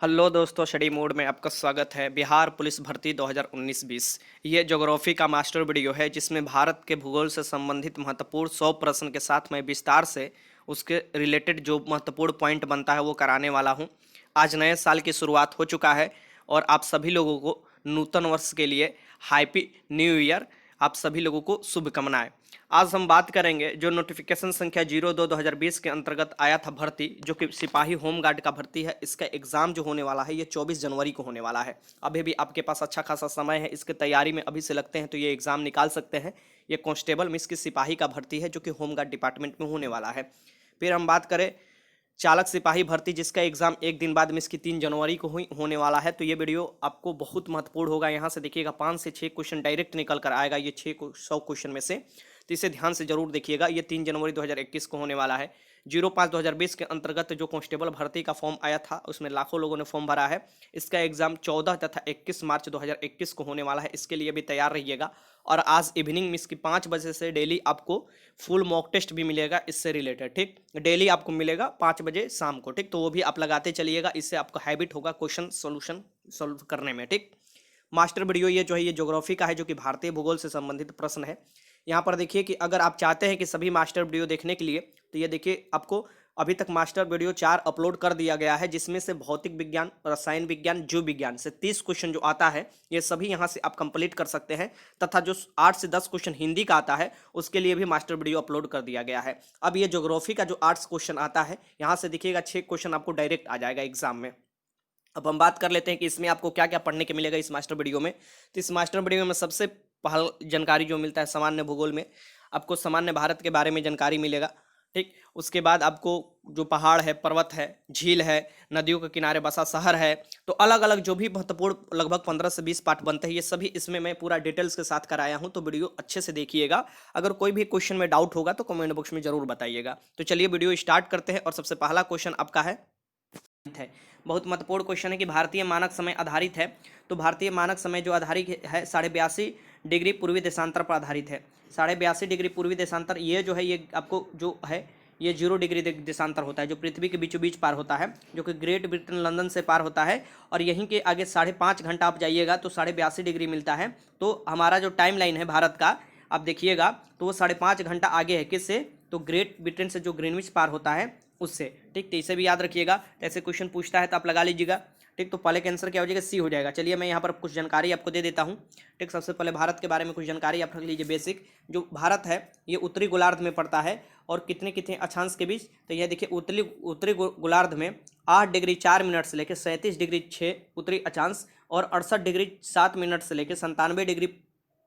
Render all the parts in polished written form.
Hello दोस्तों, study mode में आपका स्वागत है। बिहार पुलिस भर्ती 2019-20 ये ज्योग्राफी का मास्टर वीडियो है जिसमें भारत के भूगोल से संबंधित महत्वपूर्ण 100 प्रश्न के साथ मैं विस्तार से उसके रिलेटेड जो महत्वपूर्ण पॉइंट बनता है वो कराने वाला हूं। आज नए साल की शुरुआत हो चुका है और आप सभी लोगों को नूतन वर्ष के लिए हैप्पी न्यू ईयर। आप सभी लोगों को शुभकामनाएं। आज हम बात करेंगे जो नोटिफिकेशन संख्या 02/2020 के अंतर्गत आया था भर्ती, जो कि सिपाही होमगार्ड का भर्ती है। इसका एग्जाम जो होने वाला है ये 24 जनवरी को होने वाला है। अभी भी आपके पास अच्छा खासा समय है, इसके तैयारी में अभी से लगते हैं तो ये एग्जाम निकाल सकते हैं। ये कांस्टेबल मिस की सिपाही का भर्ती है जो कि होमगार्ड डिपार्टमेंट में होने वाला है। फिर हम बात करें चालक सिपाही भर्ती, जिसका एग्जाम एक दिन बाद में इसकी 3 जनवरी को होने वाला है। तो ये वीडियो आपको बहुत महत्वपूर्ण होगा। यहाँ से देखिएगा 5 से 6 क्वेश्चन डायरेक्ट निकल कर आएगा ये 100 क्वेश्चन में से। तो इसे ध्यान से जरूर देखिएगा। ये 3 जनवरी 2021 को होने वाला है। 05/2020 के अंतर्गत जो कांस्टेबल भर्ती का फॉर्म आया था उसमें लाखों लोगों ने फॉर्म भरा है। इसका एग्जाम 14 तथा 21 मार्च 2021 को होने वाला है। इसके लिए भी तैयार रहिएगा। और आज इवनिंग में इसकी 5 बजे से डेली आपको फुल मॉक टेस्ट भी मिलेगा इससे रिलेटेड। ठीक, डेली आपको मिलेगा 5 बजे शाम को। ठीक, तो वो भी आप लगाते चलिएगा। इससे आपको हैबिट होगा क्वेश्चन सोल्यूशन सॉल्व करने में। ठीक, मास्टर वीडियो ये जो है ये ज्योग्राफी का है, जो कि भारतीय भूगोल से संबंधित प्रश्न है। यहाँ पर देखिए कि अगर आप चाहते हैं कि सभी मास्टर वीडियो देखने के लिए, तो ये देखिए आपको अभी तक मास्टर वीडियो 4 अपलोड कर दिया गया है, जिसमें से भौतिक विज्ञान, रसायन विज्ञान, जीव विज्ञान से 30 क्वेश्चन जो आता है ये सभी यहाँ से आप कंप्लीट कर सकते हैं। तथा जो 8 से 10 क्वेश्चन हिंदी का आता है उसके लिए भी मास्टर वीडियो अपलोड कर दिया गया है। अब ये ज्योग्राफी का जो 8 क्वेश्चन आता है यहाँ से देखिएगा 6 क्वेश्चन आपको डायरेक्ट आ जाएगा एग्जाम में। अब हम बात कर लेते हैं कि इसमें आपको क्या क्या पढ़ने के मिलेगा इस मास्टर वीडियो में। तो इस मास्टर वीडियो में सबसे पहला जानकारी जो मिलता है सामान्य भूगोल में, आपको सामान्य भारत के बारे में जानकारी मिलेगा। ठीक, उसके बाद आपको जो पहाड़ है, पर्वत है, झील है, नदियों के किनारे बसा शहर है, तो अलग अलग जो भी महत्वपूर्ण लगभग 15 से 20 पार्ट बनते हैं ये सभी इसमें मैं पूरा डिटेल्स के साथ कराया हूँ। तो वीडियो अच्छे से देखिएगा। अगर कोई भी क्वेश्चन में डाउट होगा तो कमेंट बॉक्स में जरूर बताइएगा। तो चलिए वीडियो स्टार्ट करते हैं। और सबसे पहला क्वेश्चन आपका है, बहुत महत्वपूर्ण क्वेश्चन है कि भारतीय मानक समय आधारित है। तो भारतीय मानक समय जो आधारित है 82.5 डिग्री पूर्वी देशांतर पर आधारित है। 82.5 डिग्री पूर्वी देशांतर ये जो है ये आपको जो है ये 0 डिग्री देशांतर होता है, जो पृथ्वी के बीचों बीच पार होता है, जो कि ग्रेट ब्रिटेन लंदन से पार होता है। और यहीं के आगे 5.5 घंटा आप जाइएगा तो 82.5 डिग्री मिलता है। तो हमारा जो टाइम लाइन है भारत का आप देखिएगा तो वो 5.5 घंटा आगे है। किससे? तो ग्रेट ब्रिटेन से जो ग्रीनविच पार होता है उससे। ठीक, तो इसे भी याद रखिएगा। तो ऐसे क्वेश्चन पूछता है तो आप लगा लीजिएगा। ठीक, तो पहले का आंसर क्या हो जाएगा? सी हो जाएगा। चलिए मैं यहाँ पर कुछ जानकारी आपको दे देता हूँ। ठीक, सबसे पहले भारत के बारे में कुछ जानकारी आप रख लीजिए बेसिक। जो भारत है ये उत्तरी गोलार्ध में पड़ता है और कितने कितने अक्षांश के बीच। तो यह देखिए उत्तरी गोलार्ध में 8 डिग्री 4 मिनट से लेकर 37 डिग्री 6 उत्तरी अक्षांश और 68 डिग्री 7 मिनट से लेकर 97 डिग्री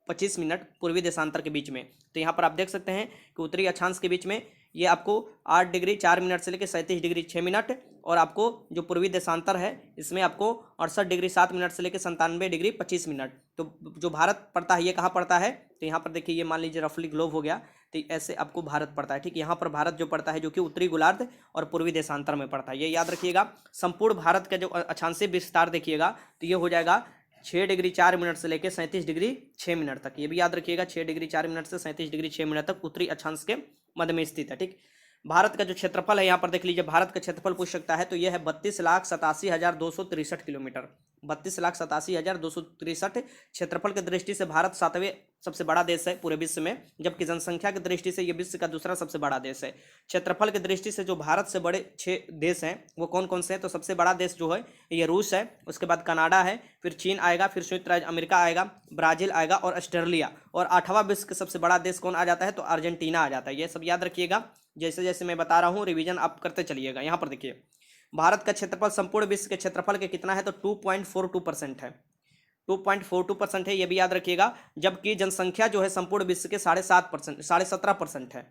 25 मिनट पूर्वी देशांतर के बीच में। तो यहाँ पर आप देख सकते हैं कि उत्तरी अक्षांश के बीच में ये आपको 8 डिग्री 4 मिनट से लेकर 37 डिग्री 6 मिनट, और आपको जो पूर्वी देशांतर है इसमें आपको 68 डिग्री 7 मिनट से लेकर 97 डिग्री 25 मिनट। तो जो भारत पड़ता है ये कहाँ पड़ता है? तो यहाँ पर देखिए ये मान लीजिए रफली ग्लोब हो गया। तो ऐसे आपको भारत पड़ता है। ठीक, यहाँ पर भारत जो पड़ता है जो कि उत्तरी गोलार्ध और पूर्वी देशांतर में पड़ता है, ये याद रखिएगा। संपूर्ण भारत का जो अक्षांशीय विस्तार देखिएगा तो ये हो जाएगा 6 डिग्री 4 मिनट से लेकर 37 डिग्री 6 मिनट तक। ये भी याद रखिएगा 6 डिग्री 4 मिनट से 37 डिग्री 6 मिनट तक उत्तरी अक्षांश के मध्य में स्थित है। ठीक, भारत का जो क्षेत्रफल है यहाँ पर देख लीजिए। भारत का क्षेत्रफल पूछ सकता है तो यह है 32,87,263 किलोमीटर। 32,87,263 क्षेत्रफल की दृष्टि से भारत 7वें सबसे बड़ा देश है पूरे विश्व में, जबकि जनसंख्या की दृष्टि से यह विश्व का दूसरा सबसे बड़ा देश है। क्षेत्रफल की दृष्टि से जो भारत से बड़े 6 देश हैं वो कौन कौन से हैं? तो सबसे बड़ा देश जो है ये रूस है, उसके बाद कनाडा है, फिर चीन आएगा, फिर संयुक्त राज्य अमेरिका आएगा, ब्राजील आएगा और ऑस्ट्रेलिया, और 8वां विश्व का सबसे बड़ा देश कौन आ जाता है? तो अर्जेंटीना आ जाता है। ये सब याद रखिएगा। जैसे जैसे मैं बता रहा हूँ रिवीजन आप करते चलिएगा। यहाँ पर देखिए भारत का क्षेत्रफल संपूर्ण विश्व के क्षेत्रफल के कितना है? तो 2.42% है। 2.42% है, ये भी याद रखिएगा। जबकि जनसंख्या जो है संपूर्ण विश्व के 17.5% है।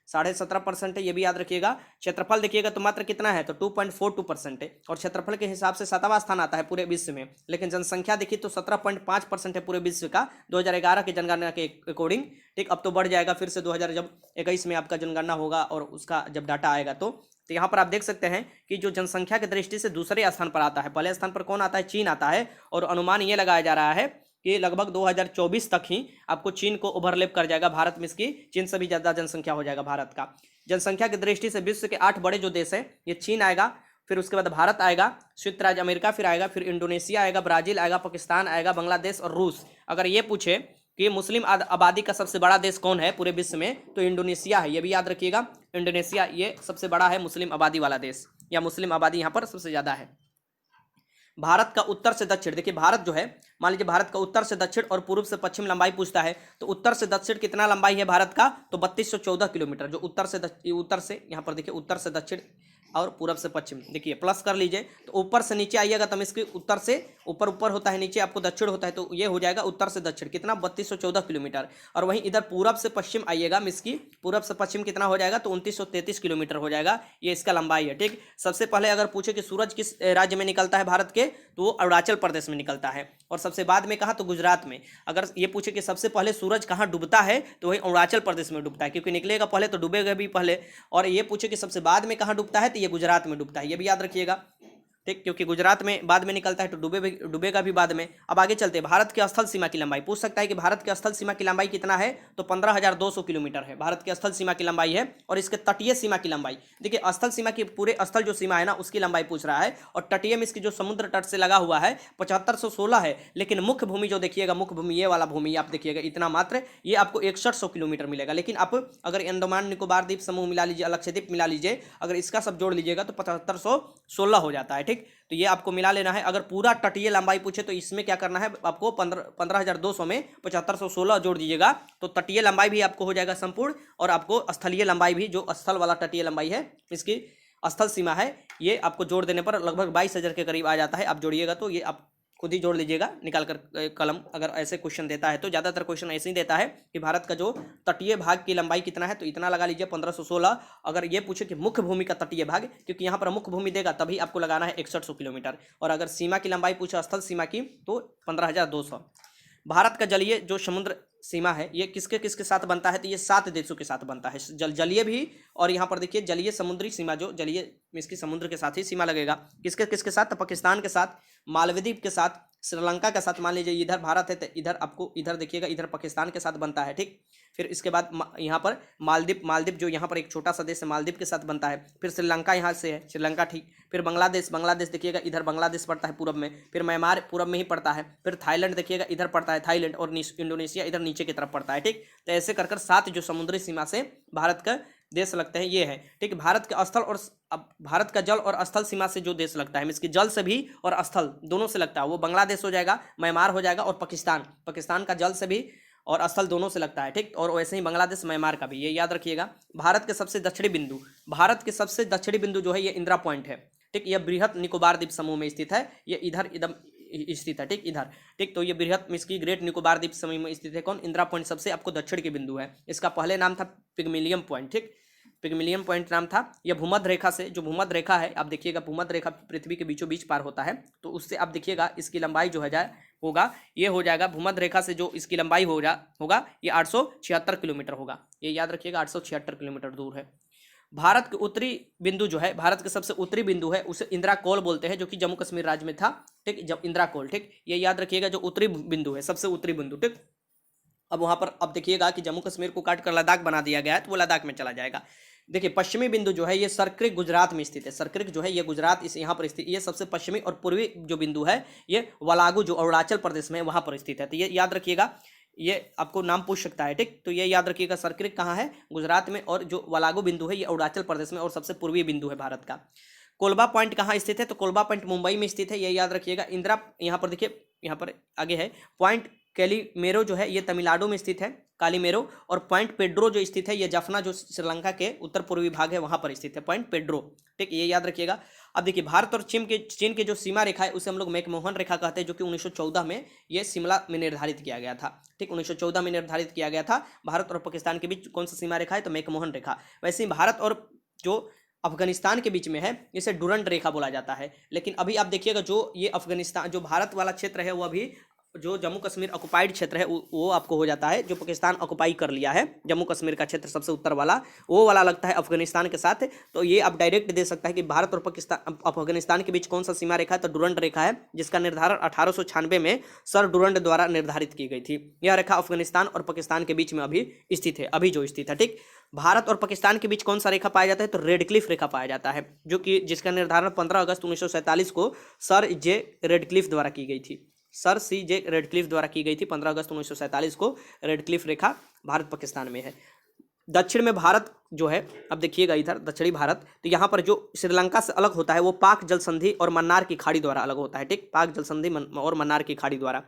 17.5% है, ये भी याद रखिएगा। क्षेत्रफल देखिएगा तो मात्र कितना है? तो 2.42% है, और क्षेत्रफल के हिसाब से 7वां स्थान आता है पूरे विश्व में। लेकिन जनसंख्या देखिए तो 17.5% है पूरे विश्व का 2011 की जनगणना के अकॉर्डिंग। ठीक, अब तो बढ़ जाएगा फिर से 2021 में आपका जनगणना होगा और उसका जब डाटा आएगा तो यहाँ पर आप देख सकते हैं कि जो जनसंख्या की दृष्टि से दूसरे स्थान पर आता है। पहले स्थान पर कौन आता है? चीन आता है, और अनुमान ये लगाया जा रहा है कि लगभग 2024 तक ही आपको चीन को ओवरलैप कर जाएगा भारत में। इसकी चीन से भी ज़्यादा जनसंख्या हो जाएगा भारत का। जनसंख्या की दृष्टि से विश्व के 8 बड़े जो देश हैं ये चीन आएगा, फिर उसके बाद भारत आएगा, संयुक्त राज्य अमेरिका फिर आएगा, फिर इंडोनेशिया आएगा, ब्राजील आएगा, पाकिस्तान आएगा, बांग्लादेश और रूस। अगर ये पूछे कि मुस्लिम आबादी का सबसे बड़ा देश कौन है पूरे विश्व में, तो इंडोनेशिया है, ये भी याद रखिएगा। इंडोनेशिया ये सबसे बड़ा है मुस्लिम आबादी वाला देश, या मुस्लिम आबादी यहाँ पर सबसे ज़्यादा है। भारत का उत्तर से दक्षिण, देखिए भारत जो है, मान लीजिए भारत का उत्तर से दक्षिण और पूर्व से पश्चिम लंबाई पूछता है, तो उत्तर से दक्षिण कितना लंबाई है भारत का, तो 3214 किलोमीटर। जो उत्तर से यहाँ पर देखिए उत्तर से दक्षिण और पूरब से पश्चिम, देखिए प्लस कर लीजिए, तो ऊपर से नीचे आइएगा तो इसके उत्तर से ऊपर ऊपर होता है, नीचे आपको दक्षिण होता है, तो ये हो जाएगा उत्तर से दक्षिण कितना 3214 किलोमीटर। और वहीं इधर पूरब से पश्चिम आइएगा, इसकी पूरब से पश्चिम कितना हो जाएगा, तो 2933 किलोमीटर हो जाएगा, ये इसका लंबाई है। ठीक, सबसे पहले अगर पूछे कि सूरज किस राज्य में निकलता है भारत के, तो वो अरुणाचल प्रदेश में निकलता है, और सबसे बाद में कहा तो गुजरात में। अगर ये पूछे कि सबसे पहले सूरज कहाँ डूबता है, तो वही अरुणाचल प्रदेश में डूबता है, क्योंकि निकलेगा पहले तो डूबेगा भी पहले। और ये पूछे कि सबसे बाद में कहाँ डूबता है, तो ये गुजरात में डूबता है, ये भी याद रखिएगा। ठीक, क्योंकि गुजरात में बाद में निकलता है तो डूबेगा भी बाद में। अब आगे चलते हैं, भारत के स्थल सीमा की लंबाई पूछ सकता है कि भारत के स्थल सीमा की लंबाई कितना है, तो 15,200 किलोमीटर है भारत के स्थल सीमा की लंबाई है। और इसके तटीय सीमा की लंबाई, देखिए स्थल सीमा की पूरे स्थल जो सीमा है ना उसकी लंबाई पूछ रहा है, और तटीय में इसकी जो समुद्र तट से लगा हुआ है 7516 है। लेकिन मुख्य भूमि जो देखिएगा, मुख्य भूमि ये वाला भूमि आप देखिएगा इतना मात्र, ये आपको 6100 किलोमीटर मिलेगा। लेकिन आप अगर अंडमान निकोबार द्वीप समूह मिला लीजिए, लक्षद्वीप मिला लीजिए, अगर इसका सब जोड़ लीजिएगा तो 7516 हो जाता है। ठीक, तो ये आपको मिला लेना है। अगर पूरा तटीय लंबाई पूछे तो इसमें क्या करना है आपको, 15,200 में 7516 जोड़ दीजिएगा, तो तटीय लंबाई भी आपको हो जाएगा संपूर्ण, और आपको स्थलीय लंबाई भी, जो स्थल वाला तटीय लंबाई है, इसकी स्थल सीमा है, ये आपको जोड़ देने पर लगभग 22,000 के करीब आ जाता है। आप जोड़िएगा तो ये आप खुद ही जोड़ लीजिएगा निकाल कर कलम, अगर ऐसे क्वेश्चन देता है तो। ज़्यादातर क्वेश्चन ऐसे ही देता है कि भारत का जो तटीय भाग की लंबाई कितना है, तो इतना लगा लीजिए 1516। अगर ये पूछे कि मुख्य भूमि का तटीय भाग, क्योंकि यहाँ पर मुख्य भूमि देगा तभी आपको लगाना है 6100 किलोमीटर। और अगर सीमा की लंबाई पूछे स्थल सीमा की, तो 15,200। भारत का जलीय जो समुद्र सीमा है ये किसके किसके साथ बनता है, तो ये 7 देशों के साथ बनता है, जलीय भी। और यहाँ पर देखिए जलीय समुद्री सीमा, जो जलीय इसकी समुद्र के साथ ही सीमा लगेगा, किसके किसके साथ, तो पाकिस्तान के साथ, मालदीव के साथ, श्रीलंका के साथ। मान लीजिए इधर भारत है तो इधर आपको, इधर देखिएगा इधर पाकिस्तान के साथ बनता है। ठीक, फिर इसके बाद यहाँ पर मालदीव जो यहाँ पर एक छोटा सा देश है, मालदीव के साथ बनता है। फिर श्रीलंका यहाँ से है, श्रीलंका। ठीक, फिर बांग्लादेश देखिएगा इधर बांग्लादेश पड़ता है पूरब में, फिर म्यांमार पूरब में ही पड़ता है, फिर थाईलैंड देखिएगा इधर पड़ता है थाईलैंड, और इंडोनेशिया इधर नीचे की तरफ पड़ता है। ठीक, तो ऐसे कर 7 जो समुद्री सीमा से भारत का देश लगते हैं ये है। ठीक, भारत का स्थल और भारत का जल और स्थल सीमा से जो देश लगता है, इसकी जल से भी और स्थल दोनों से लगता है, वो बांग्लादेश हो जाएगा, म्यांमार हो जाएगा, और पाकिस्तान का जल से भी और स्थल दोनों से लगता है। ठीक, और वैसे ही बांग्लादेश म्यांमार का भी, ये याद रखिएगा। भारत के सबसे दक्षिणी बिंदु जो है ये इंदिरा पॉइंट है। ठीक, यह बृहद निकोबार द्वीप समूह में स्थित है, ये इधर एकदम स्थित है। ठीक, इधर। ठीक, तो ये बृहद इसकी ग्रेट निकोबार द्वीप समूह में स्थित है। कौन, इंदिरा पॉइंट सबसे आपको दक्षिण के बिंदु है। इसका पहले नाम था पिग्मिलियम पॉइंट। ठीक, पिग्मिलियन पॉइंट नाम था। यह भूमध्य रेखा से, जो भूमध्य रेखा है आप देखिएगा, भूमध्य रेखा पृथ्वी के बीचों बीच पार होता है, तो उससे आप देखिएगा इसकी लंबाई जो है होगा, ये हो जाएगा भूमध्य रेखा से जो इसकी लंबाई होगा ये 876 किलोमीटर होगा, ये याद रखिएगा 876 किलोमीटर दूर है। भारत के उत्तरी बिंदु जो है, भारत के सबसे उत्तरी बिंदु है, उसे इंदिरा कोल बोलते हैं, जो कि जम्मू कश्मीर राज्य में था। ठीक, जब इंदिरा कोल। ठीक, ये याद रखिएगा, जो उत्तरी बिंदु है, सबसे उत्तरी बिंदु। ठीक, अब वहां पर अब देखिएगा कि जम्मू कश्मीर को काट कर लद्दाख बना दिया गया है, तो वो लद्दाख में चला जाएगा। देखिए पश्चिमी बिंदु जो है ये सरक्रिक गुजरात में स्थित है, सरक्रिक जो है ये गुजरात इस यहाँ पर स्थित, ये सबसे पश्चिमी। और पूर्वी जो बिंदु है ये वलागू जो अरुणाचल प्रदेश में वहां पर स्थित है, तो ये याद रखिएगा, ये आपको नाम पूछ सकता है। ठीक, तो ये याद रखिएगा, सरक्रिक कहाँ है, गुजरात में, और जो वलागू बिंदु है ये अरुणाचल प्रदेश में, और सबसे पूर्वी बिंदु है भारत का। कोलबा पॉइंट कहाँ स्थित है, तो कोलबा पॉइंट मुंबई में स्थित है, ये याद रखिएगा। इंदिरा, यहाँ पर देखिए, यहाँ पर आगे है पॉइंट कैलीमेरो जो है ये तमिलनाडु में स्थित है, कालीमेरो। और पॉइंट पेड्रो जो स्थित है ये जाफना जो श्रीलंका के उत्तर पूर्वी भाग है वहां पर स्थित है, पॉइंट पेड्रो। ठीक, ये याद रखिएगा। अब देखिए भारत और चीन के जो सीमा रेखा है उसे हम लोग मैकमोहन रेखा कहते हैं, जो कि 1914 में ये शिमला में निर्धारित किया गया था। ठीक, 1914 में निर्धारित किया गया था। भारत और पाकिस्तान के बीच कौन सा सीमा रेखा है, तो मैकमोहन रेखा। वैसे ही भारत और जो अफगानिस्तान के बीच में है इसे डुरंड रेखा बोला जाता है। लेकिन अभी आप देखिएगा जो ये अफगानिस्तान, जो भारत वाला क्षेत्र है वो अभी, जो जम्मू कश्मीर ऑक्युपाइड क्षेत्र है वो आपको हो जाता है, जो पाकिस्तान ऑक्युपाई कर लिया है जम्मू कश्मीर का क्षेत्र सबसे उत्तर वाला, वो वाला लगता है अफगानिस्तान के साथ। तो ये आप डायरेक्ट दे सकता है कि भारत और पाकिस्तान अफगानिस्तान के बीच कौन सा सीमा रेखा है, तो डुरंड रेखा है, जिसका निर्धारण 1896 में सर डुरंड द्वारा निर्धारित की गई थी। यह रेखा अफगानिस्तान और पाकिस्तान के बीच में अभी स्थित है, अभी जो स्थित है। ठीक, भारत और पाकिस्तान के बीच कौन सा रेखा पाया जाता है? तो रेडक्लिफ रेखा पाया जाता है, जो कि जिसका निर्धारण 15 अगस्त 1947 को सर जे रेडक्लिफ द्वारा की गई थी। सर सी जे रेडक्लिफ द्वारा की गई थी 15 अगस्त 1947 को। रेडक्लिफ रेखा भारत पाकिस्तान में है। दक्षिण में भारत जो है, अब देखिएगा इधर दक्षिणी भारत, तो यहाँ पर जो श्रीलंका से अलग होता है वो पाक जल संधि और मन्नार की खाड़ी द्वारा अलग होता है। ठीक, पाक जल संधि और मन्नार की खाड़ी द्वारा।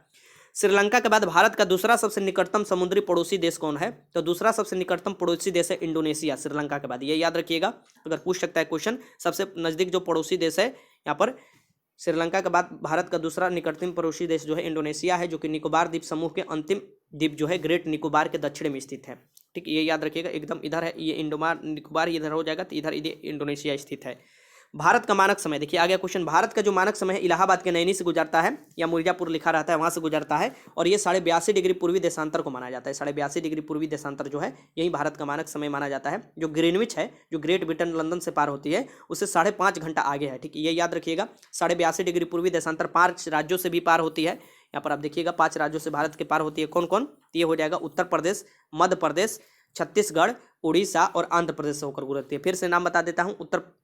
श्रीलंका के बाद भारत का दूसरा सबसे निकटतम समुद्री पड़ोसी देश कौन है? तो दूसरा सबसे निकटतम पड़ोसी देश है इंडोनेशिया, श्रीलंका के बाद। ये याद रखिएगा, अगर पूछ सकता है क्वेश्चन। सबसे नजदीक जो पड़ोसी देश है यहाँ पर श्रीलंका के बाद भारत का दूसरा निकटतम पड़ोसी देश जो है इंडोनेशिया है, जो कि निकोबार द्वीप समूह के अंतिम द्वीप जो है ग्रेट निकोबार के दक्षिण में स्थित है। ठीक, ये याद रखिएगा, एकदम इधर है ये इंडोमार निकोबार, इधर हो जाएगा तो इधर इंडोनेशिया स्थित है। भारत का मानक समय, देखिए आ गया क्वेश्चन। भारत का जो मानक समय है इलाहाबाद के नैनी से गुजरता है, या मिर्जापुर लिखा रहता है वहां से गुजरता है, और ये 82.5 डिग्री पूर्वी देशांतर को माना जाता है। 82.5 डिग्री पूर्वी देशांतर जो है यही भारत का मानक समय माना जाता है। जो ग्रीनविच है, जो ग्रेट ब्रिटेन लंदन से पार होती है, उससे 5.5 घंटा आगे है। ठीक, ये याद रखिएगा। 82.5 डिग्री पूर्वी देशांतर 5 राज्यों से भी पार होती है। यहाँ पर आप देखिएगा 5 राज्यों से भारत के पार होती है। कौन कौन? ये हो जाएगा उत्तर प्रदेश, मध्य प्रदेश, छत्तीसगढ़, उड़ीसा और आंध्र प्रदेश से होकर गुजरती है। फिर से नाम बता देता हूं,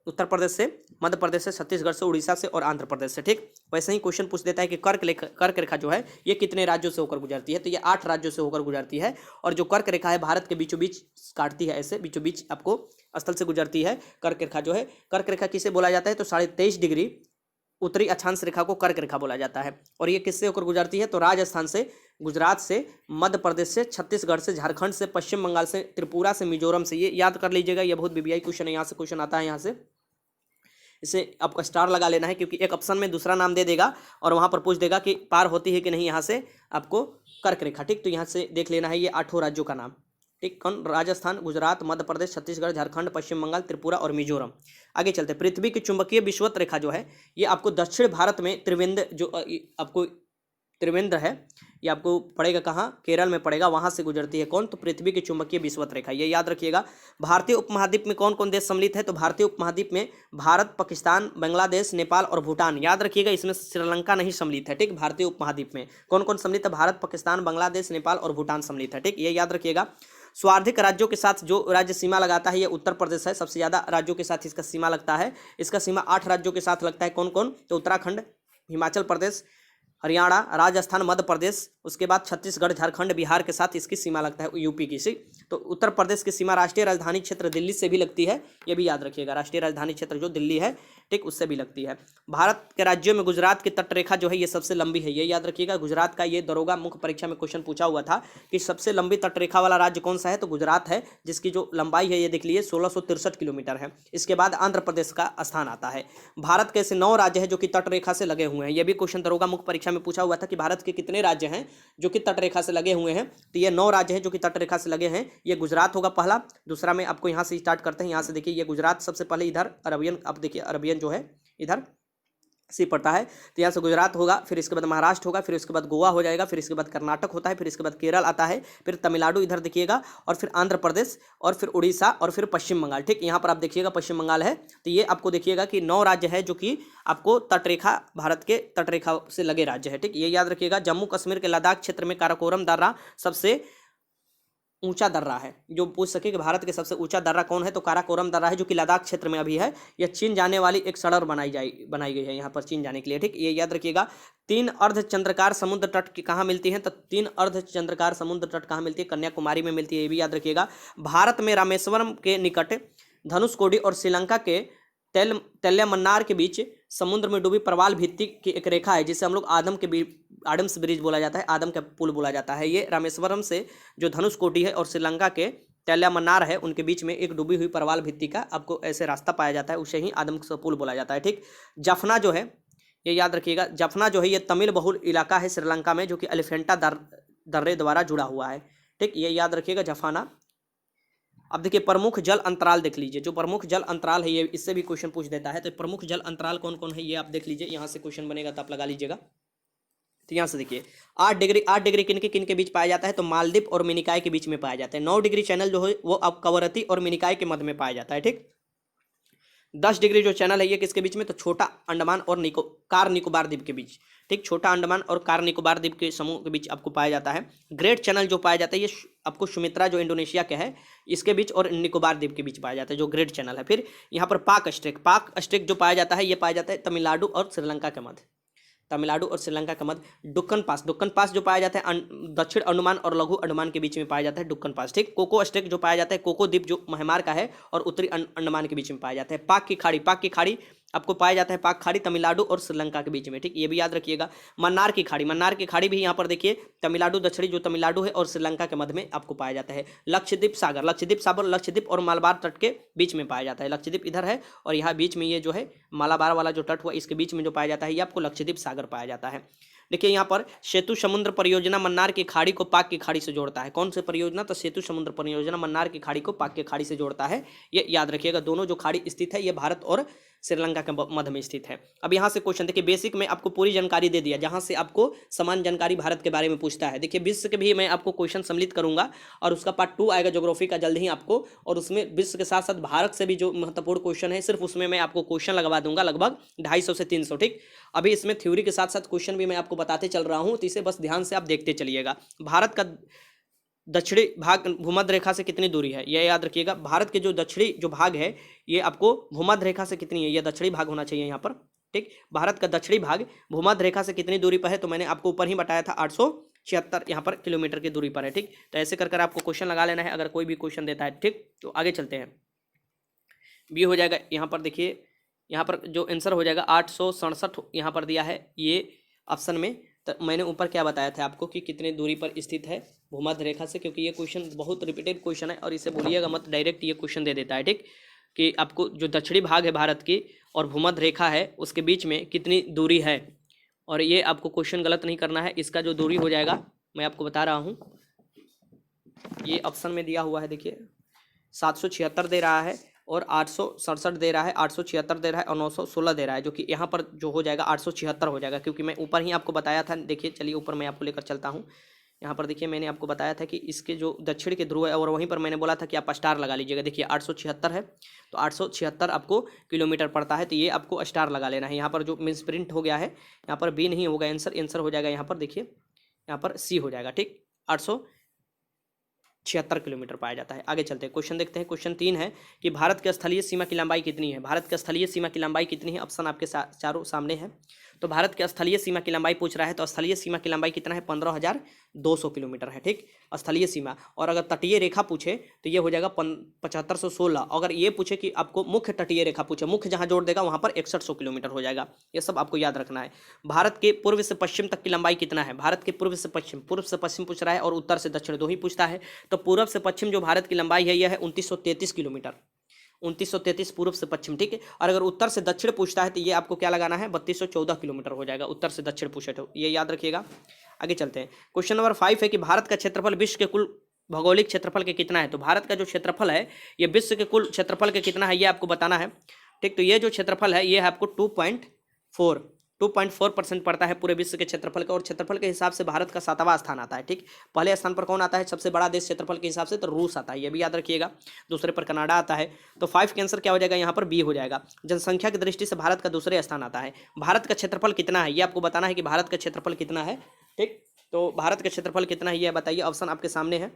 उत्तर प्रदेश से, मध्य प्रदेश से, छत्तीसगढ़ से, उड़ीसा से और आंध्र प्रदेश से। ठीक, वैसे ही क्वेश्चन पूछ देता है कि कर्क रेखा जो है ये कितने राज्यों से होकर गुजरती है? तो ये 8 राज्यों से होकर गुजरती है। और जो कर्क रेखा है भारत के बीचों बीच काटती है, ऐसे बीचों बीच आपको स्थल से गुजरती है। कर्क रेखा जो है, कर्क रेखा किसे बोला जाता है? तो 23.5 डिग्री उत्तरी अक्षांश रेखा को कर्क रेखा बोला जाता है। और ये किससे होकर गुजरती है? तो राजस्थान से, गुजरात से, मध्य प्रदेश से, छत्तीसगढ़ से, झारखंड से, पश्चिम बंगाल से, त्रिपुरा से, मिजोरम से। ये याद कर लीजिएगा, ये बहुत बीबीआई क्वेश्चन है, यहाँ से क्वेश्चन आता है। यहाँ से इसे आपको स्टार लगा लेना है, क्योंकि एक ऑप्शन में दूसरा नाम दे देगा और वहां पर पूछ देगा कि पार होती है कि नहीं यहाँ से आपको कर्क रेखा। ठीक, तो यहाँ से देख लेना है ये 8 राज्यों का नाम। ठीक, कौन? राजस्थान, गुजरात, मध्य प्रदेश, छत्तीसगढ़, झारखंड, पश्चिम बंगाल, त्रिपुरा और मिजोरम। आगे चलते, पृथ्वी की चुंबकीय विषुवत रेखा जो है ये आपको दक्षिण भारत में त्रिवेंद्र, जो आपको त्रिवेंद्र है, ये आपको पड़ेगा कहाँ? केरल में पड़ेगा, वहां से गुजरती है। कौन? तो पृथ्वी की चुंबकीय विषुवत रेखा, ये याद रखिएगा। भारतीय उपमहाद्वीप में कौन कौन देश सम्मिलित है? तो भारतीय उपमहाद्वीप में भारत, पाकिस्तान, बांग्लादेश, नेपाल और भूटान। याद रखिएगा, इसमें श्रीलंका नहीं सम्मिलित है। ठीक, भारतीय उपमहाद्वीप में कौन कौन सम्मिलित है? भारत, पाकिस्तान, बांग्लादेश, नेपाल और भूटान सम्मिलित है। ठीक, ये याद रखिएगा। स्वार्थिक राज्यों के साथ जो राज्य सीमा लगाता है ये उत्तर प्रदेश है, सबसे ज्यादा राज्यों के साथ इसका सीमा लगता है। इसका सीमा 8 राज्यों के साथ लगता है। कौन कौन? तो उत्तराखंड, हिमाचल प्रदेश, हरियाणा, राजस्थान, मध्य प्रदेश, उसके बाद छत्तीसगढ़, झारखंड, बिहार के साथ इसकी सीमा लगता है, यूपी की सी। तो उत्तर प्रदेश की सीमा राष्ट्रीय राजधानी क्षेत्र दिल्ली से भी लगती है, ये भी याद रखिएगा। राष्ट्रीय राजधानी क्षेत्र जो दिल्ली है, ठीक, उससे भी लगती है। भारत के राज्यों में गुजरात की तटरेखा जो है ये सबसे लंबी है, ये याद रखिएगा। गुजरात का ये दरोगा मुख्य परीक्षा में क्वेश्चन पूछा हुआ था कि सबसे लंबी तटरेखा वाला राज्य कौन सा है? तो गुजरात है, जिसकी जो लंबाई है ये देख लीजिए 1663 किलोमीटर है। इसके बाद आंध्र प्रदेश का स्थान आता है। भारत के ऐसे 9 राज्य हैं जो कि तटरेखा से लगे हुए हैं। ये भी क्वेश्चन दरोगा मुख्य परीक्षा में पूछा हुआ था कि भारत के कितने राज्य हैं जो कि तटरेखा से लगे हुए हैं? तो ये 9 राज्य हैं जो कि तटरेखा से लगे हैं। ये गुजरात होगा पहला। दूसरा में आपको यहाँ से स्टार्ट करते हैं, यहाँ से देखिए ये गुजरात सबसे पहले, इधर अरबियन, अब देखिए अरबियन जो है इधर सी पड़ता है, तो यहाँ से गुजरात होगा, फिर इसके बाद महाराष्ट्र होगा, फिर उसके बाद गोवा हो जाएगा, फिर इसके बाद कर्नाटक होता है, फिर इसके बाद केरल आता है, फिर तमिलनाडु इधर देखिएगा, और फिर आंध्र प्रदेश, और फिर उड़ीसा, और फिर पश्चिम बंगाल। ठीक, यहाँ पर आप देखिएगा पश्चिम बंगाल है। तो ये आपको देखिएगा कि 9 राज्य है जो कि आपको तटरेखा, भारत के तटरेखा से लगे राज्य है। ठीक, ये याद रखिएगा। जम्मू कश्मीर के लद्दाख क्षेत्र में काराकोरम दर्रा सबसे ऊंचा दर्रा है। जो पूछ सके कि भारत के सबसे ऊंचा दर्रा कौन है, तो काराकोरम दर्रा है, जो कि लद्दाख क्षेत्र में अभी है। यह चीन जाने वाली एक सड़क बनाई गई है यहाँ पर चीन जाने के लिए। ठीक, ये याद रखिएगा। 3 अर्धचंद्राकार समुद्र तट की कहाँ मिलती है? तो 3 अर्धचंद्राकार समुद्र तट कहाँ मिलती है? कन्याकुमारी में मिलती है, ये भी याद रखिएगा। भारत में रामेश्वरम के निकट धनुषकोडी और श्रीलंका के तेल्ल्यामन्नार के बीच समुद्र में डूबी प्रवाल भित्ति की एक रेखा है, जिसे हम लोग आडम्स ब्रिज बोला जाता है, आदम का पुल बोला जाता है। ये रामेश्वरम से जो धनुषकोडी है और श्रीलंका के तेल्ल्यामन्नार है, उनके बीच में एक डूबी हुई प्रवाल भित्ति का आपको ऐसे रास्ता पाया जाता है, उसे ही आदम का पुल बोला जाता है। ठीक, जफना जो है ये याद रखिएगा। जफना जो है ये तमिल बहुल इलाका है श्रीलंका में, जो कि एलिफेंटा दर्रे द्वारा जुड़ा हुआ है। ठीक, ये याद रखिएगा जफाना। अब देखिए प्रमुख जल अंतराल देख लीजिए। जो प्रमुख जल अंतराल है ये इससे भी क्वेश्चन पूछ देता है। तो प्रमुख जल अंतराल कौन कौन है ये आप देख लीजिए, यहाँ से क्वेश्चन बनेगा तो आप लगा लीजिएगा। तो यहाँ से देखिए 8 डिग्री किन के बीच पाया जाता है? तो मालदीव और मिनिकाय के बीच में पाया जाता है। 9 डिग्री चैनल जो है वो अब कवरती और मिनिकाय के मध्य में पाया जाता है। ठीक, 10 डिग्री जो चैनल है ये किसके बीच में, तो छोटा अंडमान और कार निकोबार द्वीप के बीच, ठीक, छोटा अंडमान और कार निकोबार द्वीप के समूह के बीच आपको पाया जाता है। ग्रेट चैनल जो पाया जाता है ये आपको सुमित्रा जो इंडोनेशिया के है इसके बीच और निकोबार द्वीप के बीच पाया जाता है, जो ग्रेट चैनल है। फिर यहाँ पर पाक स्ट्रेक जो पाया जाता है ये पाया जाता है तमिलनाडु और श्रीलंका के मध्य, तमिलनाडु और श्रीलंका के मध्य। डुक्कन पास जो पाया जाता है दक्षिण अंडमान और लघु अंडमान के बीच में पाया जाता है डुक्कन पास, ठीक। कोको स्ट्रेक जो पाया जाता है कोको द्वीप जो म्यांमार का है और उत्तरी अंडमान के बीच में पाया जाता है। पाक की खाड़ी आपको पाया जाता है, पाक खाड़ी तमिलनाडु और श्रीलंका के बीच में, ठीक, ये भी याद रखिएगा। मन्नार की खाड़ी भी यहाँ पर देखिए तमिलनाडु दक्षिणी जो तमिलनाडु है और श्रीलंका के मध्य में आपको पाया जाता है। लक्षद्वीप और मालाबार तट के बीच में पाया जाता है। लक्षद्वीप इधर है और यहाँ बीच में ये जो है मालाबार वाला जो तट हुआ इसके बीच में जो पाया जाता है ये आपको लक्षद्वीप सागर पाया जाता है। देखिए यहाँ पर सेतु समुद्र परियोजना मन्नार की खाड़ी को पाक की खाड़ी से जोड़ता है। कौन सी परियोजना, तो सेतु समुद्र परियोजना मन्नार की खाड़ी को पाक की खाड़ी से जोड़ता है, ये याद रखिएगा। दोनों जो खाड़ी स्थित है ये भारत और श्रीलंका के मध्य में स्थित है। अब यहाँ से क्वेश्चन देखिए, बेसिक में आपको पूरी जानकारी दे दिया, जहाँ से आपको समान जानकारी भारत के बारे में पूछता है। देखिए विश्व के भी मैं आपको क्वेश्चन सम्मिलित करूंगा और उसका पार्ट 2 आएगा ज्योग्राफी का जल्द ही आपको, और उसमें विश्व के साथ साथ भारत से भी जो महत्वपूर्ण क्वेश्चन है सिर्फ उसमें मैं आपको क्वेश्चन लगवा दूंगा लगभग 250 से 300, ठीक। अभी इसमें थ्योरी के साथ साथ क्वेश्चन भी मैं आपको बताते चल रहा हूँ, तो इसे बस ध्यान से आप देखते चलिएगा। भारत का दक्षिणी भाग भूमध्य रेखा से कितनी दूरी है, यह याद रखिएगा। भारत के जो दक्षिणी जो भाग है ये आपको भूमध्य रेखा से कितनी है, यह दक्षिणी भाग होना चाहिए यहाँ पर, ठीक। भारत का दक्षिणी भाग भूमध्य रेखा से कितनी दूरी पर है, तो मैंने आपको ऊपर ही बताया था 876 यहाँ पर किलोमीटर की दूरी पर है, ठीक। तो ऐसे कर कर आपको क्वेश्चन लगा लेना है अगर कोई भी क्वेश्चन देता है, ठीक। तो आगे चलते हैं, बी हो जाएगा यहाँ पर। देखिए यहाँ पर जो आंसर हो जाएगा 867 यहाँ पर दिया है ये ऑप्शन में। तो मैंने ऊपर क्या बताया था आपको कि कितने दूरी पर स्थित है भूमध्य रेखा से, क्योंकि ये क्वेश्चन बहुत रिपीटेड क्वेश्चन है और इसे बोलिएगा मत, डायरेक्ट ये क्वेश्चन दे देता है, ठीक, कि आपको जो दक्षिणी भाग है भारत की और भूमध्य रेखा है उसके बीच में कितनी दूरी है, और ये आपको क्वेश्चन गलत नहीं करना है। इसका जो दूरी हो जाएगा मैं आपको बता रहा हूँ, ये ऑप्शन में दिया हुआ है। देखिए 776 दे रहा है और 867 दे रहा है, 876 दे रहा है और 916 दे रहा है, जो कि यहाँ पर जो हो जाएगा 876 हो जाएगा, क्योंकि मैं ऊपर ही आपको बताया था। देखिए चलिए ऊपर मैं आपको लेकर चलता हूँ। यहाँ पर देखिए मैंने आपको बताया था कि इसके जो दक्षिण के ध्रुव है और वहीं पर मैंने बोला था कि आप स्टार लगा लीजिएगा। देखिए 876 है तो 876 आपको किलोमीटर पड़ता है, तो ये आपको स्टार लगा लेना है। यहाँ पर जो मिस प्रिंट हो गया है यहाँ पर बी नहीं होगा आंसर हो जाएगा यहाँ पर, देखिए यहाँ पर सी हो जाएगा, ठीक। 876 किलोमीटर पाया जाता है। आगे चलते हैं, क्वेश्चन देखते हैं। क्वेश्चन 3 है कि भारत के स्थलीय सीमा की लंबाई कितनी है। भारत के स्थलीय सीमा की लंबाई कितनी है, ऑप्शन आपके चारों सामने है। तो भारत के स्थलीय सीमा की लंबाई पूछ रहा है, तो स्थलीय सीमा की लंबाई कितना है, 15,200 किलोमीटर है, ठीक, स्थलीय सीमा। और अगर तटीय रेखा पूछे तो ये हो जाएगा 7516। अगर ये पूछे कि आपको मुख्य तटीय रेखा पूछे, मुख्य जहाँ जोड़ देगा वहाँ पर 6100 किलोमीटर हो जाएगा। ये सब आपको याद रखना है। भारत के पूर्व से पश्चिम तक की लंबाई कितना है, भारत के पूर्व से पश्चिम पूछ रहा है और उत्तर से दक्षिण दो ही पूछता है। तो पूर्व से पश्चिम जो भारत की लंबाई है यह है 2933 किलोमीटर, 2933 पूर्व से पश्चिम, ठीक है। और अगर उत्तर से दक्षिण पूछता है तो ये आपको क्या लगाना है, 3214 किलोमीटर हो जाएगा, उत्तर से दक्षिण पूछे तो ये याद रखिएगा। आगे चलते हैं, क्वेश्चन नंबर 5 है कि भारत का क्षेत्रफल विश्व के कुल भौगोलिक क्षेत्रफल के कितना है। तो भारत का जो क्षेत्रफल है ये विश्व के कुल क्षेत्रफल के कितना है ये आपको बताना है, ठीक। तो ये जो क्षेत्रफल है ये है आपको 2.4% पड़ता है पूरे विश्व के क्षेत्रफल का, और क्षेत्रफल के हिसाब से भारत का 7वां स्थान आता है, ठीक। पहले स्थान पर कौन आता है, सबसे बड़ा देश क्षेत्रफल के हिसाब से, तो रूस आता है, ये भी याद रखिएगा। दूसरे पर कनाडा आता है। तो 5 के आंसर क्या हो जाएगा यहाँ पर, बी हो जाएगा। जनसंख्या की दृष्टि से भारत का दूसरे स्थान आता है। भारत का क्षेत्रफल कितना है ये आपको बताना है कि भारत का क्षेत्रफल कितना है, ठीक। तो भारत का क्षेत्रफल कितना है ये बताइए, ऑप्शन आपके सामने है।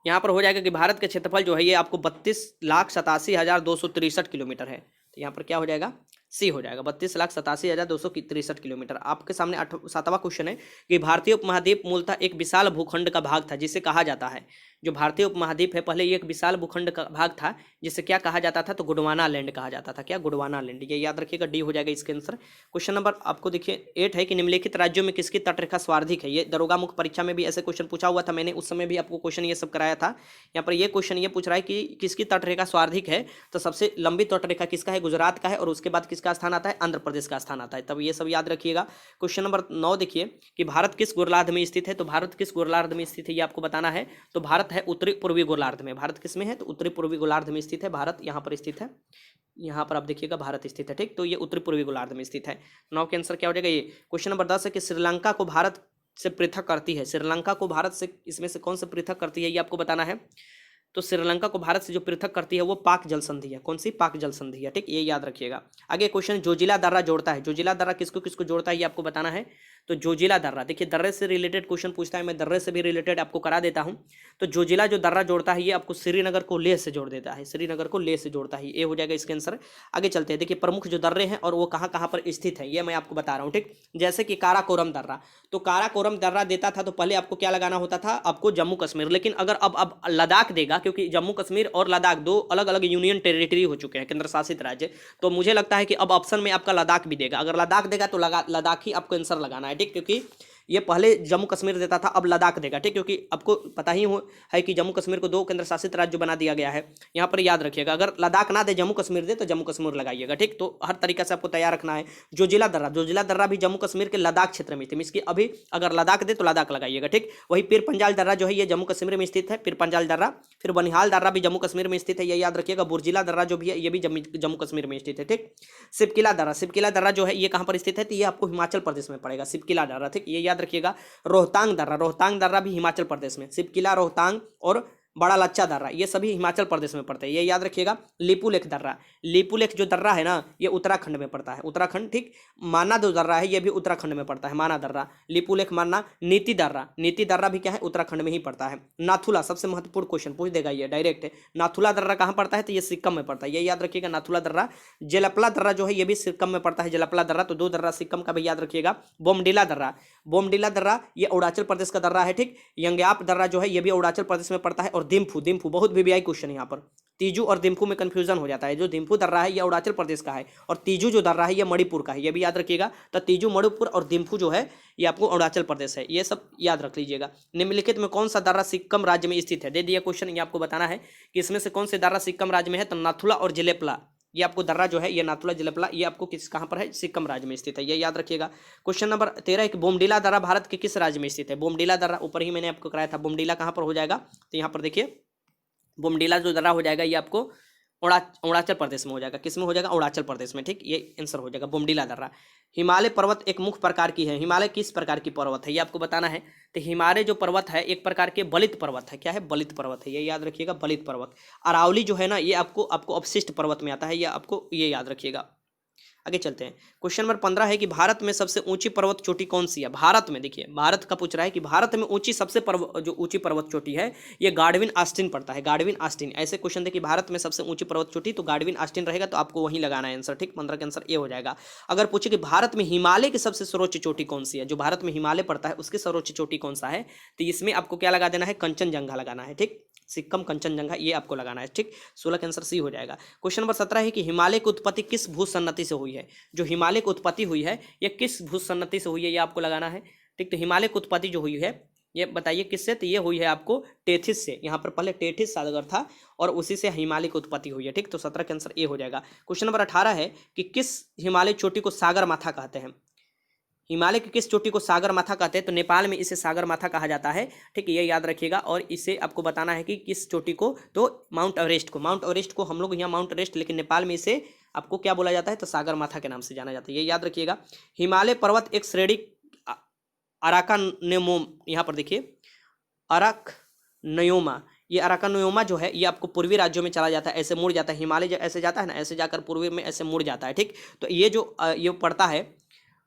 यहाँ पर हो जाएगा कि भारत का क्षेत्रफल जो है ये आपको 32,87,263 किलोमीटर है। तो यहाँ पर क्या हो जाएगा, सी हो जाएगा, 32,87,263 किलोमीटर। आपके सामने 7वां क्वेश्चन है कि भारतीय उपमहाद्वीप मूलतः एक विशाल भूखंड का भाग था जिसे कहा जाता है। जो भारतीय उपमहाद्वीप है पहले ये एक विशाल भूखंड का भाग था जिसे क्या कहा जाता था, तो गोंडवाना लैंड कहा जाता था। क्या, गोंडवाना लैंड, ये याद रखिएगा, डी हो जाएगा इसके आंसर। क्वेश्चन नंबर आपको देखिए 8 है कि निम्नलिखित राज्यों में किसकी तटरेखा सर्वाधिक है। ये दरोगा मुख्य परीक्षा में भी ऐसे क्वेश्चन पूछा हुआ था, मैंने उस समय भी आपको क्वेश्चन ये सब कराया था। यहाँ पर ये क्वेश्चन ये पूछ रहा है कि किसकी तटरेखा सर्वाधिक है, तो सबसे लंबी तटरेखा किसका है, गुजरात का है, और उसके बाद किसका स्थान आता है, आंध्र प्रदेश का स्थान आता है। तब ये सब याद रखिएगा। क्वेश्चन नंबर 9 देखिए कि भारत किस गोलार्ध में स्थित है। तो भारत किस गोलार्ध में स्थित है ये आपको बताना है। तो भारत है उत्तरी पूर्वी गोलार्ध में। भारत किस में है, तो उत्तरी पूर्वी गोलार्ध में स्थित है भारत, यहाँ पर स्थित है, यहाँ पर आप देखिएगा भारत स्थित है, ठीक। तो ये उत्तरी पूर्वी गोलार्ध में स्थित है। 9 के आंसर क्या हो जाएगा ये। क्वेश्चन नंबर 10 है कि श्रीलंका को भारत से पृथक करती है। श्रीलंका को भारत से इसमें से कौन से पृथक करती है ये आपको बताना है। तो श्रीलंका को भारत से जो पृथक करती है वो पाक जल संधि है। कौन सी? पाक जल संधि है। ठीक, ये याद रखिएगा। आगे क्वेश्चन, जोजिला दर्रा जोड़ता है। जोजिला दर्रा किसको किसको जोड़ता है ये आपको बताना है। तो जोजिला दर्रा, देखिए दर्रे से रिलेटेड क्वेश्चन पूछता है, मैं दर्रे से भी रिलेटेड आपको करा देता हूं। तो जोजिला जो दर्रा जोड़ता है ये आपको श्रीनगर को लेह से जोड़ देता है, श्रीनगर को लेह से जोड़ता है, ये हो जाएगा इसका आंसर। आगे चलते हैं, देखिए प्रमुख जो दर्रे हैं और वो कहाँ कहाँ पर स्थित है ये मैं आपको बता रहा हूँ। ठीक, जैसे कि काराकोरम दर्रा, तो काराकोरम दर्रा देता था तो पहले आपको क्या लगाना होता था, आपको जम्मू कश्मीर। लेकिन अगर अब लद्दाख देगा, क्योंकि जम्मू कश्मीर और लद्दाख दो अलग अलग यूनियन टेरिटरी हो चुके हैं, केंद्र शासित राज्य, तो मुझे लगता है कि अब ऑप्शन में आपका लद्दाख भी देगा। अगर लद्दाख देगा तो लद्दाख ही आपको आंसर लगाना है। ठीक, क्योंकि ये पहले जम्मू कश्मीर देता था, अब लद्दाख देगा। ठीक, क्योंकि आपको पता ही है कि जम्मू कश्मीर को दो केंद्र शासित राज्य बना दिया गया है। यहाँ पर याद रखिएगा, अगर लद्दाख ना दे जम्मू कश्मीर दे तो जम्मू कश्मीर लगाइएगा। ठीक, तो हर तरीके से आपको तैयार रखना है। जोजिला दर्रा भी जम्मू कश्मीर के लद्दाख क्षेत्र में थी, इसकी अभी अगर लद्दाख दे तो लद्दाख लगाइएगा। ठीक, वही पीर पंजाल दर्रा जो है ये जम्मू कश्मीर में स्थित है, पीर पंजाल दर्रा। फिर बनिहाल दर्रा भी जम्मू कश्मीर में स्थित है, ये याद रखिएगा। बुर्जिला दर्रा जो भी है ये भी जम्मू कश्मीर में स्थित है। ठीक, सिपकिला दर्रा जो है ये कहाँ पर स्थित है, तो ये आपको हिमाचल प्रदेश में पड़ेगा, सिपकिला दर्रा। ठीक, ये याद रखिएगा। रोहतांग दर्रा भी हिमाचल प्रदेश में, सिपकिला, रोहतांग और बड़ा लच्चा दर्रा ये सभी हिमाचल प्रदेश में पड़ते हैं, ये याद रखिएगा। लिपुलेख जो दर्रा है ना ये उत्तराखंड में पड़ता है, उत्तराखंड। ठीक, माना जो दर्रा है ये भी उत्तराखंड में पड़ता है, माना दर्रा, लिपुलेख, माना। नीति दर्रा भी क्या है, उत्तराखंड में ही पड़ता है। नाथुला, सबसे महत्वपूर्ण क्वेश्चन पूछ देगा ये डायरेक्ट है। नाथुला दर्रा कहाँ पड़ता है, तो ये सिक्किम में पड़ता है, ये याद रखिएगा, नाथुला दर्रा। जेलपला दर्रा जो है ये भी सिक्किम में पड़ता है, जेलपला दर्रा। तो दो दर्रा सिक्किम का भी याद रखिएगा। बोमडिला दर्रा ये अरुणाचल प्रदेश का दर्रा है। ठीक, यंग्याप दर्रा जो है ये भी अरुणाचल प्रदेश में पड़ता है। और दिम्फू बहुत वीवीआई क्वेश्चन है यहाँ पर, तीजू और दिम्फू में कंफ्यूजन हो जाता है। जो दिम्फू दर्रा है ये अरुणाचल प्रदेश का है और तीजू जो दर्रा है ये मणिपुर का है, ये भी याद रखिएगा। तो तीजू मणिपुर और दिम्फू जो है ये आपको अरुणाचल प्रदेश है, ये सब याद रख लीजिएगा। निम्नलिखित में कौन सा दर्रा सिक्किम राज्य में स्थित है, दे दिया क्वेश्चन, ये आपको बताना है कि इसमें से कौन से दर्रा सिक्किम राज्य में है। तो नाथुला और जिलेपला, ये आपको दर्रा जो है ये नाथुला जिलेपला ये आपको किस कहाँ पर है, सिक्किम राज्य में स्थित है, ये याद रखिएगा। क्वेश्चन नंबर 13, कि बोमडिला दर्रा भारत के किस राज्य में स्थित है। बोमडिला दर्रा ऊपर ही मैंने आपको कराया था, बोमडिला कहाँ पर हो जाएगा, तो यहाँ पर देखिए बोमडिला जो दर्रा हो जाएगा ये आपको अरुणाचल प्रदेश में हो जाएगा। किस में हो जाएगा, अरुणाचल प्रदेश में। ठीक, ये आंसर हो जाएगा बोमडिला दर्रा। हिमालय पर्वत एक मुख्य प्रकार की है, हिमालय किस प्रकार की पर्वत है ये आपको बताना है। तो हिमालय जो पर्वत है एक प्रकार के बलित पर्वत है, क्या है, बलित पर्वत है, ये याद रखिएगा, बलित पर्वत। अरावली जो है ना ये आपको अपशिष्ट पर्वत में आता है, ये आपको ये याद रखिएगा। आगे चलते हैं, क्वेश्चन नंबर 15 है कि भारत में सबसे ऊंची पर्वत चोटी कौन सी है। भारत में, देखिए भारत का पूछ रहा है कि भारत में जो ऊंची पर्वत चोटी है ये गार्डविन आस्टिन पड़ता है, गार्डविन आस्टिन। ऐसे क्वेश्चन देखिए, भारत में सबसे ऊंची पर्वत चोटी तो गार्डविन आस्टिन रहेगा, तो आपको वहीं लगाना है आंसर। ठीक, 15 का आंसर ये हो जाएगा। अगर पूछे कि भारत में हिमालय की सबसे सर्वोच्च चोटी कौन सी है, जो भारत में हिमालय पड़ता है उसकी सर्वोच्च चोटी कौन सा है, तो इसमें आपको क्या लगा देना है, कंचनजंगा लगाना है। ठीक, सिक्किम कंचनजंगा ये आपको लगाना है। ठीक, 16 का आंसर सी हो जाएगा। क्वेश्चन नंबर 17 है कि हिमालय की उत्पत्ति किस भूसन्नति से हुई है। जो हिमालय की उत्पत्ति हुई है ये किस भूसन्नति से हुई है ये आपको लगाना है। ठीक, तो हिमालय की उत्पत्ति जो हुई है ये बताइए किससे, तो ये हुई है आपको टेथिस से। यहाँ पर पहले टेथिस सागर था और उसी से हिमालय की उत्पत्ति हुई है। ठीक, तो 17 का आंसर ये हो जाएगा। क्वेश्चन नंबर 18 है कि किस हिमालय चोटी को सागर माथा कहते हैं। हिमालय की किस चोटी को सागर माथा कहते हैं, तो नेपाल में इसे सागर माथा कहा जाता है। ठीक है, ये याद रखिएगा। और इसे आपको बताना है कि किस चोटी को, तो माउंट एवरेस्ट को हम लोग यहाँ माउंट एवरेस्ट, लेकिन नेपाल में इसे आपको क्या बोला जाता है, तो सागर माथा के नाम से जाना जाता है, ये याद रखिएगा। हिमालय पर्वत एक श्रेणी अराकानेमोम, यहाँ पर देखिए अराकनयोमा, ये अराकनयोमा जो है ये आपको पूर्वी राज्यों में चला जाता है, ऐसे मुड़ जाता है। हिमालय ऐसे जाता है ना, ऐसे जाकर पूर्वी में ऐसे मुड़ जाता है। ठीक, तो ये जो ये पड़ता है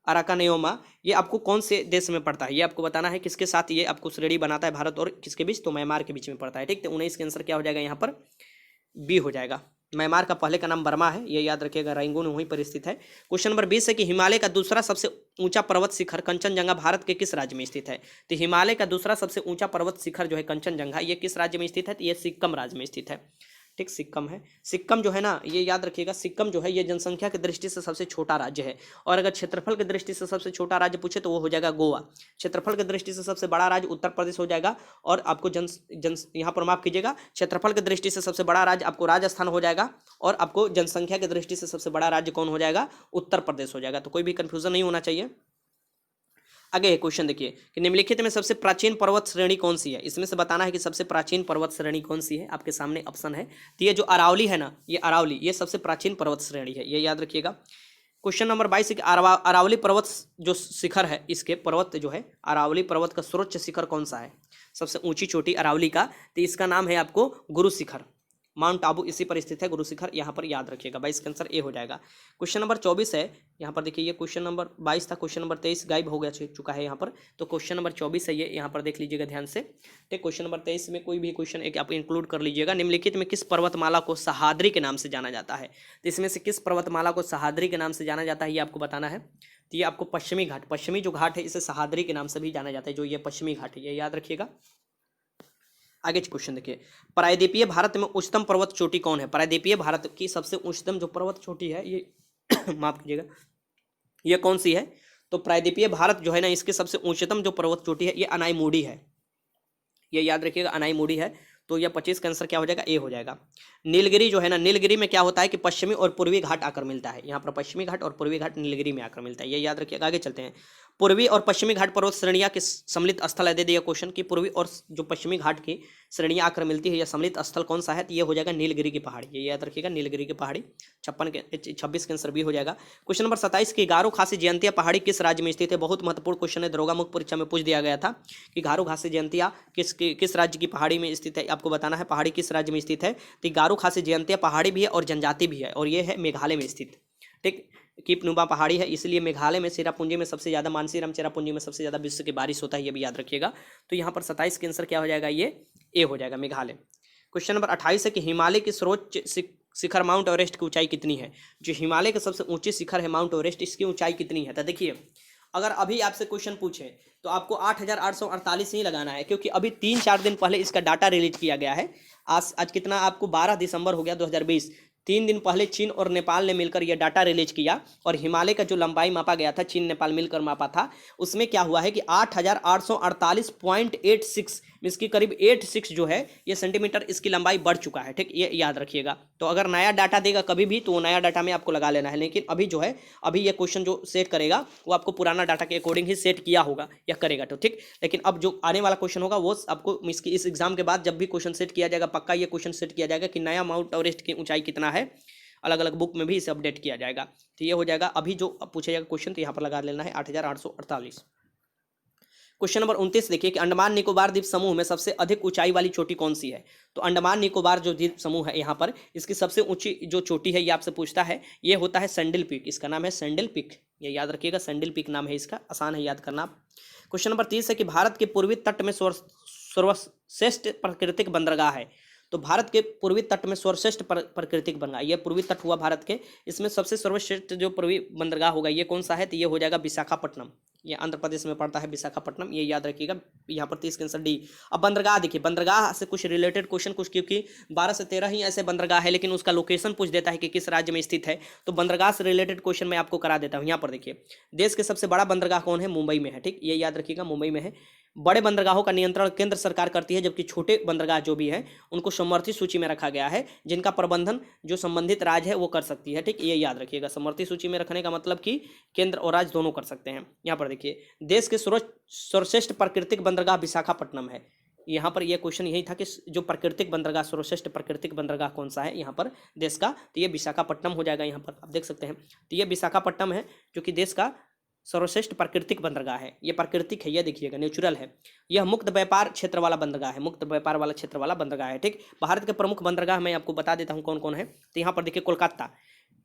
अराकानेयोमा, ये आपको कौन से देश में पड़ता है ये आपको बताना है। किसके साथ ये आपको श्रेणी बनाता है, भारत और किसके बीच, तो म्यांमार के बीच में पड़ता है। ठीक, तो 19 के आंसर क्या हो जाएगा, यहाँ पर बी हो जाएगा। म्यांमार का पहले का नाम बर्मा है, ये याद रखिएगा, रंगून वहीं पर स्थित है। क्वेश्चन नंबर 20 है कि हिमालय का दूसरा सबसे ऊंचा पर्वत शिखर कंचनजंगा भारत के किस राज्य में स्थित है। तो हिमालय का दूसरा सबसे ऊंचा पर्वत शिखर जो है कंचनजंगा ये किस राज्य में स्थित है, तो ये सिक्किम राज्य में स्थित है। ठीक, सिक्किम है। सिक्किम जो है ना ये याद रखिएगा, सिक्किम जो है ये जनसंख्या की दृष्टि से सबसे छोटा राज्य है। और अगर क्षेत्रफल की दृष्टि से सबसे छोटा राज्य पूछे तो वो हो जाएगा गोवा। क्षेत्रफल की दृष्टि से सबसे बड़ा राज्य उत्तर प्रदेश हो जाएगा। और आपको यहाँ पर माफ कीजिएगा, क्षेत्रफल की दृष्टि से सबसे बड़ा राज्य आपको राजस्थान हो जाएगा। और आपको जनसंख्या की दृष्टि से सबसे बड़ा राज्य कौन हो जाएगा, उत्तर प्रदेश हो जाएगा। तो कोई भी कंफ्यूजन नहीं होना चाहिए। आगे क्वेश्चन देखिए कि निम्नलिखित में सबसे प्राचीन पर्वत श्रेणी कौन सी है। इसमें से बताना है कि सबसे प्राचीन पर्वत श्रेणी कौन सी है। आपके सामने ऑप्शन है, तो ये जो अरावली है ना, ये अरावली ये सबसे प्राचीन पर्वत श्रेणी है, ये याद रखिएगा। क्वेश्चन नंबर 22 है कि अरावली पर्वत जो शिखर है, इसके पर्वत जो है अरावली पर्वत का सर्वोच्च शिखर कौन सा है। सबसे ऊंची चोटी अरावली का, तो इसका नाम है आपको गुरु शिखर। माउंट आबू इसी पर स्थित है, गुरु शिखर, यहाँ पर याद रखिएगा। 22 का आंसर ए हो जाएगा। क्वेश्चन नंबर 24 है, यहाँ पर देखिए, ये क्वेश्चन नंबर 22 था, क्वेश्चन नंबर 23 गायब हो गया चुका है यहाँ पर, तो क्वेश्चन नंबर 24 है ये, यहाँ पर देख लीजिएगा ध्यान से। ठीक, क्वेश्चन नंबर 23 में कोई भी क्वेश्चन एक आप इंक्लूड कर लीजिएगा। निम्नलिखित में किस पर्वतमाला को सह्याद्री के नाम से जाना जाता है? तो इसमें से किस पर्वतमाला को सह्याद्री के नाम से जाना जाता है, ये आपको बताना है। तो ये आपको पश्चिमी घाट, पश्चिमी जो घाट है इसे सह्याद्री के नाम से भी जाना जाता है, जो ये पश्चिमी घाट है, ये याद रखिएगा। आगे क्वेश्चन देखिए, प्रायद्वीपीय भारत में उच्चतम पर्वत चोटी कौन है? प्रायद्वीपीय भारत की सबसे उच्चतम जो पर्वत चोटी है ये माफ कीजिएगा, ये कौन सी है? तो प्रायद्वीपीय भारत जो है ना, इसके सबसे उच्चतम जो पर्वत चोटी है ये अनाईमुडी है, ये याद रखिएगा, अनाईमुडी है। तो यह 25 का आंसर क्या हो जाएगा? ए हो जाएगा। नीलगिरी जो है ना, नीलगिरी में क्या होता है कि पश्चिमी और पूर्वी घाट आकर मिलता है, यहाँ पर पश्चिमी घाट और पूर्वी घाट नीलगिरी में आकर मिलता है, ये याद रखिएगा। आगे चलते हैं, पूर्वी और पश्चिमी घाट पर्वत श्रेणियां किस सम्मिलित स्थल है? दे दिया क्वेश्चन कि पूर्वी और जो पश्चिमी घाट की श्रेणियां आकर मिलती है, यह सम्मिलित स्थल कौन सा है? तो ये हो जाएगा नीलगिरी की पहाड़ी, ये याद रखिएगा, नीलगिरी की पहाड़ी। 26 के आंसर भी हो जाएगा। क्वेश्चन नंबर 27 की गारो खासी जयंतिया पहाड़ी किस राज्य में स्थित है? बहुत महत्वपूर्ण क्वेश्चन है, दरोगा मुख्य परीक्षा में पूछ दिया गया था कि गारो खासी जयंतिया किस राज्य की पहाड़ी में स्थित है, आपको बताना है पहाड़ी किस राज्य में स्थित है। तो गारो खासी जयंतिया पहाड़ी भी है और जनजाति भी है, और ये है मेघालय में स्थित। ठीक, कीपनुमा पहाड़ी है, इसलिए मेघालय में चेरापूंजी में सबसे ज्यादा, मानसीराम चेरापूंजी में सबसे ज्यादा विश्व की बारिश होता है, ये भी याद रखिएगा। तो यहाँ पर 27 के आंसर क्या हो जाएगा? ये ए हो जाएगा, मेघालय। क्वेश्चन नंबर 28 है कि हिमालय की सर्वोच्च शिखर माउंट एवरेस्ट की ऊंचाई कितनी है? जो हिमालय का सबसे ऊंची शिखर है माउंट एवरेस्ट, इसकी ऊंचाई कितनी है? तो देखिए, अगर अभी आपसे क्वेश्चन पूछे तो आपको 8,848 ही लगाना है, क्योंकि अभी 3-4 दिन पहले इसका डाटा रिलीज किया गया है। आज कितना आपको 12 दिसंबर हो गया 2020। 3 दिन पहले चीन और नेपाल ने मिलकर यह डाटा रिलीज किया, और हिमालय का जो लंबाई मापा गया था, चीन नेपाल मिलकर मापा था, उसमें क्या हुआ है कि 8,848.86, इसकी करीब 86 जो है ये सेंटीमीटर इसकी लंबाई बढ़ चुका है। ठीक, ये याद रखिएगा। तो अगर नया डाटा देगा कभी भी, तो वो नया डाटा में आपको लगा लेना है, लेकिन अभी जो है, अभी ये क्वेश्चन जो सेट करेगा वो आपको पुराना डाटा के अकॉर्डिंग ही सेट किया होगा या करेगा, तो ठीक। लेकिन अब जो आने वाला क्वेश्चन होगा वो आपको इस एग्जाम के बाद जब भी क्वेश्चन सेट किया जाएगा, पक्का ये क्वेश्चन सेट किया जाएगा कि नया माउंट एवरेस्ट की ऊंचाई कितना है, अलग अलग बुक में भी इसे अपडेट किया जाएगा। तो ये हो जाएगा, अभी जो पूछा जाएगा क्वेश्चन, तो यहाँ पर लगा लेना है 8,848। क्वेश्चन नंबर 29 देखिए कि अंडमान निकोबार द्वीप समूह में सबसे अधिक ऊंचाई वाली चोटी कौन सी है? तो अंडमान निकोबार जो द्वीप समूह है यहाँ पर, इसकी सबसे ऊंची जो चोटी है ये आपसे पूछता है, ये होता है सैंडल पीक, इसका नाम है सैंडल पीक, ये याद रखिएगा, सैंडल पीक नाम है इसका, आसान है याद करना। क्वेश्चन नंबर 30 है कि भारत के पूर्वी तट में सर्वश्रेष्ठ प्राकृतिक बंदरगाह है। तो भारत के पूर्वी तट में सर्वश्रेष्ठ प्राकृतिक बंदरगाह, ये पूर्वी तट हुआ भारत के, इसमें सबसे सर्वश्रेष्ठ जो पूर्वी बंदरगाह होगा ये कौन सा है? तो ये हो जाएगा विशाखापट्टनम, ये आंध्र प्रदेश में पड़ता है विशाखापट्टनम, ये याद रखिएगा। यहाँ पर 30 का आंसर डी। अब बंदरगाह देखिए, बंदरगाह से कुछ रिलेटेड क्वेश्चन, कुछ क्योंकि 12 से 13 ही ऐसे बंदरगाह है, लेकिन उसका लोकेशन पूछ देता है कि किस राज्य में स्थित है, तो बंदरगाह से रिलेटेड क्वेश्चन मैं आपको करा देता हूँ। यहाँ पर देखिए, देश के सबसे बड़ा बंदरगाह कौन है? मुंबई में है, ठीक, ये याद रखिएगा, मुंबई में है। बड़े बंदरगाहों का नियंत्रण केंद्र सरकार करती है, जबकि छोटे बंदरगाह जो भी हैं उनको समवर्ती सूची में रखा गया है, जिनका प्रबंधन जो संबंधित राज्य है वो कर सकती है, ठीक, ये याद रखिएगा। समवर्ती सूची में रखने का मतलब कि केंद्र और राज्य दोनों कर सकते हैं। यहाँ पर देखिए, देश के सर्वश्रेष्ठ प्राकृतिक बंदरगाह विशाखापट्टनम है। यहाँ पर यह क्वेश्चन यही था कि जो प्राकृतिक बंदरगाह, सर्वश्रेष्ठ प्राकृतिक बंदरगाह कौन सा है यहाँ पर देश का? तो ये विशाखापट्टनम हो जाएगा। यहाँ पर आप देख सकते हैं, तो ये विशाखापट्टनम है जो कि देश का सर्वश्रेष्ठ प्राकृतिक बंदरगाह है। ये प्राकृतिक है, ये देखिएगा, नेचुरल है। यह मुक्त व्यापार क्षेत्र वाला बंदरगाह है, मुक्त व्यापार वाला क्षेत्र वाला बंदरगाह है, ठीक। भारत के प्रमुख बंदरगाह मैं आपको बता देता हूँ कौन कौन है। तो यहाँ पर देखिए, कोलकाता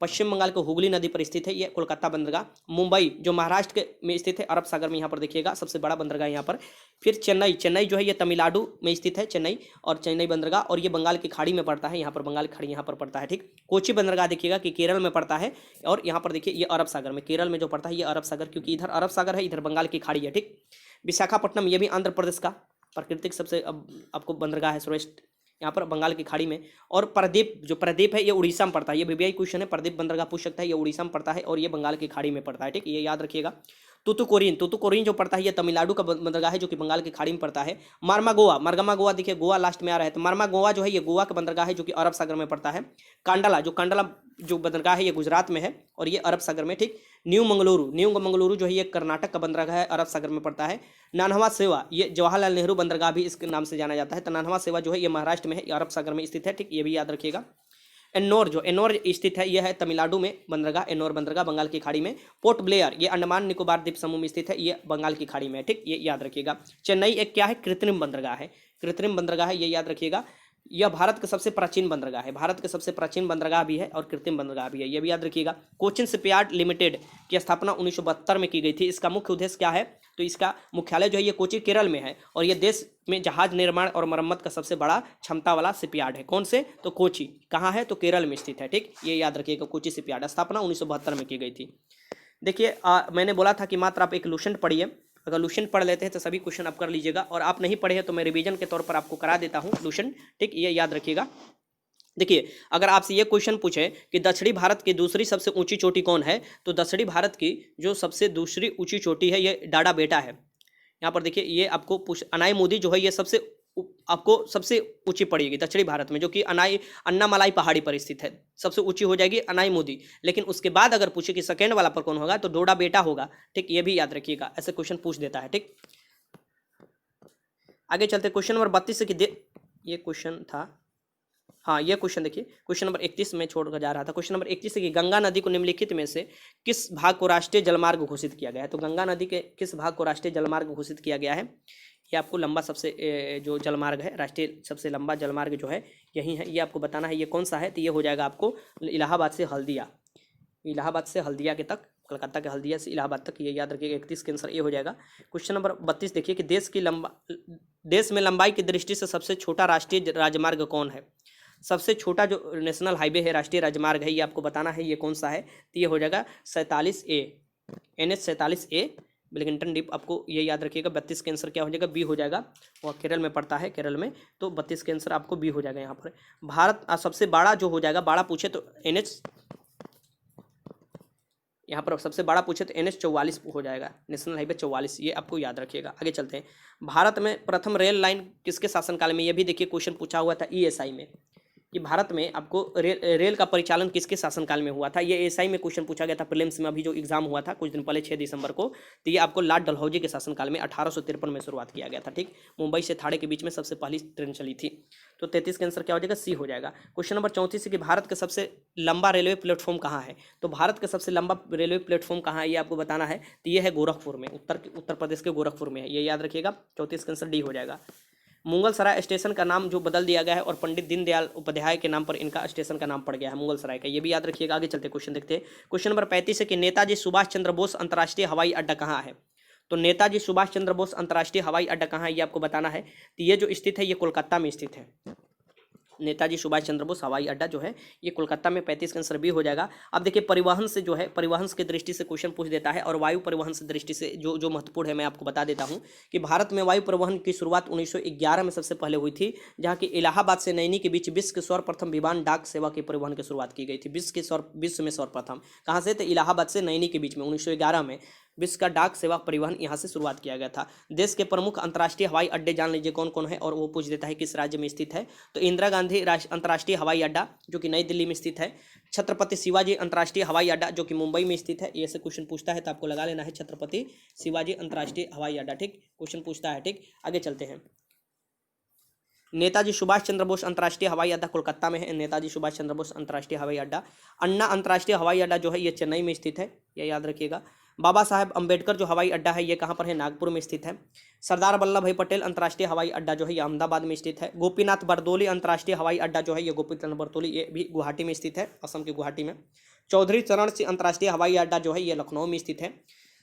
पश्चिम बंगाल के हुगली नदी पर स्थित है, ये कोलकाता बंदरगाह। मुंबई जो महाराष्ट्र के में स्थित है, अरब सागर में, यहाँ पर देखिएगा सबसे बड़ा बंदरगाह यहाँ पर। फिर चेन्नई जो है ये तमिलनाडु में स्थित है, चेन्नई और चेन्नई बंदरगाह, और ये बंगाल की खाड़ी में पड़ता है, यहाँ पर बंगाल की खाड़ी यहाँ पर पड़ता है, ठीक। कोची बंदरगाह देखिएगा कि केरल में पड़ता है, और यहाँ पर देखिए ये अरब सागर में, केरल में जो पड़ता है ये अरब सागर, क्योंकि इधर अरब सागर है, इधर बंगाल की खाड़ी है, ठीक। विशाखापट्टनम ये भी आंध्र प्रदेश का प्राकृतिक सबसे आपको बंदरगाह है, श्रेष्ठ, यहाँ पर बंगाल की खाड़ी में। और प्रदीप जो प्रदीप है ये उड़ीसा में पड़ता है, ये बीबीआई क्वेश्चन है, प्रदीप बंदरगाह पूछ सकता है, ये उड़ीसा में पड़ता है और ये बंगाल की खाड़ी में पड़ता है, ठीक, ये याद रखिएगा। तूतुकुड़ीन जो पड़ता है ये तमिलनाडु का बंदरगाह है, जो कि बंगाल की खाड़ी में पड़ता है। मरगमा गोवा देखिए, गोवा लास्ट में आ रहा है, तो मरमा गोवा जो है ये गोवा का बंदरगाह है, जो कि अरब सागर में पड़ता है। कांडला जो बंदरगाह है ये गुजरात में है और ये अरब सागर में, ठीक। न्यू मंगलुरु जो है ये कर्नाटक का बंदरगाह है, अरब सागर में पड़ता है। नानहवा सेवा ये जवाहरलाल नेहरू बंदरगाह भी इसके नाम से जाना जाता है, तो नानहवा सेवा जो है ये महाराष्ट्र में है, अरब सागर में स्थित है, ठीक, ये भी याद रखिएगा। एन्नोर, जो एन्नोर स्थित है, यह है तमिलनाडु में बंदरगाह, एन्नोर बंदरगाह बंगाल की खाड़ी में। पोर्ट ब्लेयर, ये अंडमान निकोबार द्वीप समूह में स्थित है, ये बंगाल की खाड़ी में है, ठीक, ये याद रखिएगा। चेन्नई एक क्या है, कृत्रिम बंदरगाह है, कृत्रिम बंदरगाह है, ये याद रखिएगा। यह भारत का सबसे प्राचीन बंदरगाह है, भारत के सबसे प्राचीन बंदरगाह भी है और कृत्रिम बंदरगाह भी है, ये भी याद रखिएगा। कोचिन शिपयार्ड लिमिटेड की स्थापना 1972 में की गई थी। इसका मुख्य उद्देश्य क्या है, तो इसका मुख्यालय जो है ये कोची केरल में है और ये देश में जहाज निर्माण और मरम्मत का सबसे बड़ा क्षमता वाला शिपयार्ड है। कौन से, तो कोची, कहाँ है, तो केरल में स्थित है, ठीक, ये याद रखिएगा। कोची शिपयार्ड, स्थापना 1972 में की गई थी। देखिए मैंने बोला था कि मात्र आप एक लुसेंट पढ़िए, अगर लुसेंट पढ़ लेते हैं तो सभी क्वेश्चन आप कर लीजिएगा, और आप नहीं पढ़े हैं तो मैं रिवीजन के तौर पर आपको करा देता हूँ लुसेंट, ठीक, ये याद रखिएगा। देखिए अगर आपसे ये क्वेश्चन पूछे कि दक्षिणी भारत की दूसरी सबसे ऊंची चोटी कौन है, तो दक्षिणी भारत की जो सबसे दूसरी ऊंची चोटी है ये डाडा बेटा है। यहाँ पर देखिए ये आपको अनाई मोदी जो है ये आपको सबसे ऊंची पड़ेगी दक्षिणी भारत में, जो कि अन्नामलाई पहाड़ी पर स्थित है, सबसे ऊंची हो जाएगी अनाई मोदी। लेकिन उसके बाद अगर पूछे कि सेकेंड वाला पर कौन होगा, तो डोडा बेटा होगा, ठीक, ये भी याद रखिएगा, ऐसे क्वेश्चन पूछ देता है, ठीक। आगे चलते क्वेश्चन नंबर 32 ये क्वेश्चन था, हाँ ये क्वेश्चन देखिए, क्वेश्चन नंबर 31 में छोड़कर जा रहा था। क्वेश्चन नंबर 31 की गंगा नदी को निम्नलिखित में से किस भाग को राष्ट्रीय जलमार्ग घोषित किया गया है, तो गंगा नदी के किस भाग को राष्ट्रीय जलमार्ग घोषित किया गया है, ये आपको लंबा सबसे जो जलमार्ग है, राष्ट्रीय सबसे लंबा जलमार्ग जो है यही है, ये आपको बताना है ये कौन सा है, तो ये हो जाएगा आपको इलाहाबाद से हल्दिया, इलाहाबाद से हल्दिया के तक, कलकत्ता के हल्दिया से इलाहाबाद तक, ये याद रखिएगा। 31 के आंसर ये हो जाएगा। क्वेश्चन नंबर 32 देखिए कि देश में लंबाई की दृष्टि से सबसे छोटा राष्ट्रीय राजमार्ग कौन है, सबसे छोटा जो नेशनल हाईवे है, राष्ट्रीय राजमार्ग है, ये आपको बताना है ये कौन सा है, तो ये हो जाएगा 47A, NH 47A Billington dip, आपको ये याद रखिएगा। 32 के आंसर क्या हो जाएगा, बी हो जाएगा, वह केरल में पड़ता है, केरल में, तो 32 के आंसर आपको बी हो जाएगा। यहाँ पर भारत सबसे बड़ा जो हो जाएगा, बड़ा पूछे तो NH, यहाँ पर सबसे बड़ा पूछे तो NH 44 हो जाएगा, नेशनल हाईवे 44, ये आपको याद रखिएगा। आगे चलते हैं, भारत में प्रथम रेल लाइन किसके शासनकाल में, ये भी देखिए क्वेश्चन पूछा हुआ था ESI में, कि भारत में आपको रेल का परिचालन किसके शासनकाल में हुआ था, ये एसआई में क्वेश्चन पूछा गया था प्रीलिम्स में, अभी जो एग्जाम हुआ था कुछ दिन पहले 6 दिसंबर को, तो ये आपको लॉर्ड डलहौजी के शासनकाल में 1853 में शुरुआत किया गया था, ठीक, मुंबई से थाड़े के बीच में सबसे पहली ट्रेन चली थी। तो 33 के आंसर क्या हो जाएगा, सी हो जाएगा। क्वेश्चन नंबर 34 कि भारत का सबसे लंबा रेलवे प्लेटफॉर्म कहाँ है, तो भारत का सबसे लंबा रेलवे प्लेटफॉर्म कहाँ है, ये आपको बताना है, तो ये है गोरखपुर में, उत्तर प्रदेश के गोरखपुर में है, ये याद रखिएगा। 34 का आंसर डी हो जाएगा। मुगल सराय स्टेशन का नाम जो बदल दिया गया है और पंडित दीनदयाल उपाध्याय के नाम पर इनका स्टेशन का नाम पड़ गया है मुगल सराय का, ये भी याद रखिएगा। आगे चलते क्वेश्चन देखते हैं। क्वेश्चन नंबर 35 है कि नेताजी सुभाष चंद्र बोस अंतर्राष्ट्रीय हवाई अड्डा कहाँ है, तो नेताजी सुभाष चंद्र बोस अंतर्राष्ट्रीय हवाई अड्डा कहाँ है, ये आपको बताना है, तो ये जो स्थित है ये कोलकाता में स्थित है। नेताजी सुभाष चंद्र बोस हवाई अड्डा जो है ये कोलकाता में, 35 का आंसर भी हो जाएगा। अब देखिए परिवहन से जो है, परिवहन की दृष्टि से क्वेश्चन पूछ देता है, और वायु परिवहन से दृष्टि से जो महत्वपूर्ण है मैं आपको बता देता हूं कि भारत में वायु परिवहन की शुरुआत 1911 में सबसे पहले हुई थी, जहां की इलाहाबाद से नैनी के बीच विश्व के सर्वप्रथम विमान डाक सेवा के परिवहन की शुरुआत की गई थी। विश्व में सर्वप्रथम कहाँ से, तो इलाहाबाद से नैनी के बीच में 1911 में विश्व का डाक सेवा परिवहन यहाँ से शुरुआत किया गया था। देश के प्रमुख अंतर्राष्ट्रीय हवाई अड्डे जान लीजिए कौन कौन है, और वो पूछ देता है किस राज्य में स्थित है, तो इंदिरा गांधी अंतर्राष्ट्रीय हवाई अड्डा जो कि नई दिल्ली में स्थित है, छत्रपति शिवाजी अंतर्राष्ट्रीय हवाई अड्डा जो कि मुंबई में स्थित है, ये से क्वेश्चन पूछता है तो आपको लगा लेना है छत्रपति शिवाजी अंतर्राष्ट्रीय हवाई अड्डा, ठीक, क्वेश्चन पूछता है, ठीक। आगे चलते हैं, नेताजी सुभाष चंद्र बोस अंतर्राष्ट्रीय हवाई अड्डा कोलकाता में है, नेताजी सुभाष चंद्र बोस अंतर्राष्ट्रीय हवाई अड्डा। अन्ना अंतर्राष्ट्रीय हवाई अड्डा जो है ये चेन्नई में स्थित है, ये याद रखिएगा। बाबा साहेब अंबेडकर जो हवाई अड्डा है ये कहाँ पर है, नागपुर में स्थित है। सरदार वल्लभ भाई पटेल अंतर्राष्ट्रीय हवाई अड्डा जो है ये अहमदाबाद में स्थित है। गोपीनाथ बरदोली अंतर्राष्ट्रीय हवाई अड्डा जो है ये गोपीनाथ बरदोली, ये भी गुवाहाटी में स्थित है, असम के गुवाहाटी में। चौधरी चरण सिंह अंतर्राष्ट्रीय हवाई अड्डा जो है ये लखनऊ में स्थित है।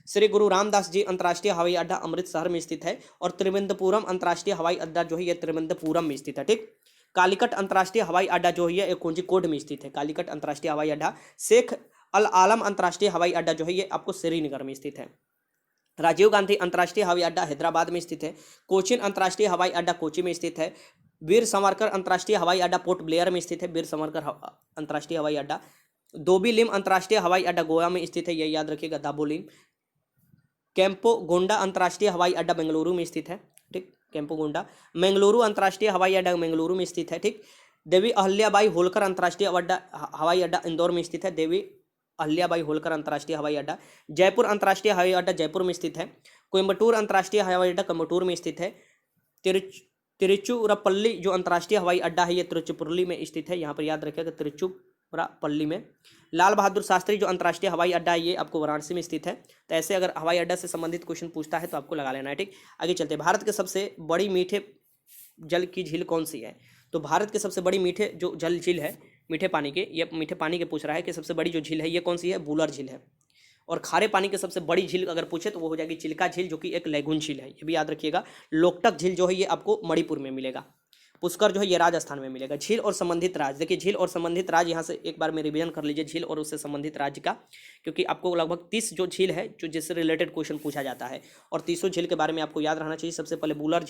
श्री गुरु रामदास जी अंतर्राष्ट्रीय हवाई अड्डा अमृतसर में स्थित है। और त्रिवेंद्रपुरम अंतर्राष्ट्रीय हवाई अड्डा जो है ये त्रिवेंद्रपुरम में स्थित है, ठीक। कालीकट अंतर्राष्ट्रीय हवाई अड्डा जो है ये कोझिकोड में स्थित है, कालीकट अंतर्राष्ट्रीय हवाई अड्डा। शेख अल आलम अंतर्राष्ट्रीय हवाई अड्डा जो है ये आपको श्रीनगर में स्थित है। राजीव गांधी अंतर्राष्ट्रीय हवाई अड्डा हैदराबाद में स्थित है। कोचीन अंतर्राष्ट्रीय हवाई अड्डा कोची में स्थित है। वीर सावरकर अंतर्राष्ट्रीय हवाई अड्डा पोर्ट ब्लेयर में स्थित है, वीर सावरकर अंतर्राष्ट्रीय हवाई अड्डा। दोबीलिम अंतर्राष्ट्रीय हवाई अड्डा गोवा में स्थित है, ये याद रखिएगा, दाबोलिम। कैंपो गोंडा अंतर्राष्ट्रीय हवाई अड्डा बेंगलुरु में स्थित है, ठीक, कैंपो गोंडा। मंगलुरु अंतर्राष्ट्रीय हवाई अड्डा बेंगलुरु में स्थित है, ठीक। देवी अहल्याबाई होलकर अंतर्राष्ट्रीय हवाई अड्डा इंदौर में स्थित है, देवी अहल्याबाई होलकर अंतर्राष्ट्रीय हवाई अड्डा। जयपुर अंतर्राष्ट्रीय हवाई अड्डा जयपुर में स्थित है। कोयम्बटूर अंतर्राष्ट्रीय हवाई अड्डा कोयम्बटूर में स्थित है। तिरुचिरापल्ली जो अंतर्राष्ट्रीय हवाई अड्डा है ये तिरुचिरापल्ली में स्थित है, यहाँ पर याद रखिएगा पल्ली में। लाल बहादुर शास्त्री जो अंतर्राष्ट्रीय हवाई अड्डा है ये आपको वाराणसी में स्थित है। तो ऐसे अगर हवाई अड्डा से संबंधित क्वेश्चन पूछता है तो आपको लगा लेना है, ठीक। आगे चलते हैं, भारत के सबसे बड़ी मीठे जल की झील कौन सी है? तो भारत के सबसे बड़ी मीठे जो जल झील है मीठे पानी के, ये मीठे पानी के पूछ रहा है कि सबसे बड़ी जो झील है ये कौन सी है? वुलर झील है। और खारे पानी की सबसे बड़ी झील अगर पूछे तो वो हो जाएगी चिल्का झील, जो कि एक लैगून झील है, ये भी याद रखिएगा। लोकटक झील जो है ये आपको मणिपुर में मिलेगा। पुष्कर जो है ये राजस्थान में मिलेगा। झील और संबंधित राज्य, देखिए झील और संबंधित राज्य यहाँ से एक बार में रिवीजन कर लीजिए झील और उससे संबंधित राज्य का, क्योंकि आपको लगभग 30 जो झील है जो जिससे रिलेटेड क्वेश्चन पूछा जाता है, और 30 झील के बारे में आपको याद रहना चाहिए। सबसे पहले बुलर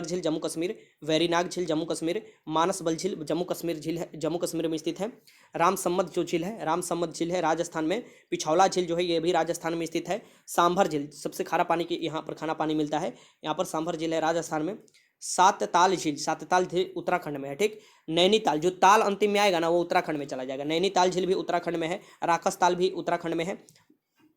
झील जम्मू कश्मीर, वेरीनाग झील जम्मू कश्मीर, मानसबल झील जम्मू कश्मीर झील है, जम्मू कश्मीर में स्थित है। रामसम्मत जो झील है, रामसम्मत झील है राजस्थान में। पिछौला झील जो है ये भी राजस्थान में स्थित है। सांभर झील सबसे खारा पानी की यहाँ पर खाना पानी मिलता है, यहाँ पर सांभर झील है राजस्थान में। सातताल झील उत्तराखंड में है, ठीक। नैनीताल, जो ताल अंतिम में आएगा ना वो उत्तराखंड में चला जाएगा। नैनीताल झील भी उत्तराखंड में है। राकस ताल भी उत्तराखंड में है।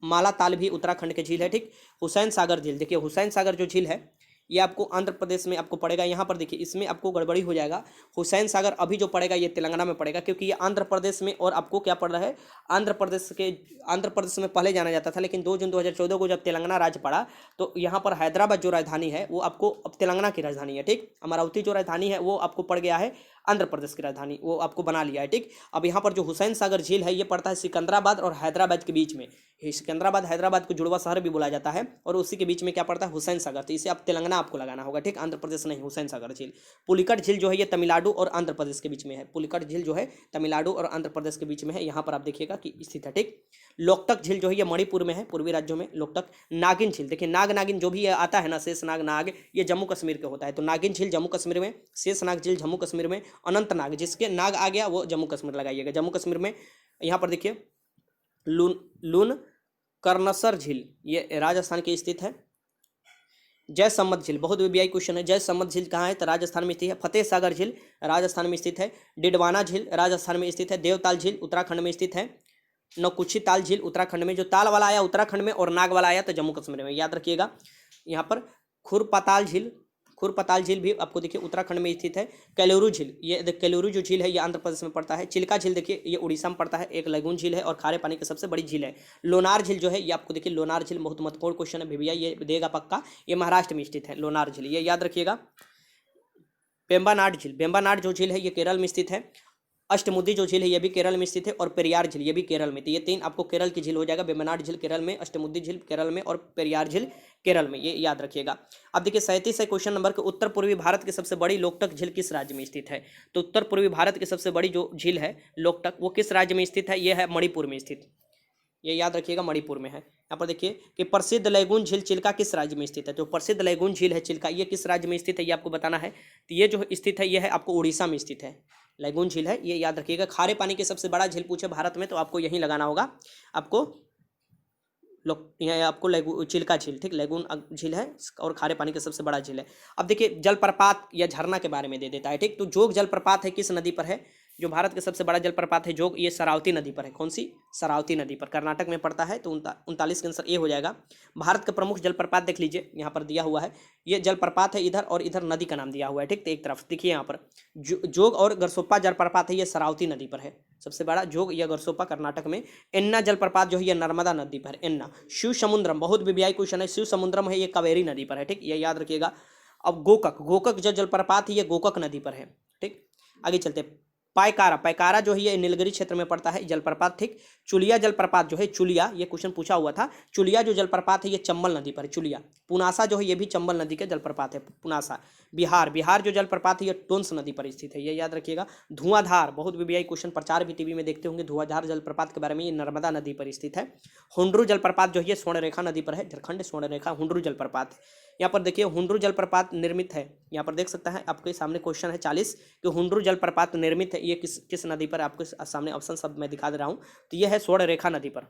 माला ताल भी उत्तराखंड के झील है, ठीक। हुसैन सागर झील, देखिए हुसैन सागर जो झील है ये आपको आंध्र प्रदेश में आपको पड़ेगा। यहाँ पर देखिए इसमें आपको गड़बड़ी हो जाएगा। हुसैन सागर अभी जो पड़ेगा ये तेलंगाना में पड़ेगा, क्योंकि ये आंध्र प्रदेश में, और आपको क्या पड़ रहा है आंध्र प्रदेश में पहले जाना जाता था, लेकिन 2 जून 2014 को जब तेलंगाना राज्य पड़ा तो यहाँ पर हैदराबाद जो राजधानी है वो आपको अब तेलंगाना की राजधानी है, ठीक। अमरावती जो राजधानी है वो आपको पड़ गया है आंध्र प्रदेश की राजधानी, वो आपको बना लिया है, ठीक। अब यहाँ पर जो हुसैन सागर झील है ये पड़ता है सिकंदराबाद और हैदराबाद के बीच में। सिकंदराबाद हैदराबाद को जुड़वा शहर भी बोला जाता है, और उसी के बीच में क्या पड़ता है? हुसैन सागर। तो इसे आप तेलंगाना आपको लगाना होगा, ठीक, आंध्र प्रदेश नहीं। हुसैन सागर झील। पुलिकट झील जो है ये तमिलनाडु और आंध्र प्रदेश के बीच में है। पुलिकट झील जो है तमिलनाडु और आंध्र प्रदेश के बीच में है, यहाँ पर आप देखिएगा कि स्थित है, ठीक। लोकटक झील जो है ये मणिपुर में है, पूर्वी राज्यों में। लोकटक। नागिन झील, देखिए नागिन जो भी आता है ना, शेषनाग नाग, ये जम्मू कश्मीर के होता है। तो नागिन झील जम्मू कश्मीर में, शेषनाग झील जम्मू कश्मीर में। अनंतनाग, जिसके नाग आ गया वो जम्मू कश्मीर लगाइएगा, जम्मू कश्मीर में। यहाँ पर देखिए लून कर्णसर झील ये राजस्थान की स्थित है। जयसम्मत झील, बहुत वीआई क्वेश्चन है। जयसम्मत झील कहाँ है? तो राजस्थान में स्थित है। फतेह सागर झील राजस्थान में स्थित है। डिडवाना झील राजस्थान में स्थित है। देवताल झील उत्तराखंड में स्थित है। नौकुची ताल झील उत्तराखंड में, जो ताल वाला आया उत्तराखंड में और नाग वाला आया तो जम्मू कश्मीर में, याद रखिएगा। यहाँ पर खुरपताल झील भी आपको देखिए उत्तराखंड में स्थित है। कैलूरू झील, ये कैलूरू जो झील है ये आंध्र प्रदेश में पड़ता है। चिल्का झील देखिए ये उड़ीसा में पड़ता है, एक लैगून झील है और खारे पानी की सबसे बड़ी झील है। लोनार झील जो है ये आपको देखिए, लोनार झील बहुत महत्वपूर्ण क्वेश्चन है भैया, ये देगा पक्का। ये महाराष्ट्र में स्थित है लोनार झील, ये याद रखिएगा। बेम्बानाड जो झील है ये केरल में स्थित है। अष्टमुदी जो झील है ये भी केरल में स्थित है, और पेरियार झील ये भी केरल में। तो ये 3 आपको केरल की झील हो जाएगा। बेम्बानाड झील केरल में, अष्टमुदी झील केरल में और पेरियार झील केरल में, ये याद रखिएगा। अब देखिए 37 क्वेश्चन नंबर के, उत्तर पूर्वी भारत की सबसे बड़ी लोकटक झील किस राज्य में स्थित है? तो उत्तर पूर्वी भारत की सबसे बड़ी जो झील है लोकटक, वो किस राज्य में स्थित है? ये है मणिपुर में स्थित, ये याद रखिएगा मणिपुर में है। यहाँ पर देखिए कि प्रसिद्ध लैगून झील चिल्का किस राज्य में स्थित है? तो प्रसिद्ध लैगून झील है चिल्का, ये किस राज्य में स्थित है ये आपको बताना है। तो ये जो स्थित है ये है आपको उड़ीसा में स्थित है। लैगून झील है, ये याद रखिएगा। खारे पानी के सबसे बड़ा झील पूछे भारत में तो आपको यहीं लगाना होगा, आपको यहाँ आपको चिल्का झील, ठीक, लैगून झील है और खारे पानी का सबसे बड़ा झील है। अब देखिए जलप्रपात या झरना के बारे में दे देता है, ठीक। तो जोग जलप्रपात है किस नदी पर है? जो भारत का सबसे बड़ा जलप्रपात है जोग, ये शरावती नदी पर है। कौन सी? शरावती नदी पर, कर्नाटक में पड़ता है। तो 39 का आंसर ए हो जाएगा। भारत का प्रमुख जलप्रपात देख लीजिए, यहाँ पर दिया हुआ है। ये जलप्रपात है इधर, और इधर नदी का नाम दिया हुआ है, ठीक। तो एक तरफ देखिए यहाँ पर जोग और गरसोप्पा जलप्रपात है, ये शरावती नदी पर है सबसे बड़ा, जोग या गरसोप्पा कर्नाटक में। एन्ना जलप्रपात जो है ये नर्मदा नदी पर, एन्ना। शिव समुद्रम, बहुत वीआई क्वेश्चन है, शिव समुद्रम है ये कावेरी नदी पर है, ठीक, ये याद रखिएगा। अब गोकक जो जलप्रपात है ये गोकक नदी पर है, ठीक। आगे चलते, पायकारा जो है ये नीलगिरी क्षेत्र में पड़ता है जलप्रपात, ठीक। चुलिया जलप्रपात जो है, चुलिया, ये क्वेश्चन पूछा हुआ था। चुलिया जो जलप्रपात है ये चंबल नदी पर है, चुलिया। पुनासा जो है ये भी चंबल नदी का जलप्रपात है, पुनासा। बिहार जो जलप्रपात है ये टोंस नदी पर स्थित है, ये याद रखिएगा। धुआंधार, बहुत वीआई क्वेश्चन, प्रचार भी टीवी में देखते होंगे धुआंधार जलप्रपात के बारे में, ये नर्मदा नदी पर स्थित है। हुंड्रू जलप्रपात जो है स्वर्णरेखा नदी पर है, झारखंड स्वर्णरेखा हुंड्रू जलप्रपात। यहाँ पर देखिए हुंड्रू जलप्रपात निर्मित है, यहाँ पर देख सकता है आपके सामने क्वेश्चन है 40 कि हुंड्रू जलप्रपात निर्मित है, ये किस नदी पर? आपके सामने ऑप्शन सब मैं दिखा दे रहा हूँ। तो ये है स्वर्णरेखा नदी पर।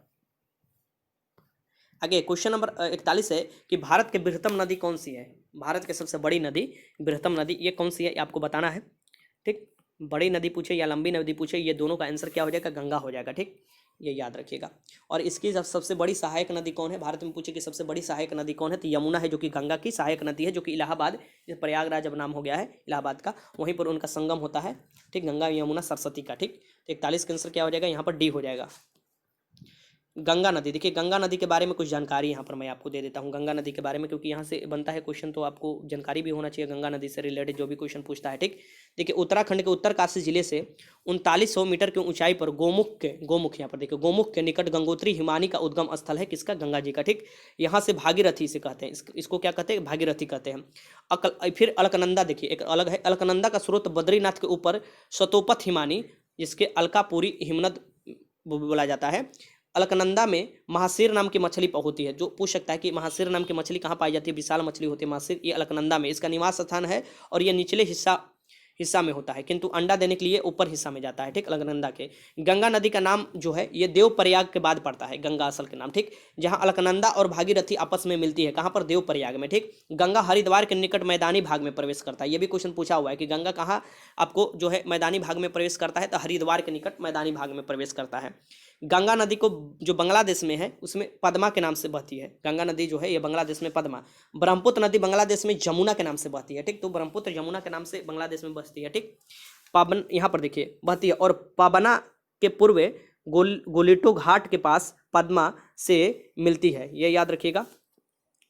आगे क्वेश्चन नंबर 41 है कि भारत की बृहत्तम नदी कौन सी है? भारत की सबसे बड़ी नदी, बृहत्तम नदी ये कौन सी है आपको बताना है, ठीक। बड़ी नदी पूछे या लंबी नदी पूछे, ये दोनों का आंसर क्या हो जाएगा? गंगा हो जाएगा, ठीक। ये याद रखिएगा। और इसकी सबसे बड़ी सहायक नदी कौन है, भारत में पूछे कि सबसे बड़ी सहायक नदी कौन है, तो यमुना है, जो कि गंगा की सहायक नदी है, जो कि इलाहाबाद, प्रयागराज अब नाम हो गया है इलाहाबाद का, वहीं पर उनका संगम होता है। ठीक, गंगा यमुना सरस्वती का। ठीक, तो 41 का आंसर क्या हो जाएगा यहाँ पर, डी हो जाएगा। गंगा नदी, देखिए गंगा नदी के बारे में कुछ जानकारी यहाँ पर मैं आपको दे देता हूँ गंगा नदी के बारे में, क्योंकि यहाँ से बनता है क्वेश्चन, तो आपको जानकारी भी होना चाहिए गंगा नदी से रिलेटेड जो भी क्वेश्चन पूछता है। ठीक, देखिए उत्तराखंड के उत्तरकाशी जिले से 3900 मीटर की ऊंचाई पर गोमुख यहाँ पर देखिए गोमुख के निकट गंगोत्री हिमानी का उद्गम स्थल है, किसका, गंगा जी का। ठीक, यहाँ से भागीरथी से कहते हैं, इसको क्या कहते हैं, भागीरथी कहते हैं। फिर अलकनंदा, देखिए एक अलग है, अलकनंदा का स्रोत बद्रीनाथ के ऊपर शतोपथ हिमानी, जिसके अलकापुरी हिमनद बोला जाता है। अलकनंदा में महासिर नाम की मछली होती है, जो पूछ सकता है कि महासिर नाम की मछली कहाँ पाई जाती है, विशाल मछली होती है महासिर, ये अलकनंदा में इसका निवास स्थान है, और ये निचले हिस्सा में होता है, किंतु अंडा देने के लिए ऊपर हिस्सा में जाता है। ठीक, अलकनंदा के। गंगा नदी का नाम जो है ये देव प्रयाग के बाद पड़ता है, गंगा असल के नाम। ठीक, जहां अलकनंदा और भागीरथी आपस में मिलती है, कहां पर, देव प्रयाग में। ठीक, गंगा हरिद्वार के निकट मैदानी भाग में प्रवेश करता है, ये भी क्वेश्चन पूछा हुआ है कि गंगा कहाँ आपको जो है मैदानी भाग में प्रवेश करता है, तो हरिद्वार के निकट मैदानी भाग में प्रवेश करता है। गंगा नदी को जो बांग्लादेश में है उसमें पद्मा के नाम से बहती है, गंगा नदी जो है ये बांग्लादेश में पद्मा। ब्रह्मपुत्र नदी बांग्लादेश में जमुना के नाम से बहती है। ठीक, तो ब्रह्मपुत्र यमुना के नाम से बांग्लादेश में बहती है। ठीक, पाबन यहाँ पर देखिए बहती है, और पाबना के पूर्व गोलिटो घाट के पास पद्मा से मिलती है, ये याद रखिएगा।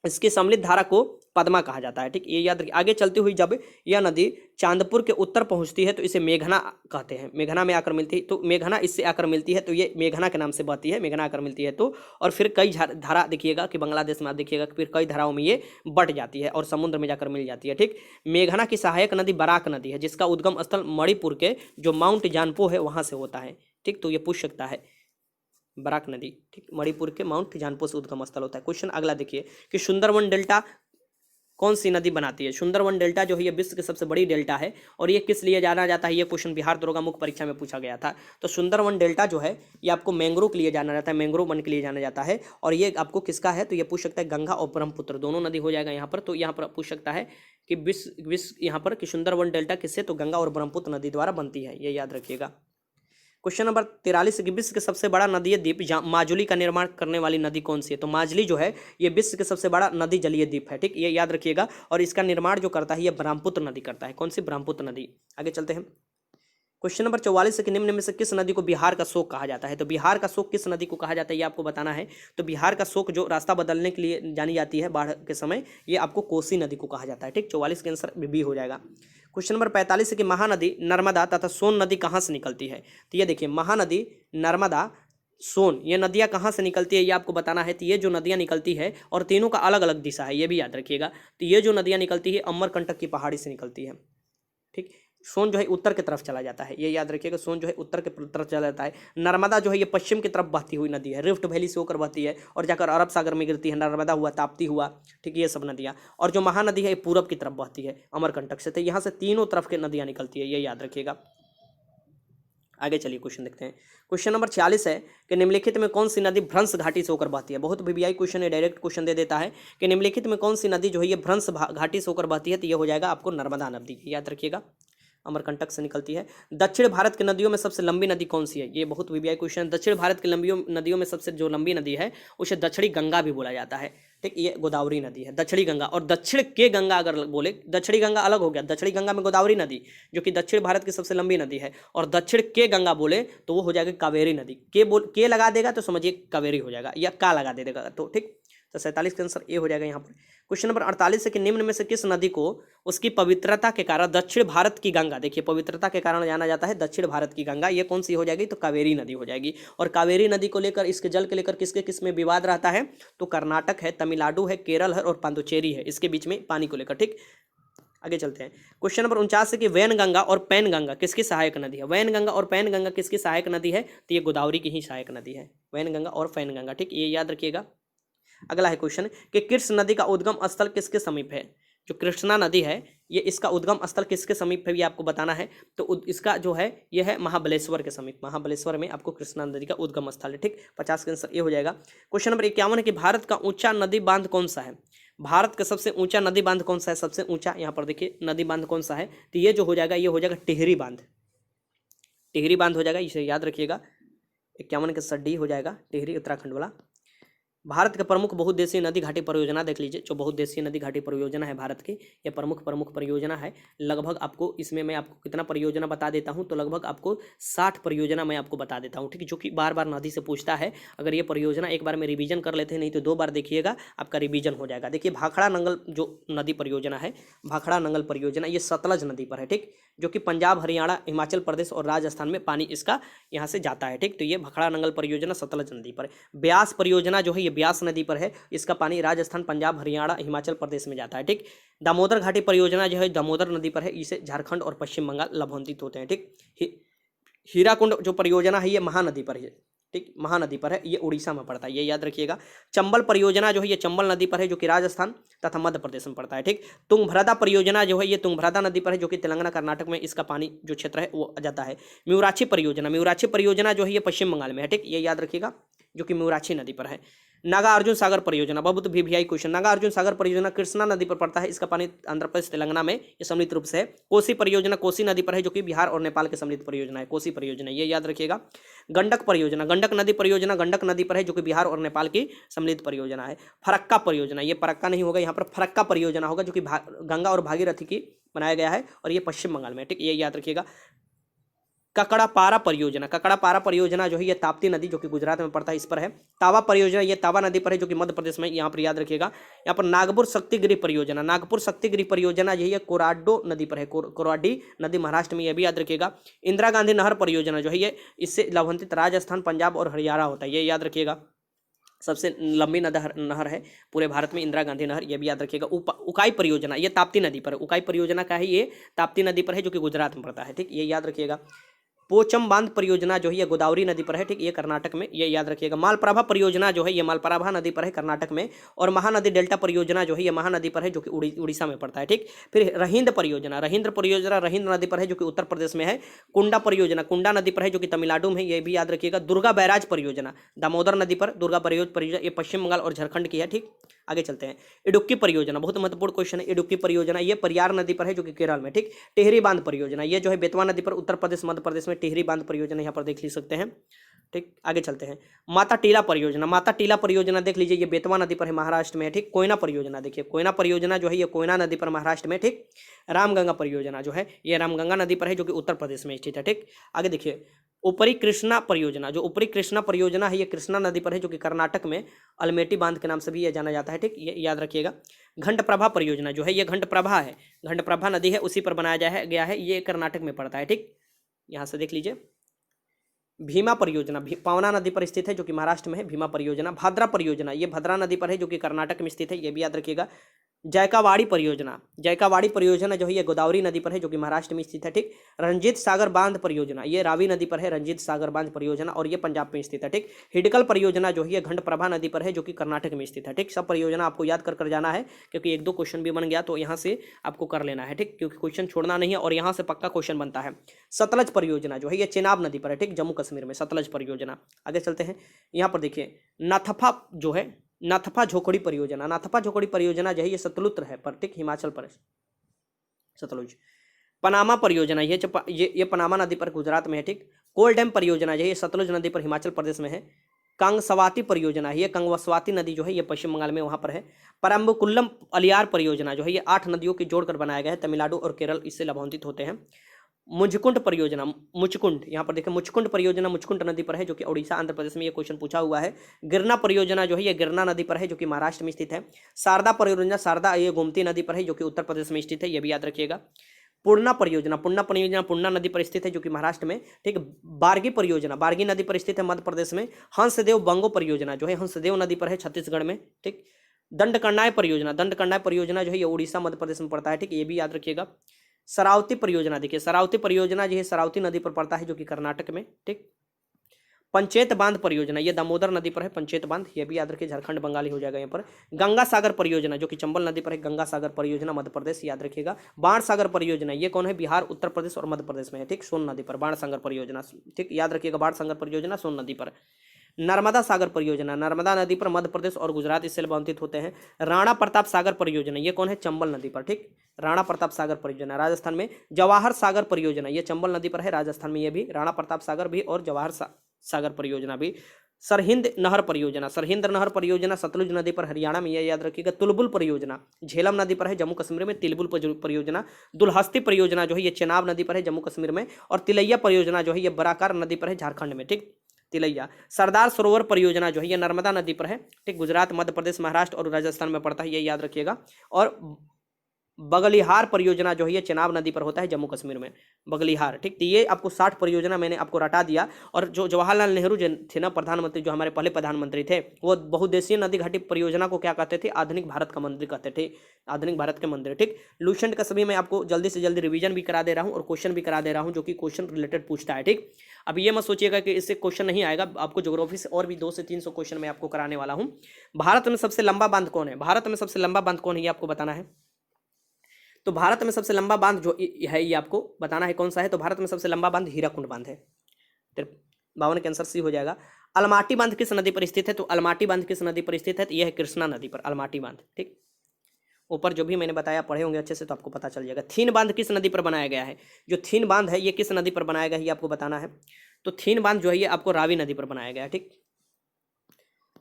इसके सम्मिलित धारा को पद्मा कहा जाता है। ठीक, ये याद रखिए। आगे चलती हुई जब यह नदी चांदपुर के उत्तर पहुंचती है तो इसे मेघना कहते हैं, मेघना में आकर मिलती है, तो मेघना इससे आकर मिलती है, तो ये मेघना के नाम से बहती है, मेघना आकर मिलती है। तो और फिर कई धारा देखिएगा कि बांग्लादेश में आप देखिएगा कि फिर कई धाराओं में ये बट जाती है और समुद्र में जाकर मिल जाती है। ठीक, मेघना की सहायक नदी बराक नदी है, जिसका उद्गम स्थल मणिपुर के जो माउंट जानपो है वहां से होता है। ठीक, तो ये पूछ सकता है बराक नदी। ठीक, मणिपुर के माउंट जानपो से उद्गम स्थल होता है। क्वेश्चन अगला देखिए कि सुंदरवन डेल्टा कौन सी नदी बनाती है। सुंदरवन डेल्टा जो है ये विश्व की सबसे बड़ी डेल्टा है, और ये किस लिए जाना जाता है, ये क्वेश्चन बिहार दरोगा मुख्य परीक्षा में पूछा गया था। तो सुंदरवन डेल्टा जो है ये आपको मैंग्रोव के लिए जाना जाता है, मैंग्रोव वन के लिए जाना जाता है, और ये आपको किसका है, तो ये पूछ सकता है गंगा और ब्रह्मपुत्र दोनों नदी हो जाएगा यहाँ पर। तो यहाँ पर पूछ सकता है कि विश्व यहाँ पर कि सुंदरवन डेल्टा किससे, तो गंगा और ब्रह्मपुत्र नदी द्वारा बनती है, ये याद रखिएगा। क्वेश्चन नंबर 43, विश्व के सबसे बड़ा नदीय द्वीप माजुली का निर्माण करने वाली नदी कौन सी है। तो माजुली जो है ये विश्व के सबसे बड़ा नदी जलीय द्वीप है। ठीक, ये याद रखिएगा। और इसका निर्माण जो करता है ये ब्रह्मपुत्र नदी करता है। कौन सी, ब्रह्मपुत्र नदी। आगे चलते हैं। क्वेश्चन नंबर 44 के निम्न में से किस नदी को बिहार का शोक कहा जाता है। तो बिहार का शोक किस नदी को कहा जाता है ये आपको बताना है। तो बिहार का शोक जो रास्ता बदलने के लिए जानी जाती है बाढ़ के समय, ये आपको कोसी नदी को कहा जाता है। ठीक, 44 के आंसर बी हो जाएगा। क्वेश्चन नंबर 45 की महानदी नर्मदा तथा सोन नदी कहाँ से निकलती है। तो ये देखिए महानदी नर्मदा सोन ये नदियाँ कहाँ से निकलती है ये आपको बताना है। तो ये जो नदियाँ निकलती है और तीनों का अलग अलग दिशा है, ये भी याद रखिएगा। तो ये जो नदियाँ निकलती है अमरकंटक की पहाड़ी से निकलती है। ठीक, सोन जो है उत्तर की तरफ चला जाता है, ये याद रखिएगा। सोन जो है उत्तर की तरफ चला जाता है। नर्मदा जो है ये पश्चिम की तरफ बहती हुई नदी है, रिफ्ट वैली से होकर बहती है और जाकर अरब सागर में गिरती है। नर्मदा हुआ, ताप्ती हुआ, ठीक, ये सब नदियाँ। और जो महानदी है ये पूरब की तरफ बहती है अमरकंटक से। तो यहाँ से तीनों तरफ की नदियाँ निकलती है, ये याद रखिएगा। आगे चलिए क्वेश्चन देखते हैं। क्वेश्चन नंबर 46 है कि निम्नलिखित में कौन सी नदी भ्रंश घाटी से होकर बहती है। बहुत वीवीआई क्वेश्चन है, डायरेक्ट क्वेश्चन दे देता है कि निम्नलिखित में कौन सी नदी जो है ये भ्रंश घाटी से होकर बहती है। तो ये हो जाएगा आपको नर्मदा नदी, याद रखिएगा, अमरकंटक से निकलती है। दक्षिण भारत की नदियों में सबसे लंबी नदी कौन सी है, ये बहुत वीवीआई क्वेश्चन। दक्षिण भारत की नदियों में सबसे जो लंबी नदी है उसे दक्षिणी गंगा भी बोला जाता है। ठीक, ये गोदावरी नदी है, दक्षिणी गंगा। और दक्षिण के गंगा अगर बोले, दक्षिणी गंगा अलग हो गया, दक्षिणी गंगा में गोदावरी नदी जो कि दक्षिण भारत की सबसे लंबी नदी है, और दक्षिण के गंगा बोले तो वो हो जाएगा कावेरी नदी। के लगा देगा तो समझिए कावेरी हो जाएगा, या का लगा दे देगा तो ठीक। तो 47 का आंसर ए हो जाएगा यहाँ पर। क्वेश्चन नंबर 48 है कि निम्न में से किस नदी को उसकी पवित्रता के कारण दक्षिण भारत की गंगा, देखिए पवित्रता के कारण जाना जाता है दक्षिण भारत की गंगा, ये कौन सी हो जाएगी, तो कावेरी नदी हो जाएगी। और कावेरी नदी को लेकर, इसके जल के लेकर किसके किस में विवाद रहता है, तो कर्नाटक है, तमिलनाडु है, केरल है और पांडुचेरी है, इसके बीच में पानी को लेकर। ठीक, आगे चलते हैं। क्वेश्चन नंबर 49 है कि वैनगंगा और पैनगंगा किसकी सहायक नदी है। वैनगंगा और पैनगंगा किसकी सहायक नदी है, तो ये गोदावरी की ही सहायक नदी है, वैनगंगा और पैनगंगा। ठीक, ये याद रखिएगा। अगला है क्वेश्चन कि कृष्ण नदी का उद्गम स्थल किसके समीप है। जो कृष्णा नदी है ये इसका उद्गम स्थल किसके समीप है ये आपको बताना है। तो इसका जो है यह है महाबलेश्वर के समीप, महाबलेश्वर में आपको कृष्णा नदी का उद्गम स्थल है। ठीक, 50 का आंसर ये हो जाएगा। क्वेश्चन नंबर 51 है कि भारत का ऊंचा नदी बांध कौन सा है। भारत का सबसे ऊंचा नदी बांध कौन सा है, सबसे ऊंचा यहाँ पर देखिए नदी बांध कौन सा है, तो ये जो हो जाएगा ये हो जाएगा टिहरी बांध, टिहरी बांध हो जाएगा, इसे याद रखिएगा। 51 के साथ डी हो जाएगा, टिहरी उत्तराखंड वाला। भारत के प्रमुख बहुउद्देशीय नदी घाटी परियोजना देख लीजिए, जो बहुउद्देशीय नदी घाटी परियोजना है भारत की, ये प्रमुख परियोजना है। लगभग आपको इसमें मैं आपको कितना परियोजना बता देता हूँ, तो लगभग आपको 60 परियोजना मैं आपको बता देता हूँ, ठीक है, जो कि बार बार नदी से पूछता है। अगर ये परियोजना एक बार में रिवीजन कर लेते हैं, नहीं तो 2 बार देखिएगा, आपका रिवीजन हो जाएगा। देखिए भाखड़ा नंगल जो नदी परियोजना है, भाखड़ा नंगल परियोजना, ये सतलज नदी पर है, ठीक, जो कि पंजाब, हरियाणा, हिमाचल प्रदेश और राजस्थान में पानी इसका यहाँ से जाता है, ठीक। तो ये भाखड़ा नंगल परियोजना सतलज नदी पर है। ब्यास परियोजना जो है ये ब्यास नदी पर है, इसका पानी राजस्थान, पंजाब, हरियाणा, हिमाचल प्रदेश में जाता है, ठीक। दामोदर घाटी परियोजना जो है दामोदर नदी पर है, इसे झारखंड और पश्चिम बंगाल लाभान्वित होते हैं, ठीक। हीराकुंड जो परियोजना है ये महानदी पर है, ठीक, महानदी पर है, ये उड़ीसा में पड़ता है, ये याद रखिएगा। चंबल परियोजना जो है ये चंबल नदी पर है, जो कि राजस्थान तथा मध्य प्रदेश में पड़ता है, ठीक। तुंगभद्रा परियोजना जो है ये तुंगभद्रा नदी पर है, जो कि तेलंगाना, कर्नाटक में इसका पानी जो क्षेत्र है वो जाता है। म्यूराक्षी परियोजना जो है ये पश्चिम बंगाल में है, ठीक, ये याद रखिएगा, जो कि म्यूराक्षी नदी पर है। नागार्जुन सागर परियोजना, बहुत वीवीआई क्वेश्चन। नागार्जुन सागर परियोजना कृष्णा नदी पर पड़ता है, इसका पानी आंध्र प्रदेश, तेलंगाना में ये सम्मिलित रूप से है। कोसी परियोजना कोसी नदी पर है, जो कि बिहार और नेपाल के सम्मिलित परियोजना है, कोसी परियोजना, ये याद रखिएगा। गंडक परियोजना, गंडक नदी परियोजना गंडक नदी पर है, जो कि बिहार और नेपाल की सम्मिलित परियोजना है। फरक्का परियोजना, ये फरक्का नहीं होगा, यहाँ पर फरक्का परियोजना होगा, जो कि गंगा और भागीरथी की बनाया गया है, और ये पश्चिम बंगाल में, ठीक, ये याद रखिएगा। ककड़ापारा परियोजना जो है ये ताप्ती नदी, जो कि गुजरात में पड़ता है, इस पर है। तावा परियोजना ये तावा नदी पर है, जो कि मध्य प्रदेश में, यहाँ पर याद रखिएगा। यहाँ पर नागपुर शक्तिगिरी परियोजना जो है ये कोराडो नदी पर है, कोराडी नदी महाराष्ट्र में, यह भी याद रखिएगा। इंदिरा गांधी नहर परियोजना जो है ये इससे लाभान्वित राजस्थान, पंजाब और हरियाणा होता है, ये याद रखिएगा। सबसे लंबी नहर है पूरे भारत में इंदिरा गांधी नहर, ये भी याद रखिएगा। उकाई परियोजना ये ताप्ती नदी पर है, उकाई परियोजना का है, ये ताप्ती नदी पर है, जो कि गुजरात में पड़ता है, ठीक, ये याद रखिएगा। पोचम बांध परियोजना जो है ये गोदावरी नदी पर है, ठीक, ये कर्नाटक में, ये याद रखिएगा। मालप्रभा परियोजना जो है ये मालप्रभा नदी पर है, कर्नाटक में। और महानदी डेल्टा परियोजना जो है ये महानदी पर है, जो कि उड़ीसा में पड़ता है, ठीक। फिर रहिंद परियोजना रहिंद नदी पर है, जो कि उत्तर प्रदेश में है। कुंडा परियोजना कुंडा नदी पर है, जो कि तमिलनाडु में है, ये भी याद रखिएगा। दुर्गा बैराज परियोजना दामोदर नदी पर, दुर्गा बैराज परियोजना ये पश्चिम बंगाल और झारखंड की है, ठीक। आगे चलते हैं। इडुक्की परियोजना बहुत महत्वपूर्ण क्वेश्चन है। इडुक्की परियोजना ये परियार नदी पर है, जो कि केरल में, ठीक। टिहरी बांध परियोजना ये जो है बेतवा नदी पर, उत्तर प्रदेश, मध्य प्रदेश में टिहरी बांध परियोजना यहाँ पर देख ली सकते हैं, ठीक। आगे चलते हैं। माता टीला परियोजना देख लीजिए, ये बेतवा नदी पर है, महाराष्ट्र में है, ठीक। कोयना परियोजना देखिए, कोयना परियोजना जो है ये कोयना नदी पर महाराष्ट्र में, ठीक। रामगंगा परियोजना जो है ये रामगंगा नदी पर है, जो कि उत्तर प्रदेश में स्थित है, ठीक। आगे देखिए ऊपरी कृष्णा परियोजना है, ये कृष्णा नदी पर है, जो कि कर्नाटक में अल्मेटी बांध के नाम से भी यह जाना जाता है, ठीक, ये याद रखिएगा। घंटप्रभा परियोजना जो है ये घंटप्रभा नदी है, उसी पर बनाया गया है, ये कर्नाटक में पड़ता है, ठीक। यहाँ से देख लीजिए। भीमा परियोजना पावना नदी पर स्थित है, जो कि महाराष्ट्र में है, भीमा परियोजना। भाद्रा परियोजना ये भद्रा नदी पर है, जो कि कर्नाटक में स्थित है, ये भी याद रखिएगा। जायकावाड़ी परियोजना जो है ये गोदावरी नदी पर है, जो कि महाराष्ट्र में स्थित है, ठीक। रंजीत सागर बांध परियोजना ये रावी नदी पर है, रंजीत सागर बांध परियोजना, और ये पंजाब में स्थित है, ठीक। हिडकल परियोजना जो है ये घंटप्रभा नदी पर है, जो कि कर्नाटक में स्थित है, ठीक। सब परियोजना आपको याद कर जाना है, क्योंकि 1-2 क्वेश्चन भी बन गया तो यहाँ से आपको कर लेना है, ठीक, क्योंकि क्वेश्चन छोड़ना नहीं है, और यहाँ से पक्का क्वेश्चन बनता है। सतलज परियोजना जो है ये चेनाब नदी पर है, ठीक, जम्मू कश्मीर में सतलज परियोजना। आगे चलते हैं। यहाँ पर देखिए नाथपा झोकड़ी परियोजना जो है ये सतलुज है पर, ठीक, हिमाचल प्रदेश सतलुज। पनामा परियोजना ये पनामा नदी पर गुजरात में है, ठीक। कोल डैम परियोजना जो है ये सतलुज नदी पर हिमाचल प्रदेश में है। कांगसवाती परियोजना ये कंगसवाती नदी जो है ये पश्चिम बंगाल में वहाँ पर है। परम्बकुल्लम अलियार परियोजना जो है ये 8 नदियों की जोड़कर बनाया गया है, तमिलनाडु और केरल इससे लाभान्वित होते हैं। मुचकुंड यहाँ पर देखिए मुचकुंड परियोजना मुचकुंड नदी पर है, जो कि उड़ीसा, आंध्र प्रदेश में ये क्वेश्चन पूछा हुआ है। गिरना परियोजना जो है ये गिरना नदी पर है, जो कि महाराष्ट्र में स्थित है। शारदा परियोजना ये गोमती नदी पर है, जो कि उत्तर प्रदेश में स्थित है, ये भी याद रखिएगा। पूर्णा परियोजना पूर्णा नदी पर स्थित है, जो कि महाराष्ट्र में, ठीक। बारगी परियोजना बारगी नदी पर स्थित है, मध्य प्रदेश में। हंसदेव बंगो परियोजना जो है हंसदेव नदी पर है, छत्तीसगढ़ में, ठीक। दंडकर्णाय परियोजना जो है ये उड़ीसा, मध्य प्रदेश में पड़ता है, ठीक, ये भी याद रखिएगा। सरावती परियोजना देखिए, सरावती परियोजना जो है सरावती नदी पर पड़ता है, जो कि कर्नाटक में, ठीक। पंचेत बांध परियोजना ये दामोदर नदी पर है, पंचेत बांध, ये भी याद रखिए, झारखंड बंगाली हो जाएगा यहाँ पर। गंगा सागर परियोजना जो कि चंबल नदी पर है, गंगा सागर परियोजना मध्य प्रदेश, याद रखिएगा। बाण सागर परियोजना ये कौन है, बिहार, उत्तर प्रदेश और मध्य प्रदेश में है, ठीक, सोन नदी पर बाण सागर परियोजना, ठीक, याद रखिएगा। बाण सागर परियोजना सोन नदी पर। नर्मदा सागर परियोजना नर्मदा नदी पर, मध्य प्रदेश और गुजरात इससे लाभान्वित होते हैं। राणा प्रताप सागर परियोजना ये कौन है, चंबल नदी पर, ठीक, राणा प्रताप सागर परियोजना राजस्थान में। जवाहर सागर परियोजना ये चंबल नदी पर है, राजस्थान में, ये भी राणा प्रताप सागर भी और जवाहर सागर परियोजना भी। सरहिंद नहर परियोजना, सरहिंद नहर परियोजना सतलुज नदी पर हरियाणा में, यह याद रखिएगा। तुलबुल परियोजना झेलम नदी पर है, जम्मू कश्मीर में। तिलबुल परियोजना। दुल्हस्ती परियोजना जो है ये चेनाब नदी पर है, जम्मू कश्मीर में। और तिलैया परियोजना जो है ये बराकार नदी पर है, झारखंड में, ठीक। तिलैया। सरदार सरोवर परियोजना जो है ये नर्मदा नदी पर है, ठीक। गुजरात, मध्य प्रदेश, महाराष्ट्र और राजस्थान में पड़ता है, ये याद रखिएगा। और बगलिहार परियोजना जो है ये चेनाब नदी पर होता है, जम्मू कश्मीर में, बगलिहार, ठीक। तो ये आपको 60 परियोजना मैंने आपको रटा दिया। और जो जवाहरलाल नेहरू जो थे ना प्रधानमंत्री, जो हमारे पहले प्रधानमंत्री थे, वो बहुउद्देशीय नदी घाटी परियोजना को क्या कहते थे? आधुनिक भारत का मंदिर कहते थे, आधुनिक भारत के मंदिर, ठीक। लूसेंट का सभी मैं आपको जल्दी से जल्दी रिवीजन भी करा दे रहा हूँ और क्वेश्चन भी करा दे रहा हूँ, जो कि क्वेश्चन रिलेटेड पूछता है, ठीक। अब ये मत सोचिएगा कि इससे क्वेश्चन नहीं आएगा, आपको ज्योग्राफी से और भी 200 से 300 क्वेश्चन मैं आपको कराने वाला हूँ। भारत में सबसे लंबा बांध कौन है? भारत में सबसे लंबा बांध कौन है, ये आपको बताना है। तो भारत में सबसे लंबा बांध जो है ये आपको बताना है कौन सा है। तो भारत में सबसे लंबा बांध हीराकुंड बांध है। 52 के आंसर सी हो जाएगा। अलमाटी बांध किस नदी पर स्थित है? तो अलमाटी बांध किस नदी पर स्थित है? तो यह है कृष्णा नदी पर, अलमाटी बांध, ठीक। ऊपर जो भी मैंने बताया पढ़े होंगे अच्छे से तो आपको पता चल जाएगा। थीन बांध किस नदी पर बनाया गया है? जो थीन बांध है ये किस नदी पर बनाया गया है, ये आपको बताना है। तो थीन बांध जो है ये आपको रावी नदी पर बनाया गया है, ठीक।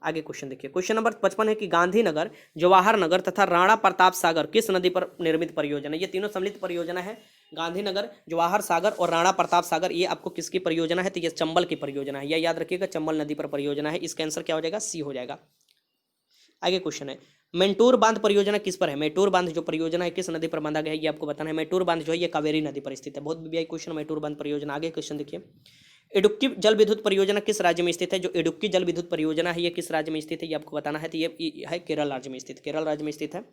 आगे क्वेश्चन देखिए, क्वेश्चन नंबर 55 है कि गांधीनगर, जवाहर नगर तथा राणा प्रताप सागर किस नदी पर निर्मित परियोजना? ये तीनों सम्मिलित परियोजना है। गांधीनगर, जवाहर सागर और राणा प्रताप सागर, ये आपको किसकी परियोजना है? तो ये चंबल की परियोजना है, यह याद रखिएगा, चंबल नदी पर परियोजना है। इसका आंसर क्या हो जाएगा? सी हो जाएगा। आगे क्वेश्चन है, मेंटूर बांध परियोजना किस पर है? मेटूर बांध जो परियोजना है किस नदी पर बांधा गया है, ये आपको बताना है। मेटूर बांध जो है ये कावेरी नदी पर स्थित है। बहुत वीआई क्वेश्चन, मेटूर बांध परियोजना। आगे क्वेश्चन देखिए, इडुक्की जल विद्युत परियोजना किस राज्य में स्थित है? जो इडुक्की जल विद्युत परियोजना है ये किस राज्य में स्थित है, ये आपको बताना है। तो ये है केरल राज्य में स्थित, केरल राज्य में स्थित है।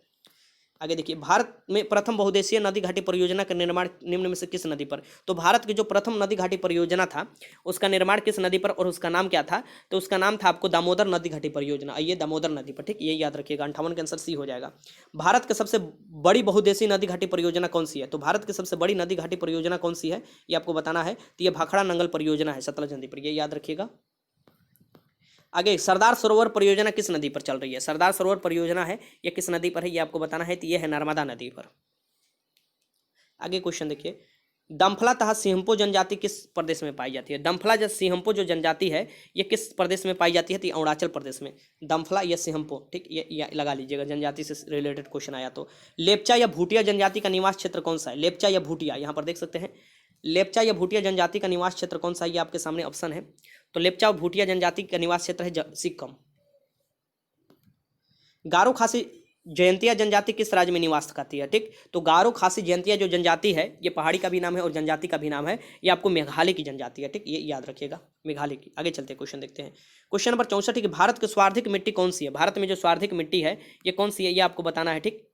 आगे देखिए, भारत में प्रथम बहुउद्देशीय नदी घाटी परियोजना का निर्माण निम्न में से किस नदी पर? तो भारत की जो प्रथम नदी घाटी परियोजना था उसका निर्माण किस नदी पर और उसका नाम क्या था? तो उसका नाम था आपको दामोदर नदी घाटी परियोजना, ये दामोदर नदी पर, ठीक। ये याद रखिएगा। 58 का आंसर सी हो जाएगा। भारत की सबसे बड़ी बहुउद्देशीय नदी घाटी परियोजना कौन सी है? तो भारत की सबसे बड़ी नदी घाटी परियोजना कौन सी है, ये आपको बताना है। तो ये भाखड़ा नंगल परियोजना है, सतलज नदी पर, ये याद रखिएगा। आगे, सरदार सरोवर परियोजना किस नदी पर चल रही है? सरदार सरोवर परियोजना है ये किस नदी पर है, ये आपको बताना है। तो ये है नर्मदा नदी पर। आगे क्वेश्चन देखिए, दम्फला तथा सिंहपो जनजाति किस प्रदेश में पाई जाती है? दम्फला या सिंहपो जो जनजाति है ये किस प्रदेश में पाई जाती है? तो अरुणाचल प्रदेश में, दम्फला या सिंहपो, ठीक। ये लगा लीजिएगा, जनजाति से रिलेटेड क्वेश्चन आया तो। लेप्चा या भूटिया जनजाति का निवास क्षेत्र कौन सा है? लेप्चा या भूटिया, यहाँ पर देख सकते हैं, लेप्चा या भूटिया जनजाति का निवास क्षेत्र कौन सा है, ये आपके सामने ऑप्शन है। तो लेप्चा और भूटिया जनजाति का निवास क्षेत्र है सिक्किम। गारो खासी जयंतिया जनजाति किस राज्य में निवास करती है, ठीक। तो गारो खासी जयंतिया जो जनजाति है ये पहाड़ी का भी नाम है और जनजाति का भी नाम है, ये आपको मेघालय की जनजाति है, ठीक। ये याद रखिएगा, मेघालय की। आगे चलते क्वेश्चन देखते हैं, क्वेश्चन नंबर 64 कि भारत की स्वार्थिक मिट्टी कौन सी है? भारत में जो स्वार्थिक मिट्टी है ये कौन सी है, ये आपको बताना है, ठीक।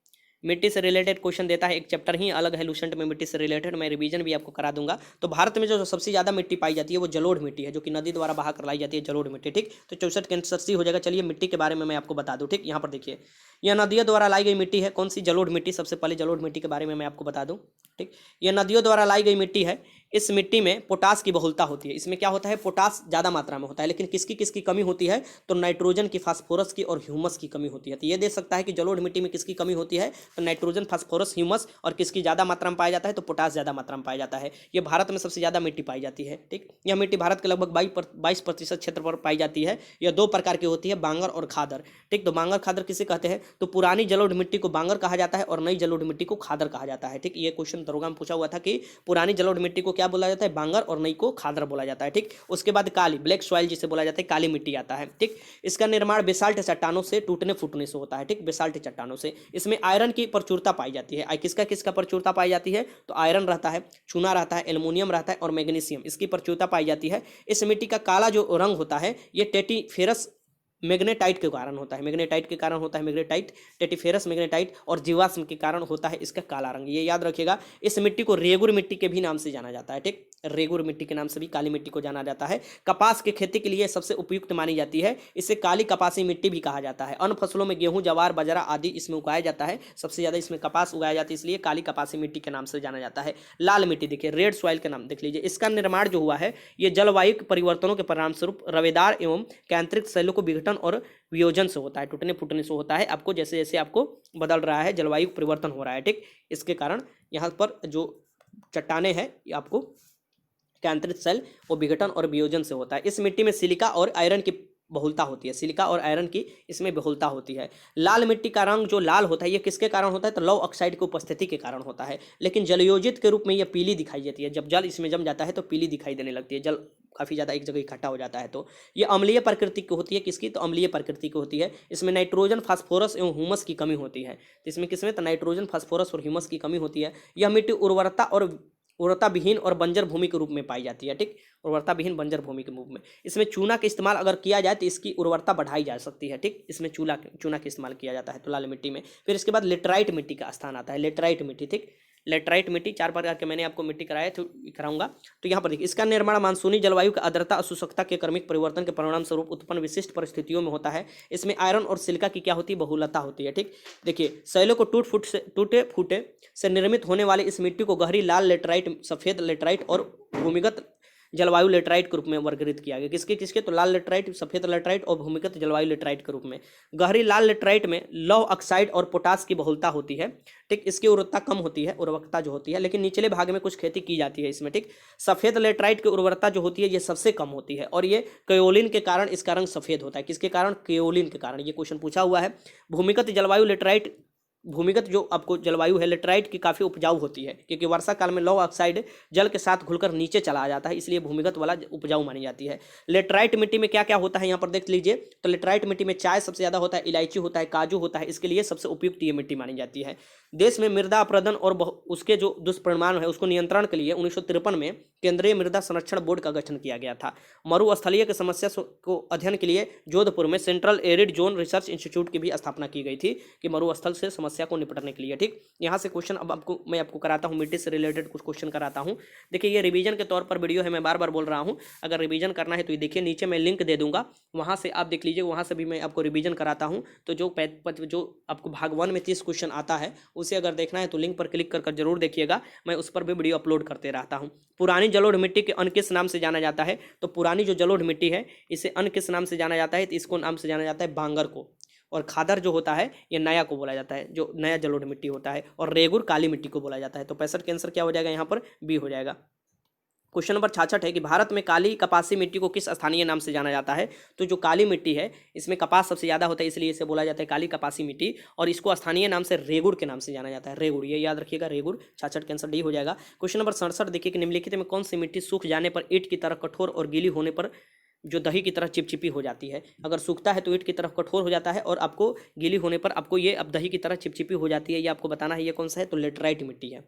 मिट्टी से रिलेटेड क्वेश्चन देता है, एक चैप्टर ही अलग है लूसेंट में मिट्टी से रिलेटेड, मैं रिवीजन भी आपको करा दूंगा। तो भारत में जो सबसे ज्यादा मिट्टी पाई जाती है वो जलोढ़ मिट्टी है, जो कि नदी द्वारा बहा कर लाई जाती है, जलोढ़ मिट्टी, ठीक। तो 64 के आंसर सी हो जाएगा। चलिए मिट्टी के बारे में मैं आपको बता दूं, ठीक। यहाँ पर देखिए, यह नदियों द्वारा लाई गई मिट्टी है, कौन सी? जलोढ़ मिट्टी। सबसे पहले जलोढ़ मिट्टी के बारे में मैं आपको बता दूं, ठीक। यह नदियों द्वारा लाई गई मिट्टी है। इस मिट्टी में पोटास की बहुलता होती है। इसमें क्या होता है? पोटास ज़्यादा मात्रा में होता है। लेकिन किसकी किसकी कमी होती है? तो नाइट्रोजन की, फास्फोरस की और ह्यूमस की कमी होती है। तो ये दे सकता है कि जलोढ़ मिट्टी में किसकी कमी होती है? तो नाइट्रोजन, फास्फोरस, ह्यूमस, और किसकी ज़्यादा मात्रा में पाया जाता है? तो पोटास ज़्यादा मात्रा में पाया जाता है। ये भारत में सबसे ज़्यादा मिट्टी पाई जाती है, ठीक। यह मिट्टी भारत के लगभग 22% क्षेत्र पर पाई जाती है। यह दो प्रकार की होती है, बांगर और खादर, ठीक। तो बांगर खादर किसे कहते हैं? तो पुरानी जलोढ़ मिट्टी को बांगर कहा जाता है और नई जलोढ़ मिट्टी को खादर कहा जाता है, ठीक। ये क्वेश्चन दरोगा में पूछा हुआ था कि पुरानी जलोढ़ मिट्टी को क्या बोला जाता है? बांगर, और नई को खादर बोला जाता है, ठीक। उसके बाद काली, ब्लैक सॉइल जिसे बोला जाता है, काली मिट्टी आता है, ठीक। इसका निर्माण बेसाल्ट चट्टानों से टूटने फूटने से होता है, ठीक। बेसाल्ट चट्टानों से। इसमें आयरन की प्रचुरता पाई जाती है। किसका किसका प्रचुरता पाई जाती है? तो आयरन रहता है, चूना रहता है, एल्युमिनियम रहता है और मैग्नीशियम, इसकी प्रचुरता पाई जाती है। इस मिट्टी का काला जो रंग होता है ये टेटिफेरस मैग्नेटाइट के कारण होता है, मैग्नेटाइट के कारण होता है, मैग्नेटाइट, टेटिफेरस मैग्नेटाइट, और जीवाश्म के कारण होता है इसका काला रंग। ये याद रखिएगा। इस मिट्टी को रेगुर मिट्टी के भी नाम से जाना जाता है, ठीक। रेगुर मिट्टी के नाम से भी काली मिट्टी को जाना जाता है। कपास की खेती के लिए सबसे उपयुक्त मानी जाती है। इसे काली कपासी मिट्टी भी कहा जाता है। अन्य फसलों में गेहूं, जवार, बाजरा आदि इसमें उगाया जाता है। सबसे ज्यादा इसमें कपास उगाया जाता है, इसलिए काली कपासी मिट्टी के नाम से जाना जाता है। लाल मिट्टी देखिए, रेड सॉइल के नाम देख लीजिए। इसका निर्माण जो हुआ है ये जलवायु परिवर्तनों के परिणाम स्वरूप रवेदार एवं कैंत्रिक शैलों को विघटन और वियोजन से होता है, टूटने फूटने से होता है। आपको जैसे जैसे आपको बदल रहा है, जलवायु परिवर्तन हो रहा है, ठीक। इसके कारण यहाँ पर जो चट्टाने हैं ये आपको केंद्रित सेल वो विघटन और वियोजन से होता है। इस मिट्टी में सिलिका और आयरन की बहुलता होती है, सिलिका और आयरन की इसमें बहुलता होती है। लाल मिट्टी का रंग जो लाल होता है ये किसके कारण होता है, तो लौह ऑक्साइड की उपस्थिति के कारण होता है। लेकिन जलयोजित के रूप में ये पीली दिखाई देती है, जब जल इसमें जम जाता है तो पीली दिखाई देने लगती है, जल काफ़ी ज़्यादा एक जगह इकट्ठा हो जाता है। तो ये अम्लीय प्रकृति की होती है, किसकी, तो अम्लीय प्रकृति की होती है। इसमें नाइट्रोजन, फास्फोरस एवं ह्यूमस की कमी होती है। तो इसमें किसमें, तो नाइट्रोजन, फास्फोरस और ह्यूमस की कमी होती है। यह मिट्टी उर्वरता विहीन और बंजर भूमि के रूप में पाई जाती है। ठीक, उर्वरता विहीन बंजर भूमि के रूप में। इसमें चूना का इस्तेमाल अगर किया जाए तो इसकी उर्वरता बढ़ाई जा सकती है। ठीक, इसमें चूना का इस्तेमाल किया जाता है तो लाल मिट्टी में। फिर इसके बाद लेटराइट मिट्टी का स्थान आता है, लेटराइट मिट्टी। ठीक, लेटराइट मिट्टी 4 प्रकार के मैंने आपको मिट्टी कराया तो कराऊंगा। तो यहाँ पर देखिए, इसका निर्माण मानसूनी जलवायु का आर्द्रता और शुष्कता के क्रमिक परिवर्तन के परिणाम स्वरूप उत्पन्न विशिष्ट परिस्थितियों में होता है। इसमें आयरन और सिलिका की क्या होती है, बहुलता होती है। ठीक, देखिए शैलों को टूटे फूटे से निर्मित होने वाली इस मिट्टी को गहरी लाल लेटराइट, सफेद लेटराइट और भूमिगत जलवायु लेटराइट के रूप में वर्गीकृत किया गया। किसके किसके, तो लाल लेटराइट, सफेद लेटराइट और भूमिगत जलवायु लेटराइट के रूप में। गहरी लाल लेटराइट में लौह ऑक्साइड और पोटास की बहुलता होती है। ठीक, इसकी उर्वरता कम होती है, उर्वरकता जो होती है, लेकिन निचले भाग में कुछ खेती की जाती है इसमें। ठीक, सफेद लेटराइट की उर्वरता जो होती है ये सबसे कम होती है और ये केओलिन के कारण इसका रंग सफेद होता है। किसके कारण, केओलिन के कारण। ये क्वेश्चन पूछा हुआ है। भूमिगत जलवायु लेटराइट, भूमिगत जो आपको जलवायु है लेटराइट की काफ़ी उपजाऊ होती है, क्योंकि वर्षा काल में लौह ऑक्साइड जल के साथ घुलकर नीचे चला जाता है, इसलिए भूमिगत वाला उपजाऊ मानी जाती है। लेटराइट मिट्टी में क्या क्या होता है यहाँ पर देख लीजिए। तो लेटराइट मिट्टी में चाय सबसे ज़्यादा होता है, इलायची होता है, काजू होता है, इसके लिए सबसे उपयुक्त ये मिट्टी मानी जाती है। देश में मृदा अपरदन और उसके जो दुष्परिणाम है उसको नियंत्रण के लिए 1953 में केंद्रीय मृदा संरक्षण बोर्ड का गठन किया गया था। मरुस्थलीय की समस्या को अध्ययन के लिए जोधपुर में central arid zone research institute की भी स्थापना की गई थी कि मरुस्थल से समस्या को निपटने के लिए। ठीक, यहाँ से क्वेश्चन अब मैं आपको कराता हूँ, मिट्टी से रिलेटेड कुछ क्वेश्चन कराता हूँ। देखिए ये रिवीजन के तौर पर वीडियो है, मैं बार बार बोल रहा हूँ, अगर रिवीजन करना है तो ये देखिए नीचे मैं लिंक दे दूंगा, वहाँ से आप देख लीजिए, वहाँ से भी मैं आपको रिवीजन कराता हूँ। तो जो आपको भाग 1 में 30 क्वेश्चन आता है उसे अगर देखना है तो लिंक पर क्लिक कर जरूर देखिएगा, मैं उस पर भी वीडियो अपलोड करते रहता हूँ। पुरानी जलोढ़ मिट्टी के अन्य किस नाम से जाना जाता है, तो पुरानी जो जलोढ़ मिट्टी है इसे अन्य किस नाम से जाना जाता है, तो इसको नाम से जाना जाता है बांगर को, और खादर जो होता है ये नया को बोला जाता है, जो नया जलोढ़ मिट्टी होता है, और रेगुर काली मिट्टी को बोला जाता है। तो 65 के आंसर क्या हो जाएगा यहाँ पर, बी हो जाएगा। क्वेश्चन नंबर 66 है कि भारत में काली कपासी मिट्टी को किस स्थानीय नाम से जाना जाता है। तो जो काली मिट्टी है इसमें कपास सबसे ज़्यादा होता है, इसलिए इसे बोला जाता है काली कपासी मिट्टी, और इसको स्थानीय नाम से रेगुड़ के नाम से जाना जाता है, रेगुड़, ये याद रखिएगा, रेगुड़। 66 के आंसर डी हो जाएगा। क्वेश्चन नंबर 67 देखिए कि निम्नलिखित में कौन सी मिट्टी सूख जाने पर ईंट की तरह कठोर और गीली होने पर जो दही की तरह चिपचिपी हो जाती है। अगर सूखता है तो ईंट की तरफ कठोर हो जाता है, और आपको गीली होने पर आपको ये अब दही की तरह चिपचिपी हो जाती है, ये आपको बताना है ये कौन सा है, तो लेटराइट मिट्टी है।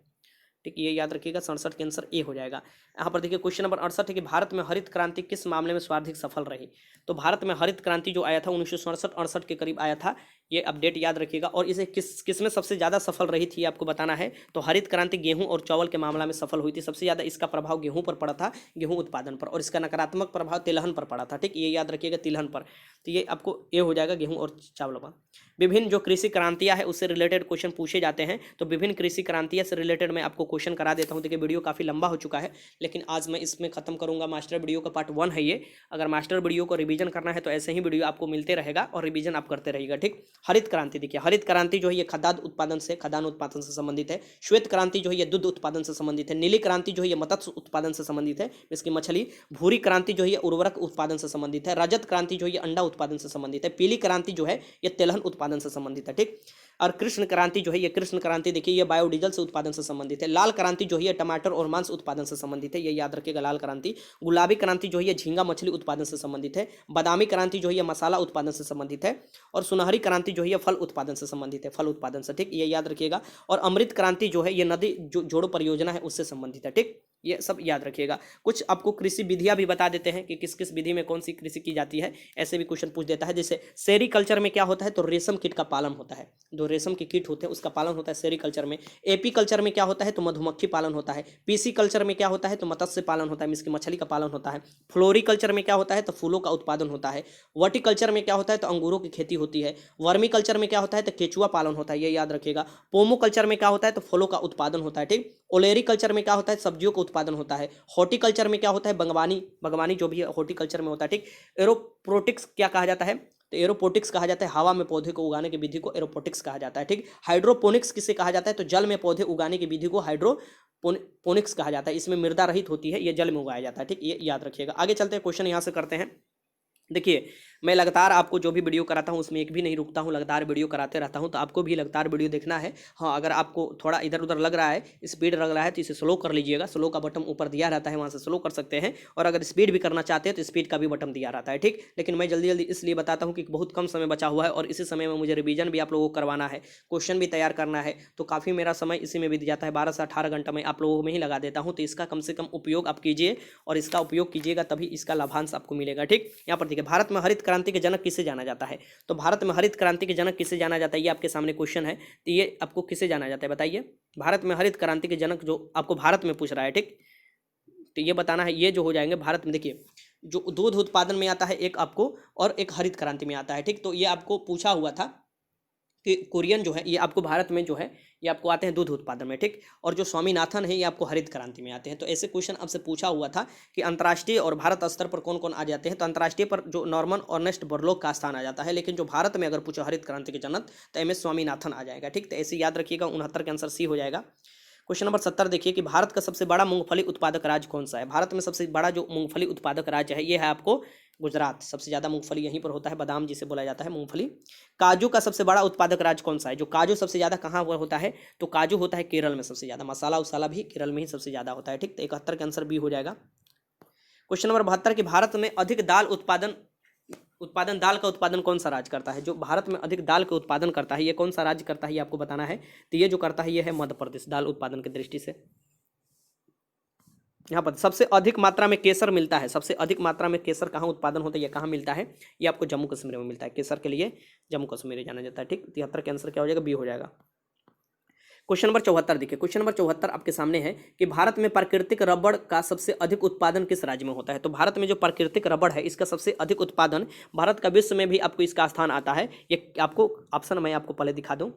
ठीक, ये याद रखिएगा। 67 के आंसर ए हो जाएगा। यहाँ पर देखिए क्वेश्चन नंबर 68 है कि भारत में हरित क्रांति किस मामले में सर्वाधिक सफल रही। तो भारत में हरित क्रांति जो आया था 1967-68 के करीब आया था, ये अपडेट याद रखिएगा। और इसे किस में सबसे ज़्यादा सफल रही थी आपको बताना है। तो हरित क्रांति गेहूं और चावल के मामला में सफल हुई थी, सबसे ज़्यादा इसका प्रभाव गेहूं पर पड़ा था, गेहूं उत्पादन पर, और इसका नकारात्मक प्रभाव तिलहन पर पड़ा था। ठीक, ये याद रखिएगा, तिलहन पर। तो ये आपको ए हो जाएगा, गेहूं और चावल पर। विभिन्न जो कृषि क्रांतियां हैं उससे रिलेटेड क्वेश्चन पूछे जाते हैं, तो विभिन्न कृषि क्रांतियां से रिलेटेड मैं आपको क्वेश्चन करा देता हूं। देखिए वीडियो काफ़ी लंबा हो चुका है, लेकिन आज मैं इसमें खत्म करूंगा। मास्टर वीडियो का पार्ट 1 है ये। अगर मास्टर वीडियो को रिवीजन करना है तो ऐसे ही वीडियो आपको मिलते रहेगा और रिवीजन आप करते रहिएगा। ठीक, हरित क्रांति देखिए, हरित क्रांति जो है ये खाद्यान्न उत्पादन से संबंधित है। श्वेत क्रांति जो है ये दूध उत्पादन से संबंधित है। नीली क्रांति जो है ये मत्स्य उत्पादन से संबंधित है, इसकी मछली। भूरी क्रांति जो है ये उर्वरक उत्पादन से संबंधित है। रजत क्रांति जो है ये अंडा उत्पादन से संबंधित है। पीली क्रांति जो है ये तिलहन उत्पादन से संबंधित है। ठीक, और कृष्ण क्रांति जो है ये कृष्ण क्रांति देखिए ये बायोडीजल से उत्पादन से संबंधित है। लाल क्रांति जो है ये टमाटर और मांस उत्पादन से संबंधित है, ये याद रखिएगा, लाल क्रांति। गुलाबी क्रांति जो है ये झींगा मछली उत्पादन से संबंधित है। बादामी क्रांति जो है ये मसाला उत्पादन से संबंधित है। और सुनहरी क्रांति जो है ये फल उत्पादन से संबंधित है, फल उत्पादन से। ठीक, ये याद रखिएगा। और अमृत क्रांति जो है ये नदी जो जोड़ो परियोजना है उससे संबंधित है। ठीक, ये सब याद रखिएगा। कुछ आपको कृषि विधियां भी बता देते हैं कि किस किस विधि में कौन सी कृषि की जाती है, ऐसे भी क्वेश्चन पूछ देता है। जैसे सेरीकल्चर में क्या होता है, तो रेशम कीट का पालन होता है, जो रेशम के कीट होते हैं उसका पालन होता है सेरीकल्चर में। एपी कल्चर में क्या होता है, तो मधुमक्खी पालन होता है। पीसी कल्चर में क्या होता है, तो मत्स्य पालन होता है, इसकी मछली का पालन होता है। फ्लोरिकल्चर में क्या होता है, तो फूलों का उत्पादन होता है। वर्टिकल्चर में क्या होता है, तो अंगूरों की खेती होती है। वर्मी कल्चर में क्या होता है, तो केचुआ पालन होता है, ये याद रखिएगा। पोमो कल्चर में क्या होता है, तो फलों का उत्पादन होता है। ठीक, ओलेरी कल्चर में क्या होता है, सब्जियों का उत्पादन होता है। हॉर्टिकल्चर में क्या होता है, बागवानी जो भी है हॉर्टिकल्चर में होता है। ठीक, एरोप्रोटिक्स क्या कहा जाता है, तो एरोपोटिक्स कहा जाता है हवा में पौधे को उगाने की विधि को एरोपोटिक्स कहा जाता है, ठीक। हाइड्रोपोनिक्स किसे कहा जाता है, तो जल में पौधे उगाने की विधि को हाइड्रोपोनिक्स कहा जाता है। इसमें मृदा रहित होती है, ये जल में उगाया जाता है, ठीक, ये याद रखिएगा। आगे चलते हैं, क्वेश्चन यहाँ से करते हैं। देखिए मैं लगातार आपको जो भी वीडियो कराता हूँ उसमें एक भी नहीं रुकता हूँ, लगातार वीडियो कराते रहता हूँ, तो आपको भी लगातार वीडियो देखना है। हाँ, अगर आपको थोड़ा इधर उधर लग रहा है, स्पीड लग रहा है, तो इसे स्लो कर लीजिएगा। स्लो का बटन ऊपर दिया रहता है, वहाँ से स्लो कर सकते हैं। और अगर स्पीड भी करना चाहते हैं तो स्पीड का भी बटन दिया रहता है, ठीक। लेकिन मैं जल्दी जल्दी इसलिए बताता हूँ कि बहुत कम समय बचा हुआ है और इसी समय में मुझे रिवीजन भी आप लोगों को करवाना है, क्वेश्चन भी तैयार करना है, तो काफ़ी मेरा समय इसी में बीत जाता है। 12 से 18 घंटा मैं आप लोगों में ही लगा देता हूँ, तो इसका कम से कम उपयोग आप कीजिए और इसका उपयोग कीजिएगा, तभी इसका लाभांश आपको मिलेगा, ठीक। यहाँ पर देखिए, भारत में हरित क्रांति के जनक किसे जाना जाता है, तो भारत में हरित क्रांति के जनक किसे जाना जाता है, ये आपके सामने क्वेश्चन है। तो ये आपको किसे जाना जाता है बताइए, भारत में हरित क्रांति के जनक, जो आपको भारत में पूछ रहा है, ठीक। तो ये बताना है, ये जो हो जाएंगे भारत में। देखिए जो दूध उत्पादन में आता है एक आपको, और एक हरित क्रांति में आता है, ठीक। तो ये आपको पूछा हुआ था कि कोरियन जो है ये आपको भारत में जो है ये आपको आते हैं दूध उत्पादन में, ठीक। और जो स्वामीनाथन है ये आपको हरित क्रांति में आते हैं। तो ऐसे क्वेश्चन आपसे पूछा हुआ था कि अंतर्राष्ट्रीय और भारत स्तर पर कौन कौन आ जाते हैं, तो अंतर्राष्ट्रीय पर जो नॉर्मन ऑर्नेस्ट बोरलॉग का स्थान आ जाता है, लेकिन जो भारत में अगर पूछा हरित क्रांति के जनक तो एम एस स्वामीनाथन आ जाएगा, ठीक। तो ऐसे याद रखिएगा, 69 के आंसर सी हो जाएगा। क्वेश्चन नंबर 70 देखिए कि भारत का सबसे बड़ा मूंगफली उत्पादक राज्य कौन सा है। भारत में सबसे बड़ा जो मूंगफली उत्पादक राज्य है ये है आपको गुजरात। सबसे ज़्यादा मूंगफली यहीं पर होता है, बादाम जिसे बोला जाता है मूंगफली। काजू का सबसे बड़ा उत्पादक राज्य कौन सा है, जो काजू सबसे ज़्यादा कहाँ पर होता है, तो काजू होता है केरल में सबसे ज़्यादा। मसाला उसाला भी केरल में ही सबसे ज़्यादा होता है, ठीक। तो 71 का आंसर बी हो जाएगा। क्वेश्चन नंबर 72 कि भारत में अधिक दाल दाल का उत्पादन कौन सा राज्य करता है, जो भारत में अधिक दाल का उत्पादन करता है ये कौन सा राज्य करता है, ये आपको बताना है। तो ये जो करता है ये है मध्य प्रदेश, दाल उत्पादन की दृष्टि से। यहाँ पर सबसे अधिक मात्रा में केसर मिलता है, सबसे अधिक मात्रा में केसर कहाँ उत्पादन होता है, ये कहाँ मिलता है, ये आपको जम्मू कश्मीर में मिलता है। केसर के लिए जम्मू कश्मीर जाना जाता है, ठीक। 73 के आंसर क्या हो जाएगा, बी हो जाएगा। क्वेश्चन नंबर 74 देखिए, क्वेश्चन नंबर 74 आपके सामने है कि भारत में प्राकृतिक रबड़ का सबसे अधिक उत्पादन किस राज्य में होता है। तो भारत में जो प्राकृतिक रबड़ है इसका सबसे अधिक उत्पादन भारत का विश्व में भी आपको इसका स्थान आता है। ये आपको ऑप्शन मैं आपको पहले दिखा दूं,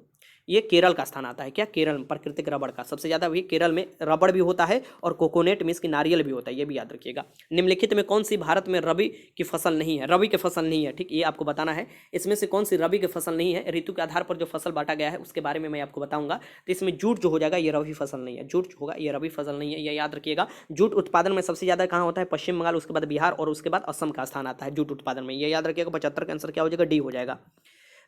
ये केरल का स्थान आता है। क्या, केरल में प्राकृतिक रबड़ का सबसे ज़्यादा भी केरल में रबड़ भी होता है और कोकोनेट मीन्स की नारियल भी होता है, ये भी याद रखिएगा। निम्नलिखित में कौन सी भारत में रबी की फसल नहीं है, रबी की फसल नहीं है, ठीक, ये आपको बताना है। इसमें से कौन सी रबी की फसल नहीं है, ऋतु के आधार पर जो फसल बांटा गया है उसके बारे में मैं आपको बताऊंगा। तो इसमें जूट जो हो जाएगा ये रबी फसल नहीं है, जूट होगा ये रबी फसल नहीं है, ये याद रखिएगा। जूट उत्पादन में सबसे ज़्यादा कहाँ होता है, पश्चिम बंगाल, उसके बाद बिहार और उसके बाद असम का स्थान आता है जूट उत्पादन में, ये याद रखिएगा। 75 का आंसर क्या हो जाएगा, डी हो जाएगा।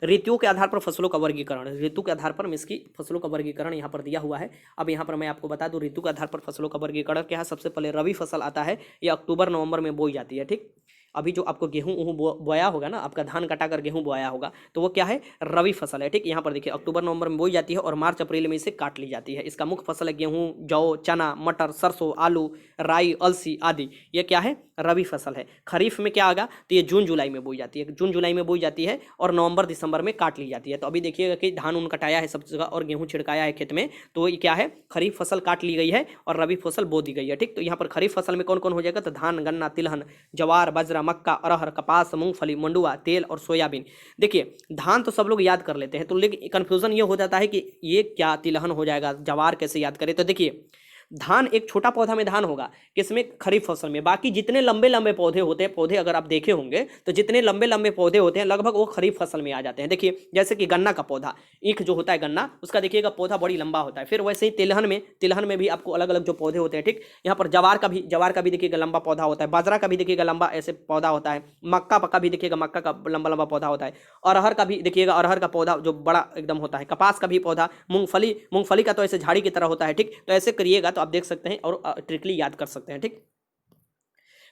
ऋतुओं के आधार पर फसलों का वर्गीकरण, ऋतु के आधार पर इसकी फसलों का वर्गीकरण यहाँ पर दिया हुआ है। अब यहाँ पर मैं आपको बता दूं ऋतु के आधार पर फसलों का वर्गीकरण क्या है। सबसे पहले रबी फसल आता है, ये अक्टूबर नवंबर में बोई जाती है, ठीक। अभी जो आपको गेहूं बोया होगा ना, आपका धान कटाकर गेहूं बोया होगा, तो वो क्या है, रबी फसल है, ठीक। यहाँ पर देखिए अक्टूबर नवंबर में बोई जाती है और मार्च अप्रैल में इसे काट ली जाती है। इसका मुख्य फसल है गेहूं, जौ, चना, मटर, सरसों, आलू, राई, अलसी आदि, ये क्या है, रबी फसल है। खरीफ में क्या आएगा, तो ये जून जुलाई में बोई जाती है, जून जुलाई में बोई जाती है और नवंबर दिसंबर में काट ली जाती है। तो अभी देखिएगा कि धान उन कटाया है सब जगह और गेहूं छिड़काया है खेत में, तो ये क्या है, खरीफ फसल काट ली गई है और रबी फसल बो दी गई है, ठीक। तो यहाँ पर खरीफ फसल में कौन कौन हो जाएगा, तो धान, गन्ना, तिलहन, जवार, बाजरा, मक्का, अरहर, कपास, मूंगफली, मंडुआ, तेल और सोयाबीन। देखिए धान तो सब लोग याद कर लेते हैं, तो लेकिन कन्फ्यूजन ये हो जाता है कि ये क्या तिलहन हो जाएगा, जवार कैसे याद करें। तो देखिए धान एक छोटा पौधा में धान होगा किसमें, खरीफ फसल में। बाकी जितने लंबे लंबे पौधे होते हैं, पौधे अगर आप देखे होंगे तो जितने लंबे लंबे पौधे होते हैं लगभग वो खरीफ फसल में आ जाते हैं। देखिए जैसे कि गन्ना का पौधा, ईख जो होता है गन्ना, उसका देखिएगा पौधा बड़ी लंबा होता है। फिर वैसे ही तिलहन में भी आपको अलग अलग जो पौधे होते हैं, ठीक। यहाँ पर जवार का भी देखिएगा लंबा पौधा होता है, बाजरा का भी देखिएगा लंबा ऐसे पौधा होता है, मक्का का भी देखिएगा मक्का का लंबा लंबा पौधा होता है, अरहर का भी देखिएगा अरहर का पौधा जो बड़ा एकदम होता है, कपास का भी पौधा, मूंगफली का तो ऐसे झाड़ी की तरह होता है, ठीक। तो ऐसे करिएगा तो आप देख सकते हैं और ट्रिकली याद कर सकते हैं, ठीक।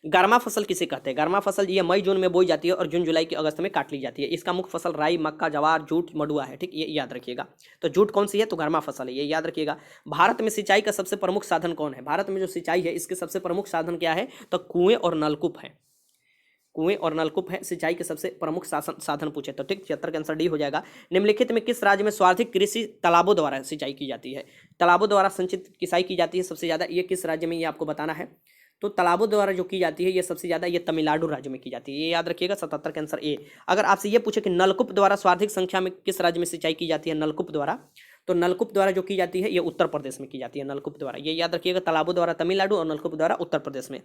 गर्मा फसल किसे कहते हैं, गर्मा फसल ये मई जून में बोई जाती है और जून जुलाई के अगस्त में काट ली जाती है। इसका मुख्य फसल राई, मक्का, जवार, जूट, मडुआ है, ठीक। ये याद रखिएगा। तो जूट कौन सी है, तो गर्मा फसल है, ये याद रखिएगा। भारत में सिंचाई का सबसे प्रमुख साधन कौन है, भारत में जो सिंचाई है इसके सबसे प्रमुख साधन क्या है, तो कुएं और नलकूप है, कुएं और नलकूप है सिंचाई के सबसे प्रमुख साधन पूछे तो, ठीक। 76 का आंसर डी हो जाएगा। निम्नलिखित में किस राज्य में सर्वाधिक कृषि तालाबों द्वारा सिंचाई की जाती है, तालाबों द्वारा संचित सिंचाई की जाती है सबसे ज़्यादा, ये किस राज्य में, ये आपको बताना है। तो तालाबों द्वारा जो की जाती है ये सबसे ज़्यादा ये तमिलनाडु राज्य में की जाती है, ये याद रखिएगा। 77 का आंसर ए। अगर आपसे ये पूछे कि नलकूप द्वारा सर्वाधिक संख्या में किस राज्य में सिंचाई की जाती है, नलकूप द्वारा, तो नलकूप द्वारा जो की जाती है ये उत्तर प्रदेश में की जाती है, नलकूप द्वारा, ये याद रखिएगा। तालाबों द्वारा तमिलनाडु और नलकूप द्वारा उत्तर प्रदेश में।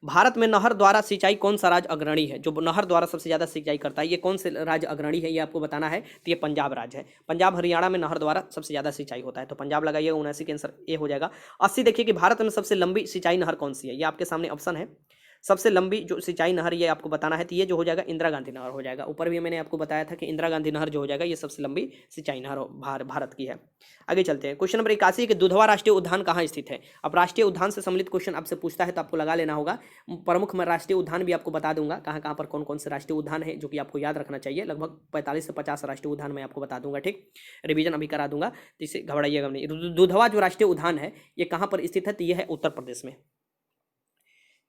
भारत में नहर द्वारा सिंचाई कौन सा राज्य अग्रणी है? जो नहर द्वारा सबसे ज़्यादा सिंचाई करता है ये कौन से राज्य अग्रणी है, ये आपको बताना है। तो ये पंजाब राज्य है। पंजाब हरियाणा में नहर द्वारा सबसे ज़्यादा सिंचाई होता है, तो पंजाब लगाइए। 79 के आंसर ए हो जाएगा। 80 देखिए कि भारत में सबसे लंबी सिंचाई नहर कौन सी है, ये आपके सामने ऑप्शन है। सबसे लंबी जो सिंचाई नहर ये आपको बताना है, तो ये जो हो जाएगा इंदिरा गांधी नहर हो जाएगा। ऊपर भी मैंने आपको बताया था कि इंदिरा गांधी नहर जो हो जाएगा ये सबसे लंबी सिंचाई नहर भारत की है। आगे चलते हैं। क्वेश्चन नंबर 81 कि दुधवा राष्ट्रीय उद्यान कहाँ स्थित है? अब राष्ट्रीय उद्यान से सम्मिलित क्वेश्चन आपसे पूछता है तो आपको लगा लेना होगा। प्रमुख मैं राष्ट्रीय उद्यान भी आपको बता दूंगा, कहाँ कहाँ पर कौन कौन से राष्ट्रीय उद्यान है, जो कि आपको याद रखना चाहिए। लगभग 45 से 50 राष्ट्रीय उद्यान मैं आपको बता दूंगा, ठीक। रिवीजन अभी करा दूंगा, तो इससे घबराइएगा नहीं। दुधवा जो राष्ट्रीय उद्यान है ये कहाँ पर स्थित है? तो ये है उत्तर प्रदेश में।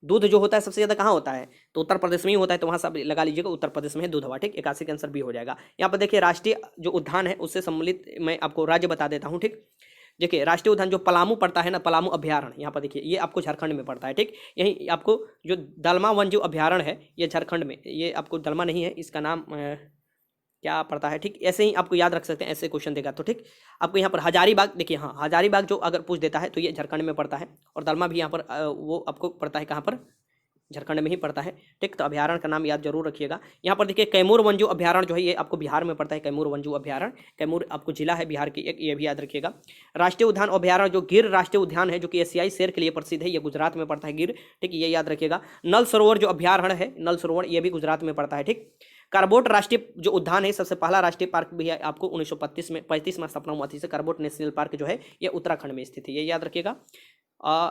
दूध जो होता है सबसे ज्यादा कहाँ होता है? तो उत्तर प्रदेश में ही होता है, तो वहां सब लगा लीजिएगा, उत्तर प्रदेश में है दुधवा, ठीक। 81 का आंसर भी हो जाएगा। यहाँ पर देखिए राष्ट्रीय जो उद्यान है उससे सम्मिलित मैं आपको राज्य बता देता हूँ, ठीक। देखिए राष्ट्रीय उद्यान जो पलामू पड़ता है ना, पलामू अभ्यारण्य, यहाँ पर देखिए ये आपको झारखंड में पड़ता है, ठीक। यही आपको जो दलमा वन्यजीव अभ्यारण्य है ये झारखंड में, ये आपको दलमा नहीं है, इसका नाम क्या पड़ता है, ठीक। ऐसे ही आपको याद रख सकते हैं, ऐसे क्वेश्चन देगा तो, ठीक। आपको यहाँ पर हजारीबाग देखिए, हाँ हजारीबाग जो अगर पूछ देता है तो ये झारखंड में पड़ता है, और दलमा भी यहाँ पर वो आपको पड़ता है, कहाँ पर? झारखंड में ही पड़ता है, ठीक। तो अभ्यारण्य का नाम याद जरूर रखिएगा। यहाँ पर देखिए कैमूर वन्यजीव अभ्यारण्य जो है ये आपको बिहार में पड़ता है, कैमूर वन्यजीव अभ्यारण्य। कैमूर आपको जिला है बिहार की एक, ये भी याद रखिएगा। राष्ट्रीय उद्यान अभ्यारण्य जो गिर राष्ट्रीय उद्यान है, जो कि एशियाई शेर के लिए प्रसिद्ध है, ये गुजरात में पड़ता है, गिर, ठीक, ये याद रखिएगा। नल सरोवर जो अभ्यारण्य है, नल सरोवर, ये भी गुजरात में पड़ता है, ठीक। कार्बोट राष्ट्रीय जो उद्यान है, सबसे पहला राष्ट्रीय पार्क भी है आपको 1935 में स्थापना हुआ थी। कार्बोट नेशनल पार्क जो है ये उत्तराखंड में स्थित है, ये याद रखिएगा।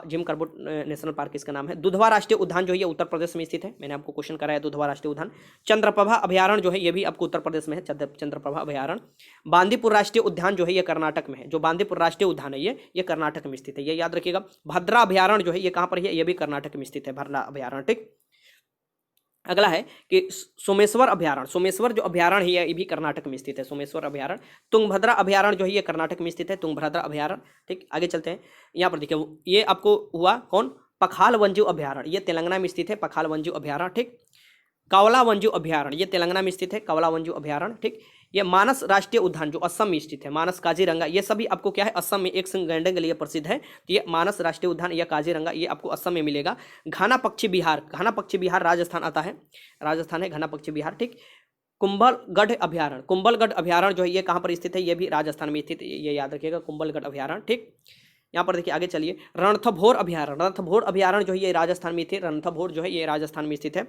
जिम कार्बोट नेशनल पार्क इसका नाम है। दुधवा राष्ट्रीय उद्यान जो है ये उत्तर प्रदेश में स्थित है, मैंने आपको क्वेश्चन कराया दुधवा राष्ट्रीय उद्यान। चंद्रप्रभा अभ्यारण्य जो है ये भी आपको उत्तर प्रदेश में है, चंद्रप्रभा अभ्यारण्य। बांदीपुर राष्ट्रीय उद्यान जो है ये कर्नाटक में है, जो बांदीपुर राष्ट्रीय उद्यान है ये कर्नाटक में स्थित है, ये याद रखिएगा। भद्रा अभ्यारण्य जो है ये कहाँ पर है? ये भी कर्नाटक में स्थित है, भद्रा अभ्यारण्य, ठीक। अगला है कि सोमेश्वर अभ्यारण्य, सोमेश्वर जो अभ्यारण्य है ये भी कर्नाटक में स्थित है, सोमेश्वर अभ्यारण्य। तुंगभद्रा अभ्यारण्य जो है ये कर्नाटक में स्थित है, तुंगभद्रा अभ्यारण्य, ठीक। आगे चलते हैं। यहाँ पर देखिए ये आपको हुआ कौन? पखाल वन्यजीव अभ्यारण्य, ये तेलंगाना में स्थित है, पखाल वन्यजीव अभ्यारण्य, ठीक। कावला वन्यजीव अभ्यारण्य ये तेलंगाना में स्थित है, कावला वन्यजीव अभ्यारण्य, ठीक। ये मानस राष्ट्रीय उद्यान जो असम में स्थित है, मानस काजीरंगा, ये सभी आपको क्या है? असम में एक संग गैंडे के लिए प्रसिद्ध है, तो ये मानस राष्ट्रीय उद्यान या काजीरंगा ये आपको असम में मिलेगा। घना पक्षी बिहार, घना पक्षी बिहार राजस्थान आता है, राजस्थान है घना पक्षी बिहार, ठीक। कुंभलगढ़ अभ्यारण्य, कुंभलगढ़ अभ्यारण्य जो है ये कहाँ पर स्थित है? ये भी राजस्थान में स्थित है, ये याद रखिएगा, कुंभलगढ़ अभ्यारण्य, ठीक। यहाँ पर देखिए आगे चलिए। रणथंभौर अभ्यारण्य, रणथंभौर अभ्यारण्य जो है ये राजस्थान में स्थित, रणथंभौर जो है ये राजस्थान में स्थित है।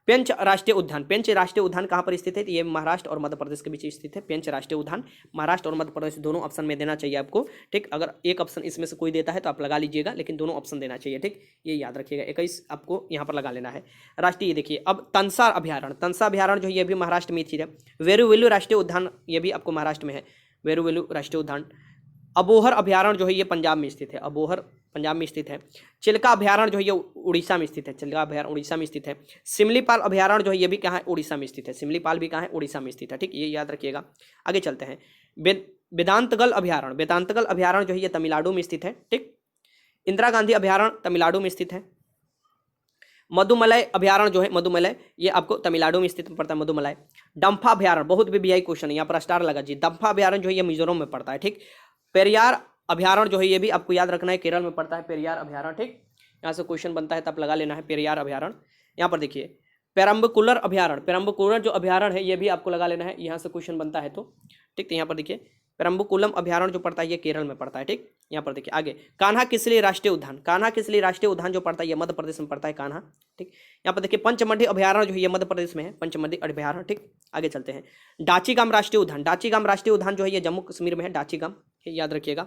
पेंच राष्ट्रीय उद्यान, पेंच राष्ट्रीय उद्यान कहाँ पर स्थित है? ये महाराष्ट्र और मध्य प्रदेश के बीच स्थित है, पेंच राष्ट्रीय उद्यान। महाराष्ट्र और मध्य प्रदेश दोनों ऑप्शन में देना चाहिए आपको, ठीक। अगर एक ऑप्शन इसमें से कोई देता है तो आप लगा लीजिएगा, लेकिन दोनों ऑप्शन देना चाहिए, ठीक। ये याद रखिएगा, 21 आपको यहाँ पर लगा लेना है। राष्ट्रीय देखिए अब तंसा अभ्यारण्य, तंसा अभ्यारण्य जो है ये भी महाराष्ट्र में स्थित है। वेरुवेलु राष्ट्रीय उद्यान ये भी आपको महाराष्ट्र में है, वेरुवेलु राष्ट्रीय उद्यान। अबोहर अभ्यारण्य जो है ये पंजाब में स्थित है, अबोहर पंजाब में स्थित है। चिल्का अभ्यारण्य जो है ये उड़ीसा में स्थित है, चिल्का अभ्यारण्य उड़ीसा में स्थित है। सिमलीपाल अभ्यारण्य जो है ये भी कहाँ है? उड़ीसा में स्थित है, सिमलीपाल भी कहाँ है? उड़ीसा में स्थित है, ठीक, ये याद रखिएगा। आगे चलते हैं। वेदांतगल अभ्यारण्य, वेदांतगल अभ्यारण्य जो है ये तमिलनाडु में स्थित है, ठीक। इंदिरा गांधी अभ्यारण्य तमिलनाडु में स्थित है। मधुमलय अभ्यारण्य जो है, मधुमलय ये आपको तमिलनाडु में स्थित पड़ता है, मधुमलय। डंफा अभ्यारण्य बहुत भी क्वेश्चन है, यहाँ पर स्टार लगा जी। डंफा अभ्यारण्य जो है ये मिजोरम में पड़ता है, ठीक। पेरियार अभ्यारण्य जो है ये भी आपको याद रखना है, केरल में पड़ता है, पेरियार अभ्यारण्य, ठीक। यहाँ से क्वेश्चन बनता है तब लगा लेना है, पेरियार अभ्यारण्य। यहाँ पर देखिए पेरम्बकुलर अभ्यारण्य, पेरम्बकुलर जो अभ्यारण्य है ये भी आपको लगा लेना है, यहाँ से क्वेश्चन बनता है तो, ठीक। तो यहाँ पर देखिए पेरम्बकुलम अभ्यारण्य जो पड़ता है ये केरल में पड़ता है, ठीक। यहाँ पर देखिए आगे कान्हा किसली राष्ट्रीय उद्यान, कान्हा किसली राष्ट्रीय उद्यान जो पड़ता है ये मध्य प्रदेश में पड़ता है, कान्हा, ठीक। यहाँ पर देखिए पंचमढ़ी अभ्यारण्य जो है ये मध्य प्रदेश में है, पंचमढ़ी अभ्यारण्य, ठीक। आगे चलते हैं। डाचीगाम राष्ट्रीय उद्यान, डाचीगाम राष्ट्रीय उद्यान जो है ये जम्मू कश्मीर में है, डाचीगाम, याद रखिएगा।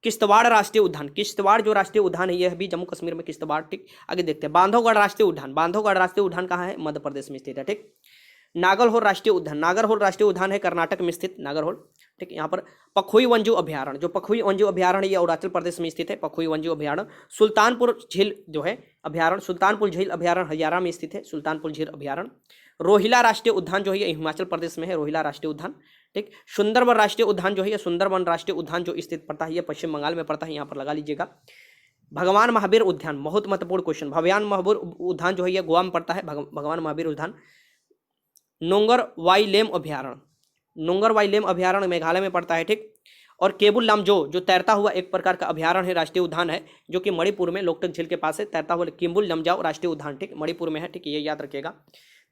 किश्तवाड़ राष्ट्रीय उद्यान, किश्तवाड़ जो राष्ट्रीय उद्यान है यह भी जम्मू कश्मीर में, किश्तवाड़, ठीक। आगे देखते हैं। बांधवगढ़ राष्ट्रीय उद्यान, बांधवगढ़ राष्ट्रीय उद्यान कहाँ है? मध्य प्रदेश में स्थित है, ठीक। नागरहोल राष्ट्रीय उद्यान, नागरहोल राष्ट्रीय उद्यान है कर्नाटक में स्थित, नागरहोल, ठीक। यहाँ पर पखुई वन्यजीव अभ्यारण्य, जो पखुई वन्यजीव अभ्यारण्य ये अरुणाचल प्रदेश में स्थित है, पखुई वन्यजीव अभ्यारण्य। सुल्तानपुर झील जो है अभ्यारण्य, सुल्तानपुर झील अभ्यारण्य हरियाणा में स्थित है, सुल्तानपुर झील अभ्यारण्य। रोहिला राष्ट्रीय उद्यान जो है ये हिमाचल प्रदेश में है, रोहिला राष्ट्रीय उद्यान, ठीक। सुंदरवन राष्ट्रीय उद्यान जो है ये सुंदरवन राष्ट्रीय उद्यान जो स्थित पड़ता है ये पश्चिम बंगाल में पड़ता है, यहाँ पर लगा लीजिएगा। भगवान महावीर उद्यान, बहुत महत्वपूर्ण क्वेश्चन, भगवान महावीर उद्यान जो है ये गोवा में पड़ता है, भगवान महावीर उद्यान। नोंगर वाइलेम अभ्यारण्य, नोंगर वाइलेम अभ्यारण्य मेघालय में पड़ता है, ठीक। और केबुल लामजो जो तैरता हुआ एक प्रकार का अभ्यारण्य है, राष्ट्रीय उद्यान है, जो कि मणिपुर में लोकटक झील के पास है, तैरता हुआ केबुल लामजाओ राष्ट्रीय उद्यान, ठीक, मणिपुर में है, ठीक, ये याद रखिएगा।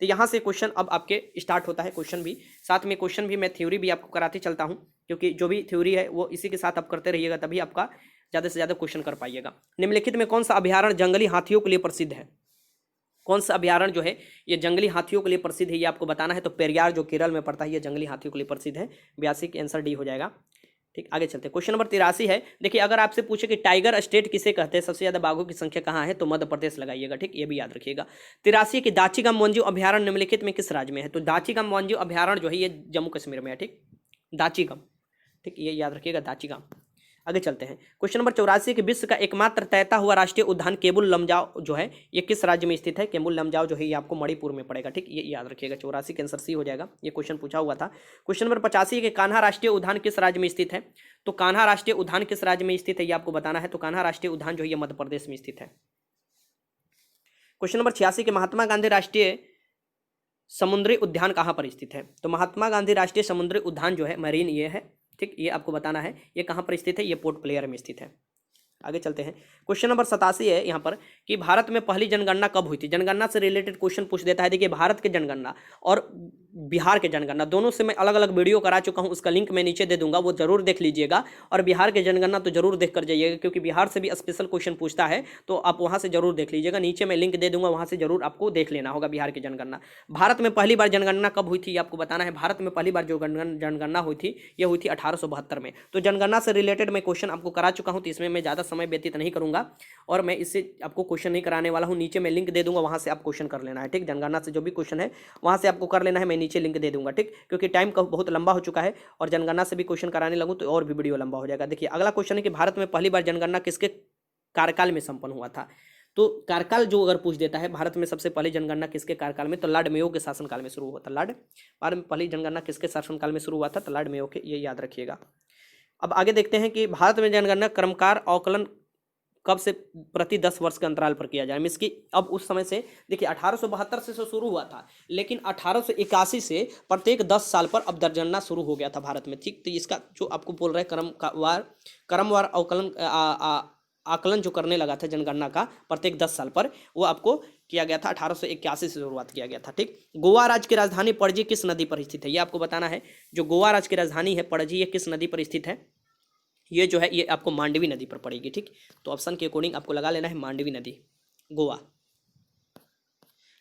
तो यहाँ से क्वेश्चन अब आपके स्टार्ट होता है, क्वेश्चन भी साथ में, क्वेश्चन भी मैं थ्योरी भी आपको कराते चलता हूँ, क्योंकि जो भी थ्योरी है वो इसी के साथ आप करते रहिएगा, तभी आपका ज़्यादा से ज़्यादा क्वेश्चन कर पाइएगा। निम्नलिखित में कौन सा अभ्यारण्य जंगली हाथियों के लिए प्रसिद्ध है? कौन सा अभ्यारण्य जो है ये जंगली हाथियों के लिए प्रसिद्ध है, ये आपको बताना है। तो पेरियार जो केरल में पड़ता है, ये जंगली हाथियों के लिए प्रसिद्ध है। 82 का आंसर डी हो जाएगा, ठीक। आगे चलते हैं, क्वेश्चन नंबर 83 है। देखिए, अगर आपसे पूछे कि टाइगर स्टेट किसे कहते हैं, सबसे ज्यादा बाघों की संख्या कहाँ है, तो मध्य प्रदेश लगाइएगा, ठीक, ये भी याद रखिएगा। 83 की दाचीगम वन्यजीव अभ्यारण्य निम्नलिखित में किस राज्य में है? तो दाचीगम वन्यजीव अभ्यारण्य जो है ये जम्मू कश्मीर में है, ठीक, दाचीगम, ठीक, ये याद रखिएगा, दाचीगम। आगे चलते हैं, क्वेश्चन नंबर 84 कि विश्व का एकमात्र तैरता हुआ राष्ट्रीय उद्यान केबुल लमजाओ जो है ये किस राज्य में स्थित है? केबुल लमजाओ जो है ये आपको मणिपुर में पड़ेगा, ठीक, ये याद रखिएगा। 84 के आंसर सी हो जाएगा, ये क्वेश्चन पूछा हुआ था। क्वेश्चन नंबर 85 के कान्हा राष्ट्रीय उद्यान किस राज्य में स्थित है? तो कान्हा राष्ट्रीय उद्यान किस राज्य में स्थित है ये आपको बताना है। तो कान्हा राष्ट्रीय उद्यान जो है ये मध्य प्रदेश में स्थित है। क्वेश्चन नंबर 86 के महात्मा गांधी राष्ट्रीय समुद्री उद्यान कहाँ पर स्थित है? तो महात्मा गांधी राष्ट्रीय समुद्री उद्यान जो है मरीन ये है, ठीक, ये आपको बताना है ये कहाँ पर स्थित है, ये पोर्ट ब्लेयर में स्थित है। आगे चलते हैं, क्वेश्चन नंबर 87 है यहाँ पर कि भारत में पहली जनगणना कब हुई थी? जनगणना से रिलेटेड क्वेश्चन पूछ देता है। देखिए, भारत के जनगणना और बिहार के जनगणना दोनों से मैं अलग अलग वीडियो करा चुका हूँ, उसका लिंक मैं नीचे दे दूंगा, वो जरूर देख लीजिएगा। और बिहार के जनगणना तो जरूर देख कर जाइएगा, क्योंकि बिहार से भी स्पेशल क्वेश्चन पूछता है, तो आप वहाँ से जरूर देख लीजिएगा। नीचे मैं लिंक दे दूंगा, वहाँ से जरूर आपको देख लेना होगा बिहार की जनगणना। भारत में पहली बार जनगणना कब हुई थी ये आपको बताना है। भारत में पहली बार जो जनगणना हुई थी ये हुई थी 1872 में। तो जनगणना से रिलेटेड मैं क्वेश्चन आपको करा चुका हूँ, तो इसमें मैं ज़्यादा समय व्यतीत नहीं करूँगा और मैं इससे आपको क्वेश्चन नहीं कराने वाला हूँ। नीचे मैं लिंक दे दूंगा, वहाँ से आप क्वेश्चन कर लेना है, ठीक। जनगणना से जो भी क्वेश्चन है वहाँ से आपको कर लेना है, मैं नीचे लिंक दे दूंगा, ठीक, क्योंकि टाइम का बहुत लंबा हो चुका है और जनगणना से भी क्वेश्चन कराने लगूँ तो और भी वीडियो लंबा हो जाएगा। देखिए, अगला क्वेश्चन है कि भारत में पहली बार जनगणना किसके कार्यकाल में संपन्न हुआ था? तो कार्यकाल जो अगर पूछ देता है भारत में सबसे पहले जनगणना किसके कार्यकाल में, तो लॉर्ड मेयो के शासनकाल में शुरू हुआ था। भारत में पहली जनगणना किसके शासनकाल में शुरू हुआ था? तो लॉर्ड मेयो के, ये याद रखिएगा। अब आगे देखते हैं कि भारत में जनगणना क्रमकार आकलन कब से प्रति 10 वर्ष के अंतराल पर किया जाए। इसकी अब उस समय से देखिए 1872 से शुरू हुआ था, लेकिन 1881 से प्रत्येक 10 साल पर अब जनगणना शुरू हो गया था भारत में, ठीक। तो इसका जो आपको बोल रहे हैं क्रमवार आकलन जो करने लगा था जनगणना का प्रत्येक 10 साल पर, वो आपको किया गया था 1881 से शुरुआत किया गया था, ठीक। गोवा राज्य की राजधानी पणजी किस नदी पर स्थित है? ये आपको बताना है। जो गोवा राज्य की राजधानी है पणजी, ये किस नदी पर स्थित है? ये जो है ये आपको मांडवी नदी पर पड़ेगी, ठीक। तो ऑप्शन के अकॉर्डिंग आपको लगा लेना है मांडवी नदी, गोवा।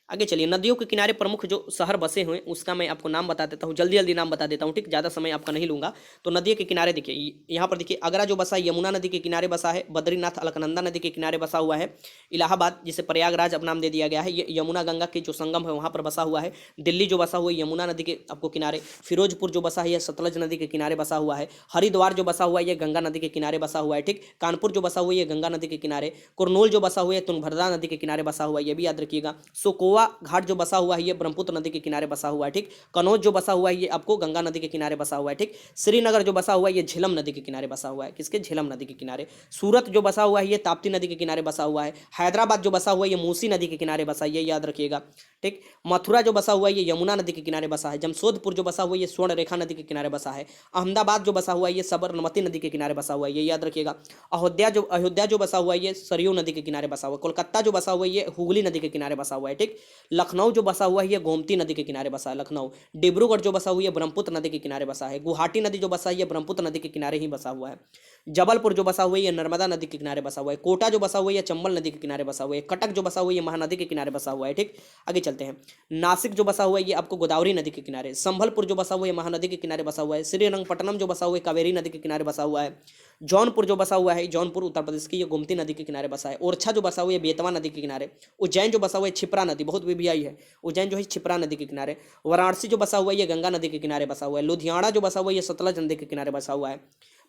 आगे चलिए, नदियों के किनारे प्रमुख जो शहर बसे हुए उसका मैं आपको नाम बता देता हूँ, जल्दी जल्दी नाम बता देता हूँ, ठीक, ज़्यादा समय आपका नहीं लूंगा। तो नदियों के किनारे देखिए, यहाँ पर देखिए, आगरा जो बसा है यमुना नदी के किनारे बसा है, बद्रीनाथ अलकनंदा नदी के किनारे बसा हुआ है, इलाहाबाद जिसे प्रयागराज अब नाम दे दिया गया है ये यमुना गंगा के जो संगम है वहाँ पर बसा हुआ है, दिल्ली जो बसा हुआ है यमुना नदी के आपको किनारे, फिरोजपुर जो बसा है ये सतलज नदी के किनारे बसा हुआ है, हरिद्वार जो बसा हुआ है ये गंगा नदी के किनारे बसा हुआ है, ठीक, कानपुर जो बसा हुआ है ये गंगा नदी के किनारे, कुरनूल जो बसा हुआ है तुंगभद्रा नदी के किनारे बसा हुआ है, ये भी याद रखिएगा। सुकोवा घाट जो बसा हुआ है ये ब्रह्मपुत्र नदी के किनारे बसा हुआ है, ठीक। कनौज जो बसा हुआ है ये आपको गंगा नदी के किनारे बसा हुआ है, ठीक। श्रीनगर जो बसा हुआ है ये झेलम नदी के किनारे बसा हुआ है, किसके? झेलम नदी के किनारे। सूरत जो बसा हुआ है ये ताप्ती नदी के किनारे बसा हुआ है। हैदराबाद जो बसा हुआ है ये मूसी नदी के किनारे बसा है, ये याद रखिएगा, ठीक। मथुरा जो बसा हुआ है ये यमुना नदी के किनारे बसा है। जमशेदपुर जो बसा हुआ है ये स्वर्ण रेखा नदी के किनारे बसा है। अहमदाबाद जो बसा हुआ है ये साबरमती नदी के किनारे बसा हुआ है, ये याद रखिएगा। अयोध्या जो बसा हुआ है ये सरयू नदी के किनारे बसा हुआ है। कोलकाता जो बसा हुआ है ये हुगली नदी के किनारे बसा हुआ है, ठीक। लखनऊ जो बसा हुआ है ये गोमती नदी के किनारे बसा है, लखनऊ। डिब्रूगढ़ जो बसा हुआ है ब्रह्मपुत्र नदी के किनारे बसा है। गुवाहाटी नदी जो बसा है ये ब्रह्मपुत्र नदी के किनारे ही बसा हुआ है। जबलपुर जो बसा हुआ है ये नर्मदा नदी के किनारे बसा हुआ है। कोटा जो बसा हुआ है ये चंबल नदी के किनारे बसा हुआ है। कटक जो बसा हुआ है ये महानदी के किनारे बसा हुआ है, ठीक। आगे चलते हैं, नासिक जो बसा हुआ है ये आपको गोदावरी नदी के किनारे। संभलपुर जो बसा हुआ है महानदी के किनारे बसा हुआ है। श्रीरंगपट्टनम जो बसा हुआ है कावेरी नदी के किनारे बसा हुआ है। जौनपुर जो बसा हुआ है, जौनपुर उत्तर प्रदेश की, ये गोमती नदी के किनारे बसा है। ओरछा जो बसा हुआ है बेतवा नदी के किनारे। उज्जैन जो बसा हुआ है छिप्रा नदी, बहुत बीबीआई है, उज्जैन जो है छिप्रा नदी के किनारे। वाराणसी जो बसा हुआ है ये गंगा नदी के किनारे बसा हुआ है। लुधियाना जो बसा हुआ है ये सतलज नदी के किनारे बसा हुआ है।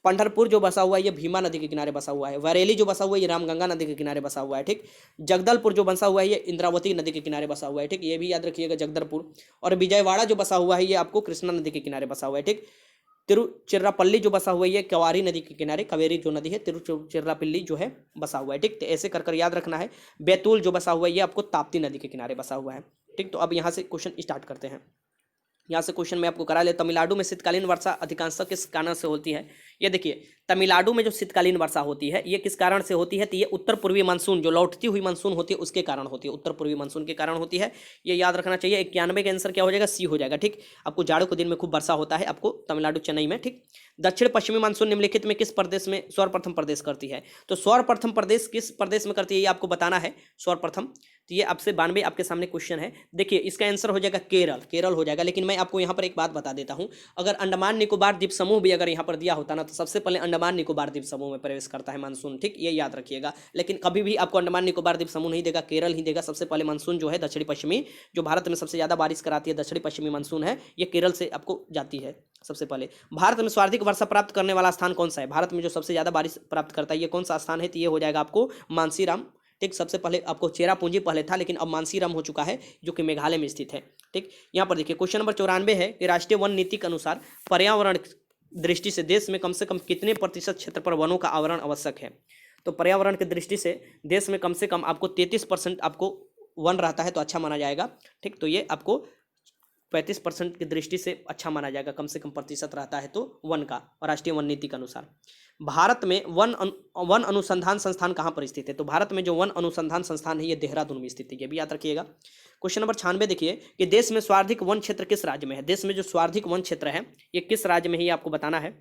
पंढरपुर जो बसा हुआ है ये भीमा नदी के किनारे बसा हुआ है। बरेली जो बसा हुआ है ये रामगंगा नदी के किनारे बसा हुआ है, ठीक। जगदलपुर जो बसा हुआ है ये इंद्रावती नदी के किनारे बसा हुआ है, ठीक, ये भी याद रखिएगा जगदलपुर। और विजयवाड़ा जो बसा हुआ है ये आपको कृष्णा नदी के किनारे बसा हुआ है, ठीक। तिरुचिरापल्ली जो बसा हुआ है ये कवारी नदी के किनारे, कावेरी जो नदी है तिरुचिरापल्ली जो है बसा हुआ है, ठीक। तो ऐसे कर याद रखना है। बैतूल जो बसा हुआ है ये आपको ताप्ती नदी के किनारे बसा हुआ है, ठीक। तो अब यहाँ से क्वेश्चन स्टार्ट करते हैं। यहाँ से क्वेश्चन मैं आपको करा ले, तमिलनाडु में शीतकालीन वर्षा अधिकांशतः किस कारण से होती है? ये देखिए तमिलनाडु में जो शीतकालीन वर्षा होती है ये किस कारण से होती है, तो ये उत्तर पूर्वी मानसून जो लौटती हुई मानसून होती है उसके कारण होती है, उत्तर पूर्वी मानसून के कारण होती है। ये याद रखना चाहिए। 91 का आंसर क्या हो जाएगा, सी हो जाएगा। ठीक, आपको जाड़ों के दिन में खूब वर्षा होता है आपको तमिलनाडु चेन्नई में। ठीक, दक्षिण पश्चिमी मानसून निम्नलिखित में किस प्रदेश में सर्वप्रथम प्रदेश करती है, तो सर्वप्रथम प्रदेश किस प्रदेश में करती है ये आपको बताना है सर्वप्रथम। तो ये आपसे 92 आपके सामने क्वेश्चन है। देखिए इसका आंसर हो जाएगा केरल, केरल हो जाएगा। लेकिन मैं आपको यहाँ पर एक बात बता देता हूँ, अगर अंडमान निकोबार द्वीप समूह भी अगर यहाँ पर दिया होता ना तो सबसे पहले अंडमान निकोबार द्वीप समूह में प्रवेश करता है मानसून। ठीक, ये याद रखिएगा। लेकिन कभी भी आपको अंडमान निकोबार द्वीप समूह नहीं देगा, केरल ही देगा। सबसे पहले मानसून जो है दक्षिणी पश्चिमी, जो भारत में सबसे ज्यादा बारिश कराती है दक्षिणी पश्चिमी मानसून है, ये केरल से आपको जाती है सबसे पहले। भारत में सर्वाधिक वर्षा प्राप्त करने वाला स्थान कौन सा है, भारत में जो सबसे ज्यादा बारिश प्राप्त करता है ये कौन सा स्थान है, तो ये हो जाएगा आपको मानसीराम। ठीक, सबसे पहले आपको चेरापूंजी पहले था लेकिन अब मानसीराम हो चुका है जो कि मेघालय में स्थित है। ठीक, यहाँ पर देखिए क्वेश्चन नंबर 94 है कि राष्ट्रीय वन नीति के अनुसार पर्यावरण दृष्टि से देश में कम से कम कितने प्रतिशत क्षेत्र पर वनों का आवरण आवश्यक है, तो पर्यावरण की दृष्टि से देश में कम से कम आपको 33% आपको वन रहता है तो अच्छा माना जाएगा। ठीक, तो ये आपको 35% की दृष्टि से अच्छा माना जाएगा, कम से कम प्रतिशत रहता है तो वन का, राष्ट्रीय वन नीति के अनुसार। भारत में वन अनुसंधान संस्थान कहाँ पर स्थित है, तो भारत में जो वन अनुसंधान संस्थान है ये देहरादून में स्थित है, ये भी याद रखिएगा। क्वेश्चन नंबर 96 देखिए कि देश में सर्वाधिक वन क्षेत्र किस राज्य में है, देश में जो सर्वाधिक वन क्षेत्र है ये किस राज्य में है ये आपको बताना है।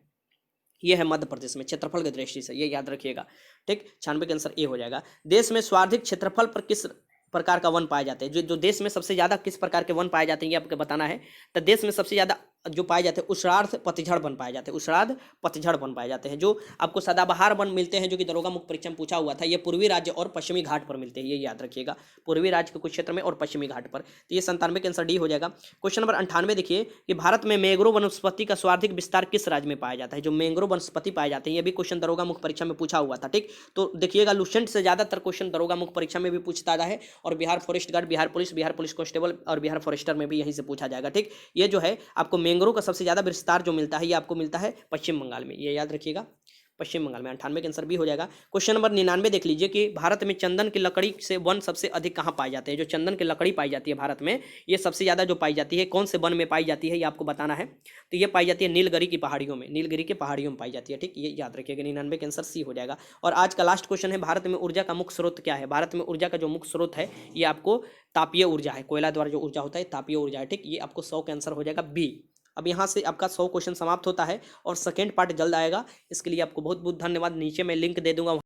ये है मध्य प्रदेश में, क्षेत्रफल की दृष्टि से, ये याद रखिएगा। ठीक, 96 का आंसर ए हो जाएगा। देश में सर्वाधिक क्षेत्रफल पर किस प्रकार का वन पाए जाते हैं, जो देश में सबसे ज्यादा किस प्रकार के वन पाए जाते हैं ये आपको बताना है। तो देश में सबसे ज्यादा जो पाए जाते हैं उषरार्ध पतझड़ वन पाए जाते हैं, उषरार्ध पतझड़ वन पाए जाते हैं। जो आपको सदाबहार वन मिलते हैं जो कि दरोगा मुख्य परीक्षा में पूछा हुआ था, ये पूर्वी राज्य और पश्चिमी घाट पर मिलते हैं, ये याद रखिएगा, पूर्वी राज्य के कुछ क्षेत्र में और पश्चिमी घाट पर। तो ये 97 का आंसर डी हो जाएगा। क्वेश्चन नंबर 98 देखिए कि भारत में मैंग्रोव वनस्पति का सर्वाधिक विस्तार किस राज्य में पाया जाता है, जो मैंग्रोव वनस्पति पाए जाते हैं ये भी क्वेश्चन दरोगा मुख्य परीक्षा में पूछा हुआ था। ठीक, तो देखिएगा लुसेंट से ज्यादातर क्वेश्चन दरोगा मुख्य परीक्षा में भी पूछता है और Bihar forest guard, Bihar police constable और बिहार फॉरेस्टर में भी यहीं से पूछा जाएगा। ठीक, ये जो है आपको मैंग्रोव का सबसे ज्यादा विस्तार जो मिलता है ये आपको मिलता है पश्चिम बंगाल में, ये याद रखिएगा, पश्चिम बंगाल में। 98 का आंसर भी हो जाएगा। क्वेश्चन नंबर 99 देख लीजिए कि भारत में चंदन की लकड़ी से वन सबसे अधिक कहाँ पाए जाते हैं, जो चंदन की लकड़ी पाई जाती है भारत में ये सबसे ज्यादा जो पाई जाती है कौन से वन में पाई जाती है ये आपको बताना है। तो ये पाई जाती है नीलगिरी की पहाड़ियों में, नीलगिरी के पहाड़ियों में पाई जाती है। ठीक, ये याद रखिएगा। 99 का आंसर सी हो जाएगा। और आज का लास्ट क्वेश्चन है, भारत में ऊर्जा का मुख्य स्रोत क्या है, भारत में ऊर्जा का जो मुख्य स्रोत है ये आपको तापीय ऊर्जा है, कोयला द्वारा जो ऊर्जा होता है तापीय ऊर्जा है। ठीक, ये आपको 100 का आंसर हो जाएगा बी। अब यहाँ से आपका 100 क्वेश्चन समाप्त होता है और सेकेंड पार्ट जल्द आएगा, इसके लिए आपको बहुत बहुत धन्यवाद। नीचे मैं लिंक दे दूंगा।